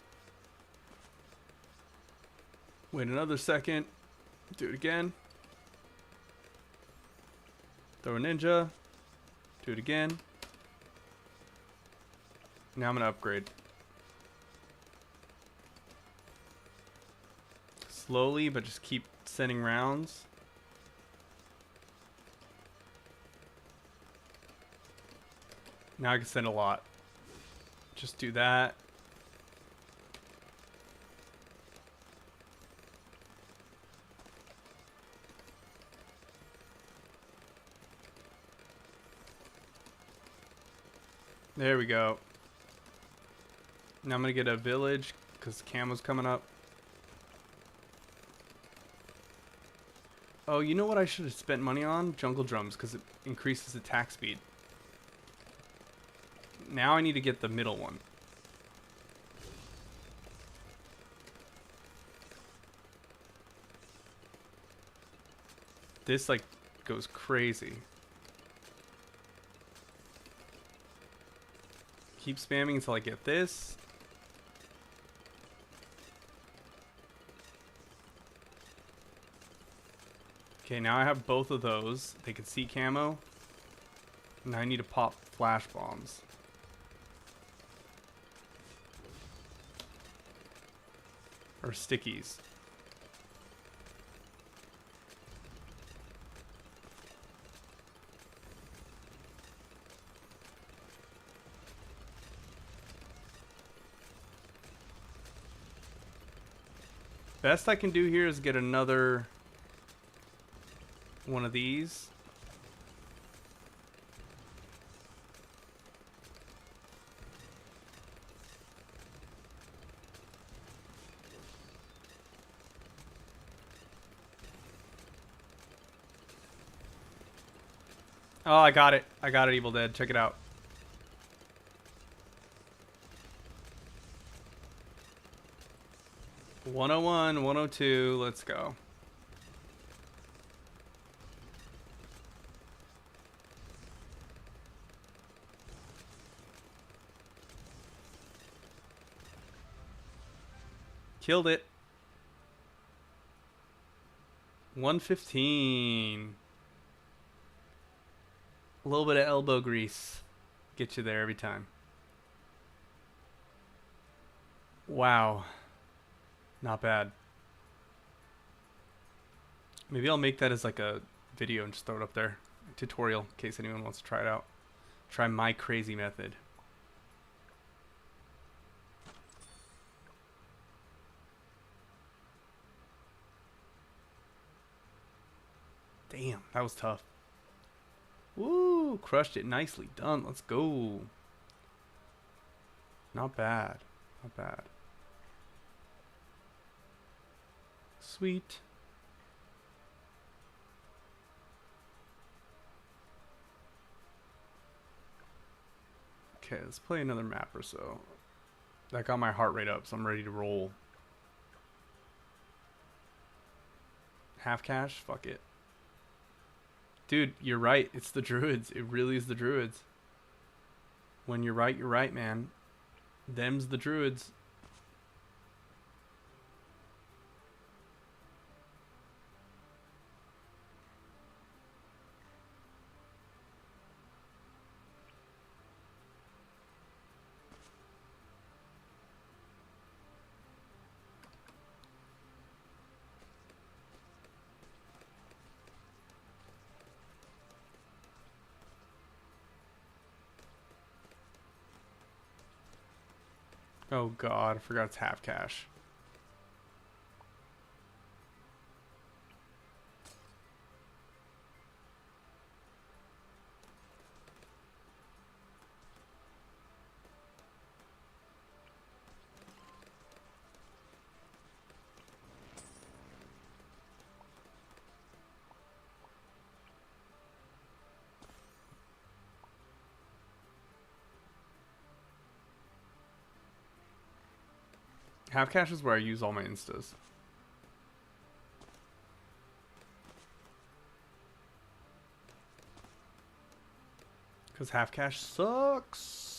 Wait another second. Do it again. Throw a ninja. Do it again. Now I'm going to upgrade. Slowly, but just keep sending rounds. Now I can send a lot. Just do that. There we go. Now I'm going to get a village because camo's coming up. Oh, you know what I should have spent money on? Jungle drums, because it increases attack speed. Now I need to get the middle one. this like goes crazy. Keep spamming until I get this. Okay, now I have both of those. They can see camo. Now I need to pop flash bombs. Or stickies. Best I can do here is get another one of these. Oh, I got it. I got it, Evil Dead. Check it out. "101, 102, let's go." Killed it. 115. A little bit of elbow grease. Get you there every time. Wow. Not bad. Maybe I'll make that as like a video and just throw it up there. A tutorial in case anyone wants to try it out. Try my crazy method. Damn, that was tough. Woo, crushed it. Nicely done. Let's go. Not bad. Not bad. Sweet. Okay, let's play another map or so. That got my heart rate up, so I'm ready to roll. Half cash? Fuck it. Dude, you're right. It's the druids. It really is the druids. When you're right, man. Them's the druids. Oh god, I forgot it's half cash. Half cash is where I use all my instas. Because half cash sucks.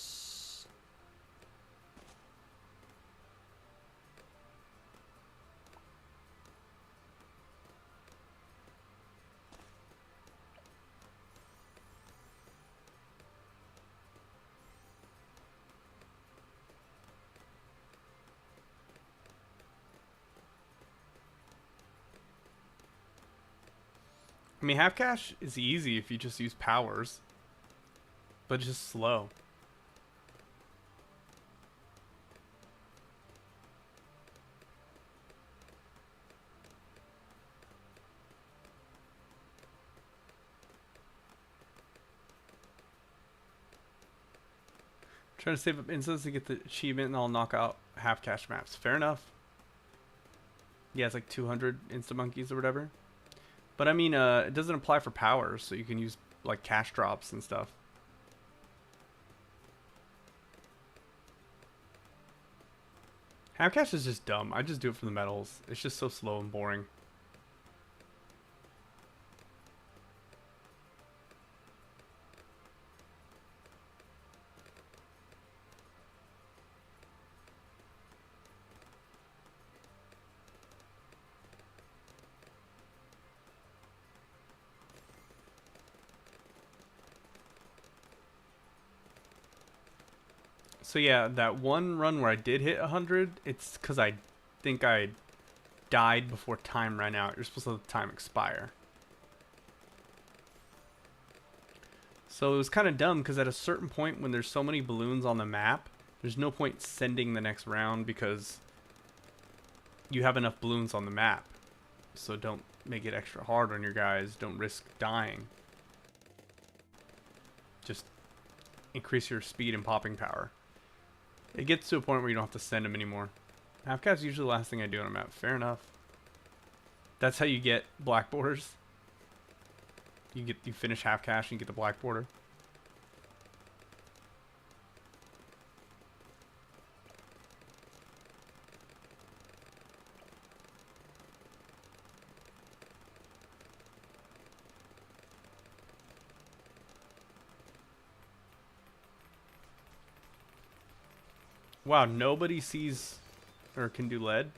I mean, half cash is easy if you just use powers, but it's just slow. Trying to save up instants to get the achievement, and I'll knock out half cash maps. Fair enough. Yeah, it's like 200 insta monkeys or whatever. But I mean, it doesn't apply for powers, so you can use like cash drops and stuff. Half cash is just dumb. I just do it for the medals. It's just so slow and boring. So yeah, that one run where I did hit 100, it's because I think I died before time ran out. You're supposed to let the time expire. So it was kind of dumb because at a certain point when there's so many balloons on the map, there's no point sending the next round because you have enough balloons on the map. So don't make it extra hard on your guys. Don't risk dying. Just increase your speed and popping power. It gets to a point where you don't have to send them anymore. Half cap's usually the last thing I do on a map. Fair enough. That's how you get black borders. You finish half cash and you get the black border. Wow, nobody sees or can do lead.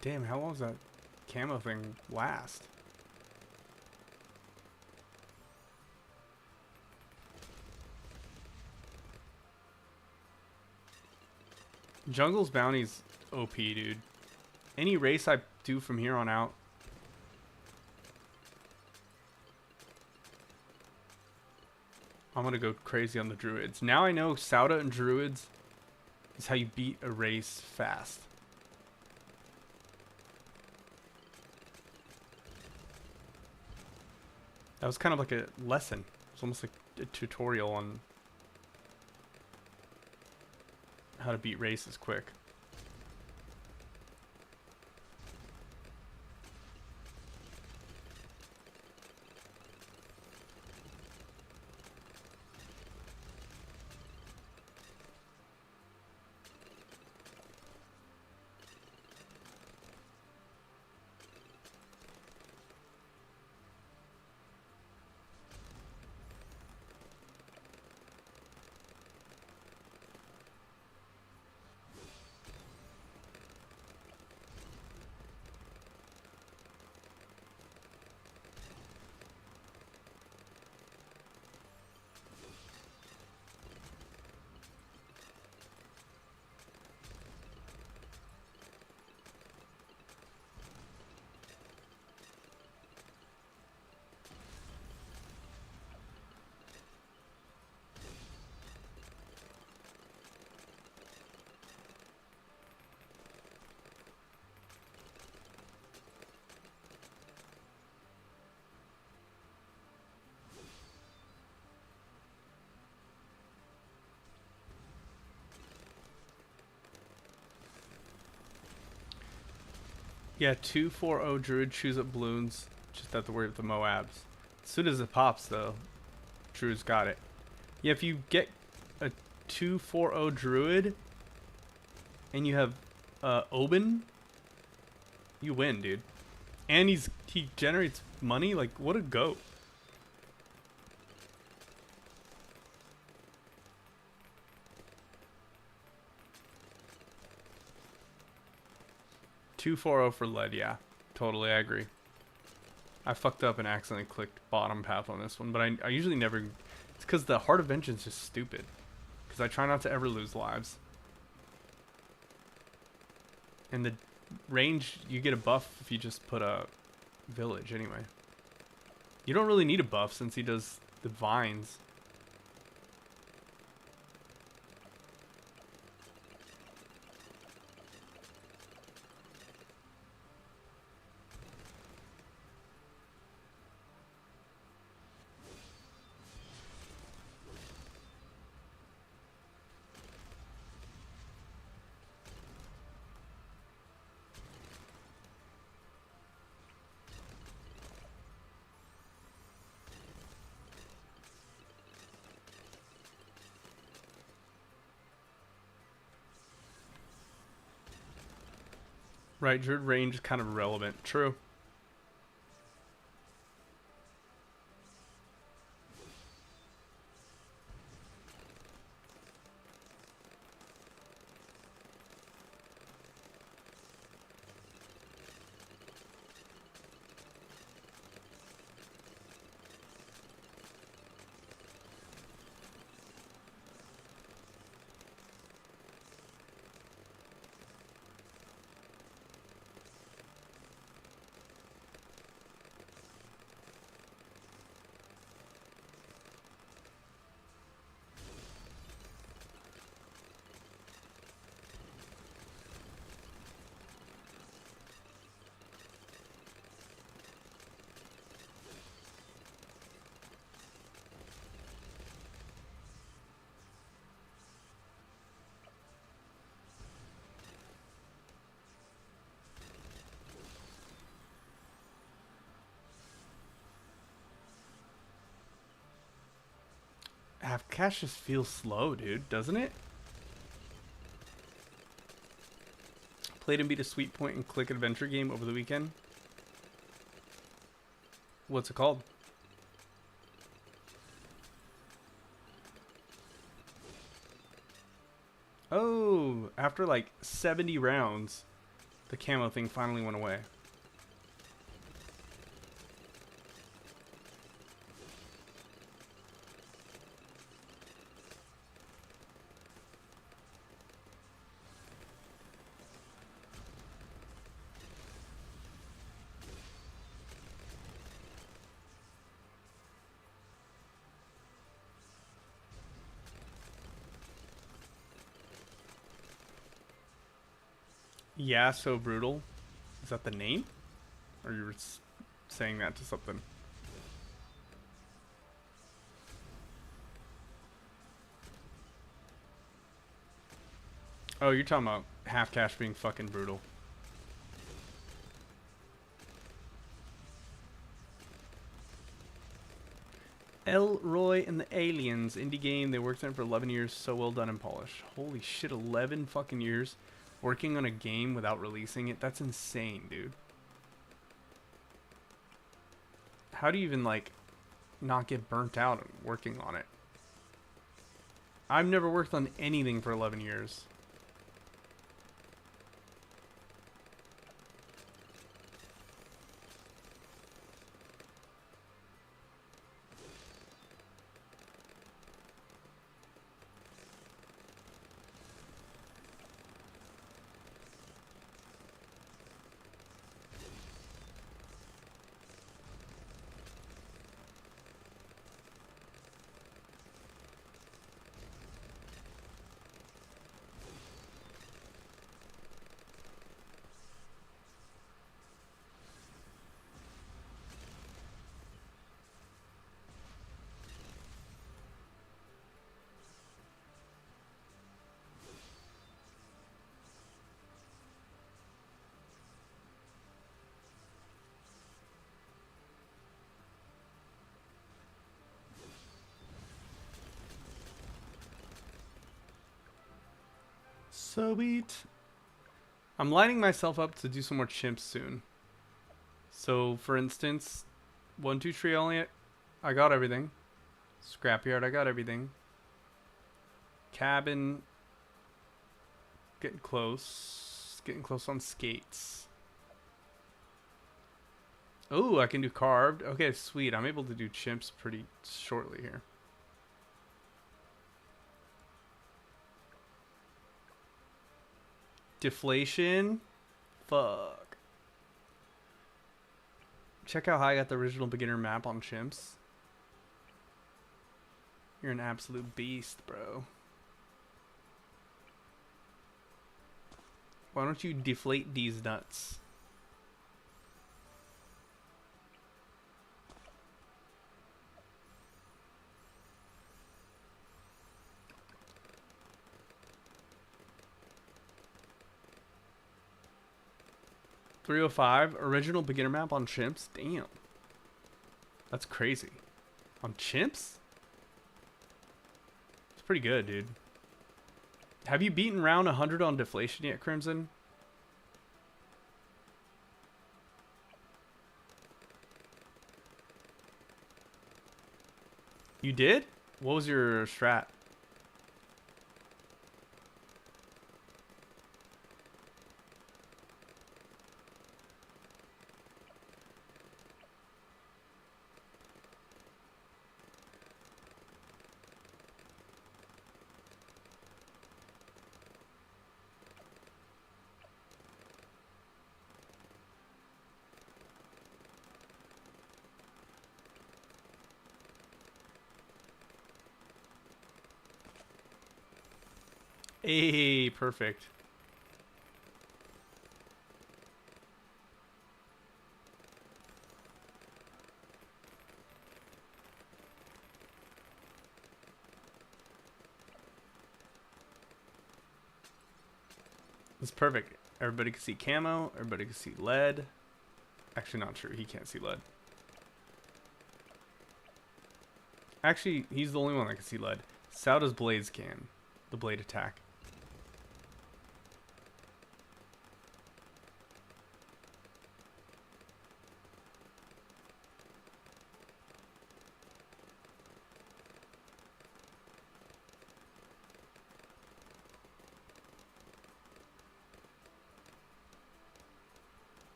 Damn, how long does that camo thing last? Jungle's bounty's OP, dude. Any race I do from here on out, I'm gonna go crazy on the druids. Now I know Sauda and druids is how you beat a race fast. That was kind of like a lesson. It's almost like a tutorial on how to beat races quick. Yeah, 240 Druid chews up balloons. Just have to worry about the Moabs. As soon as it pops, though, Druid's got it. Yeah, if you get a 240 Druid and you have Oben, you win, dude. And he generates money. Like, what a goat. $240 for lead, yeah. Totally, I agree. I fucked up and accidentally clicked bottom path on this one, but I usually never... It's because the Heart of Vengeance is stupid. Because I try not to ever lose lives. And the range, you get a buff if you just put a village anyway. You don't really need a buff since he does the vines. Right, Druid range is kind of irrelevant. True. Half cash just feels slow, dude, doesn't it? Played and beat a sweet point and click adventure game over the weekend. What's it called? Oh, after like 70 rounds, the camo thing finally went away. Yeah, so brutal. Is that the name? Or you were saying that to something? Oh, you're talking about half cash being fucking brutal. Elroy and the Aliens indie game. They worked on it for 11 years. So well done and polished. Holy shit, 11 fucking years working on a game without releasing it. That's insane, dude. How do you even like not get burnt out working on it? I've never worked on anything for 11 years. So sweet. I'm lining myself up to do some more chimps soon. So, for instance, 1-2 tree only, I got everything. Scrapyard, I got everything. Cabin, getting close. Getting close on skates. Oh, I can do carved. Okay, sweet. I'm able to do chimps pretty shortly here. Deflation. Fuck. Check out how I got the original beginner map on chimps. You're an absolute beast, bro. Why don't you deflate these nuts? .305 original beginner map on chimps. Damn, that's crazy. On chimps, it's pretty good, dude. Have you beaten round 100 on deflation yet, Crimson? You did? What was your strat? Hey, perfect. It's perfect. Everybody can see camo. Everybody can see lead. Actually, not true. He can't see lead. Actually, he's the only one that can see lead. Sauda's blades can. The blade attack.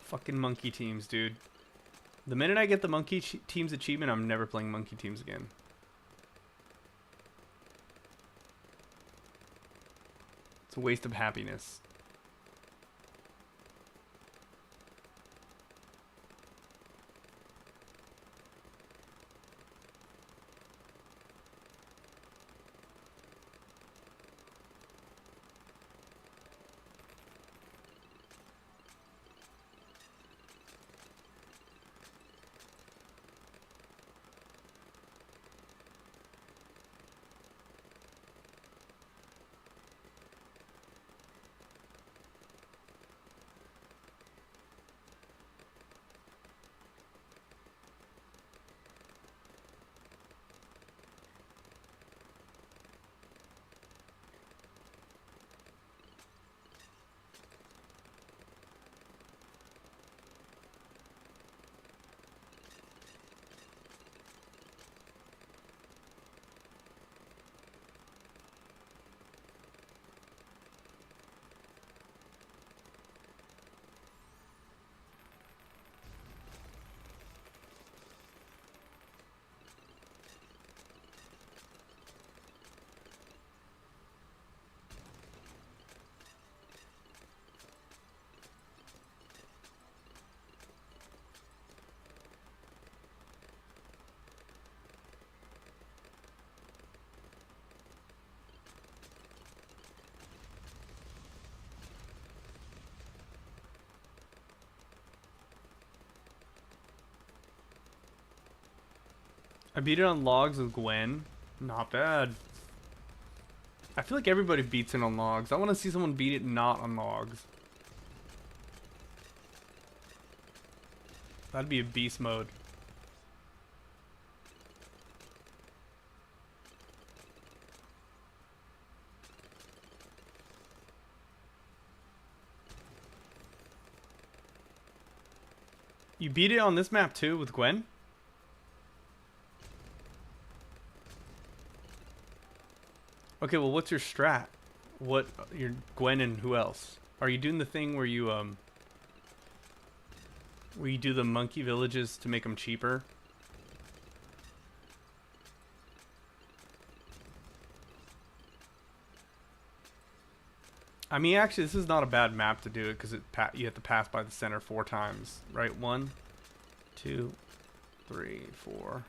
Fucking monkey teams, dude. The minute I get the monkey teams achievement, I'm never playing monkey teams again. It's a waste of happiness. I beat it on logs with Gwen. Not bad. I feel like everybody beats it on logs. I want to see someone beat it not on logs. That'd be a beast mode. You beat it on this map too with Gwen? Okay, well what's your strat? What your Gwen and who else? Are you doing the thing where you do the monkey villages to make them cheaper? I mean, actually, this is not a bad map to do it because you have to pass by the center 4 times, right? 1, 2, 3, 4.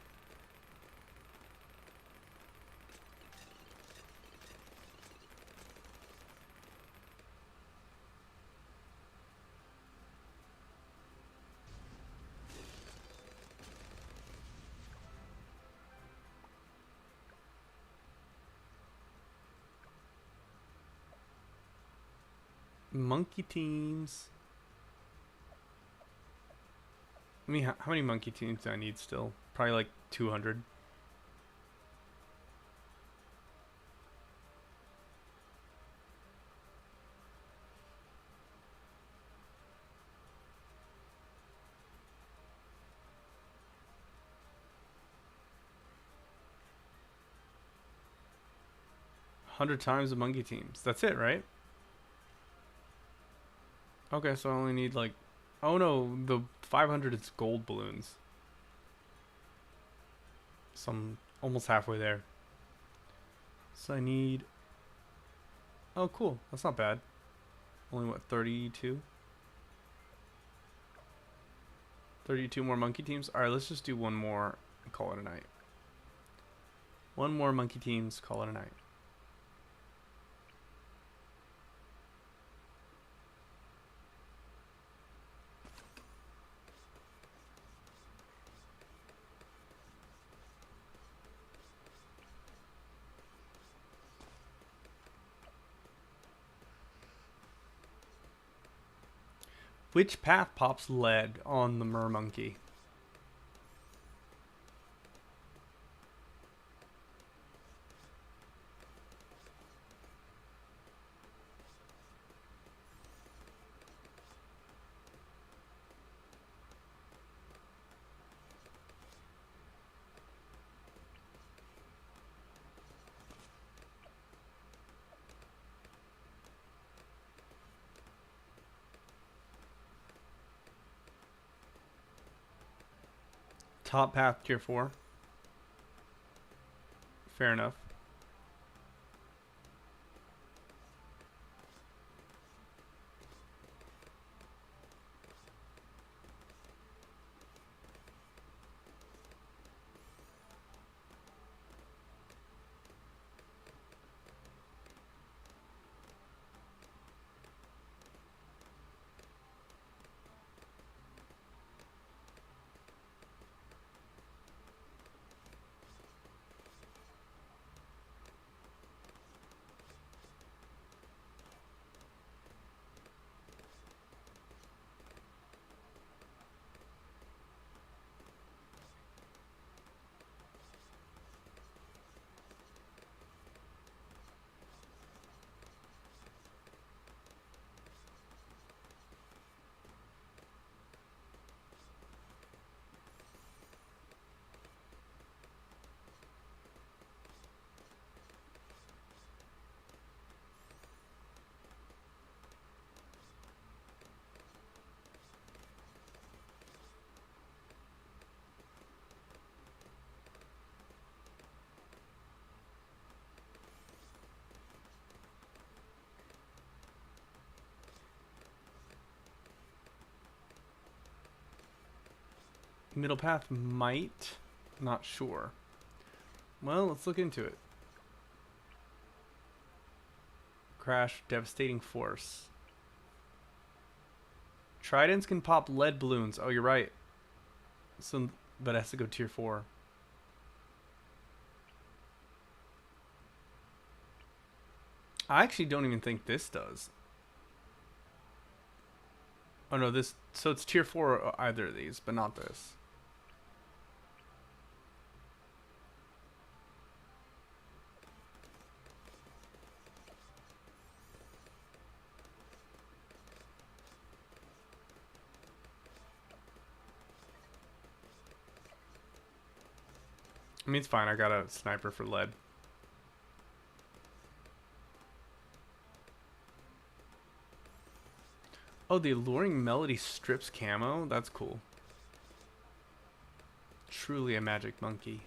Monkey teams. I mean, how many monkey teams do I need still? Probably like 200. Hundred times the monkey teams. That's it, right? Okay, so I only need like, oh no, the 500 is gold balloons. So I'm almost halfway there. So I need, oh cool, that's not bad. Only what, 32? 32 more monkey teams? Alright, let's just do one more and call it a night. One more monkey teams, call it a night. Which path pops lead on the mermonkey? Top path tier 4. Fair enough. Middle path might. Not sure. Well, let's look into it. Crash, devastating force. Tridents can pop lead balloons. Oh, you're right. So, but it has to go tier 4. I actually don't even think this does. Oh no, this. So it's tier 4 either of these, but not this. I mean, it's fine. I got a sniper for lead. Oh, the Alluring Melody strips camo? That's cool. Truly a magic monkey.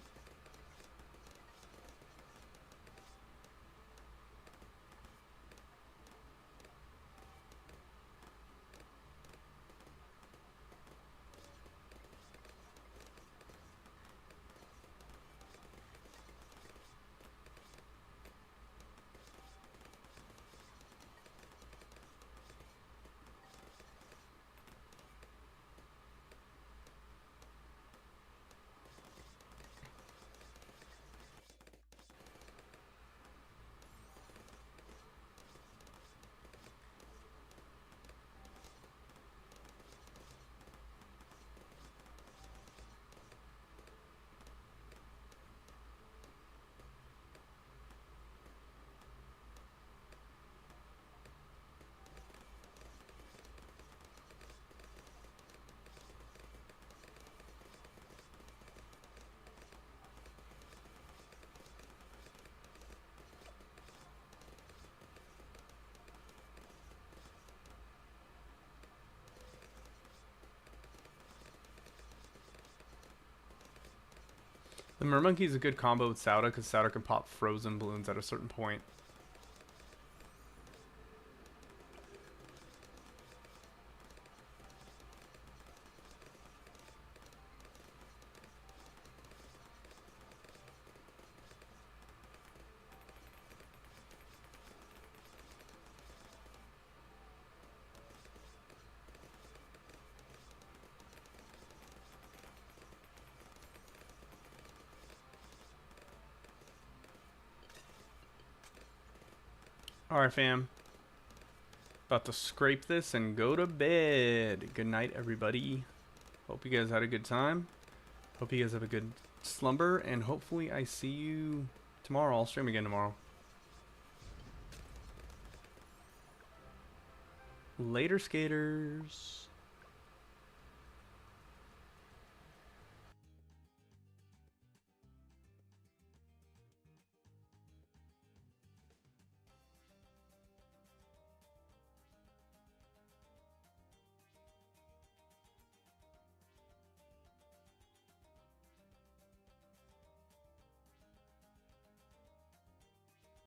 The Mermonkey is a good combo with Sauda because Sauda can pop frozen balloons at a certain point. Alright, fam. About to scrape this and go to bed. Good night, everybody. Hope you guys had a good time. Hope you guys have a good slumber. And hopefully I see you tomorrow. I'll stream again tomorrow. Later, skaters.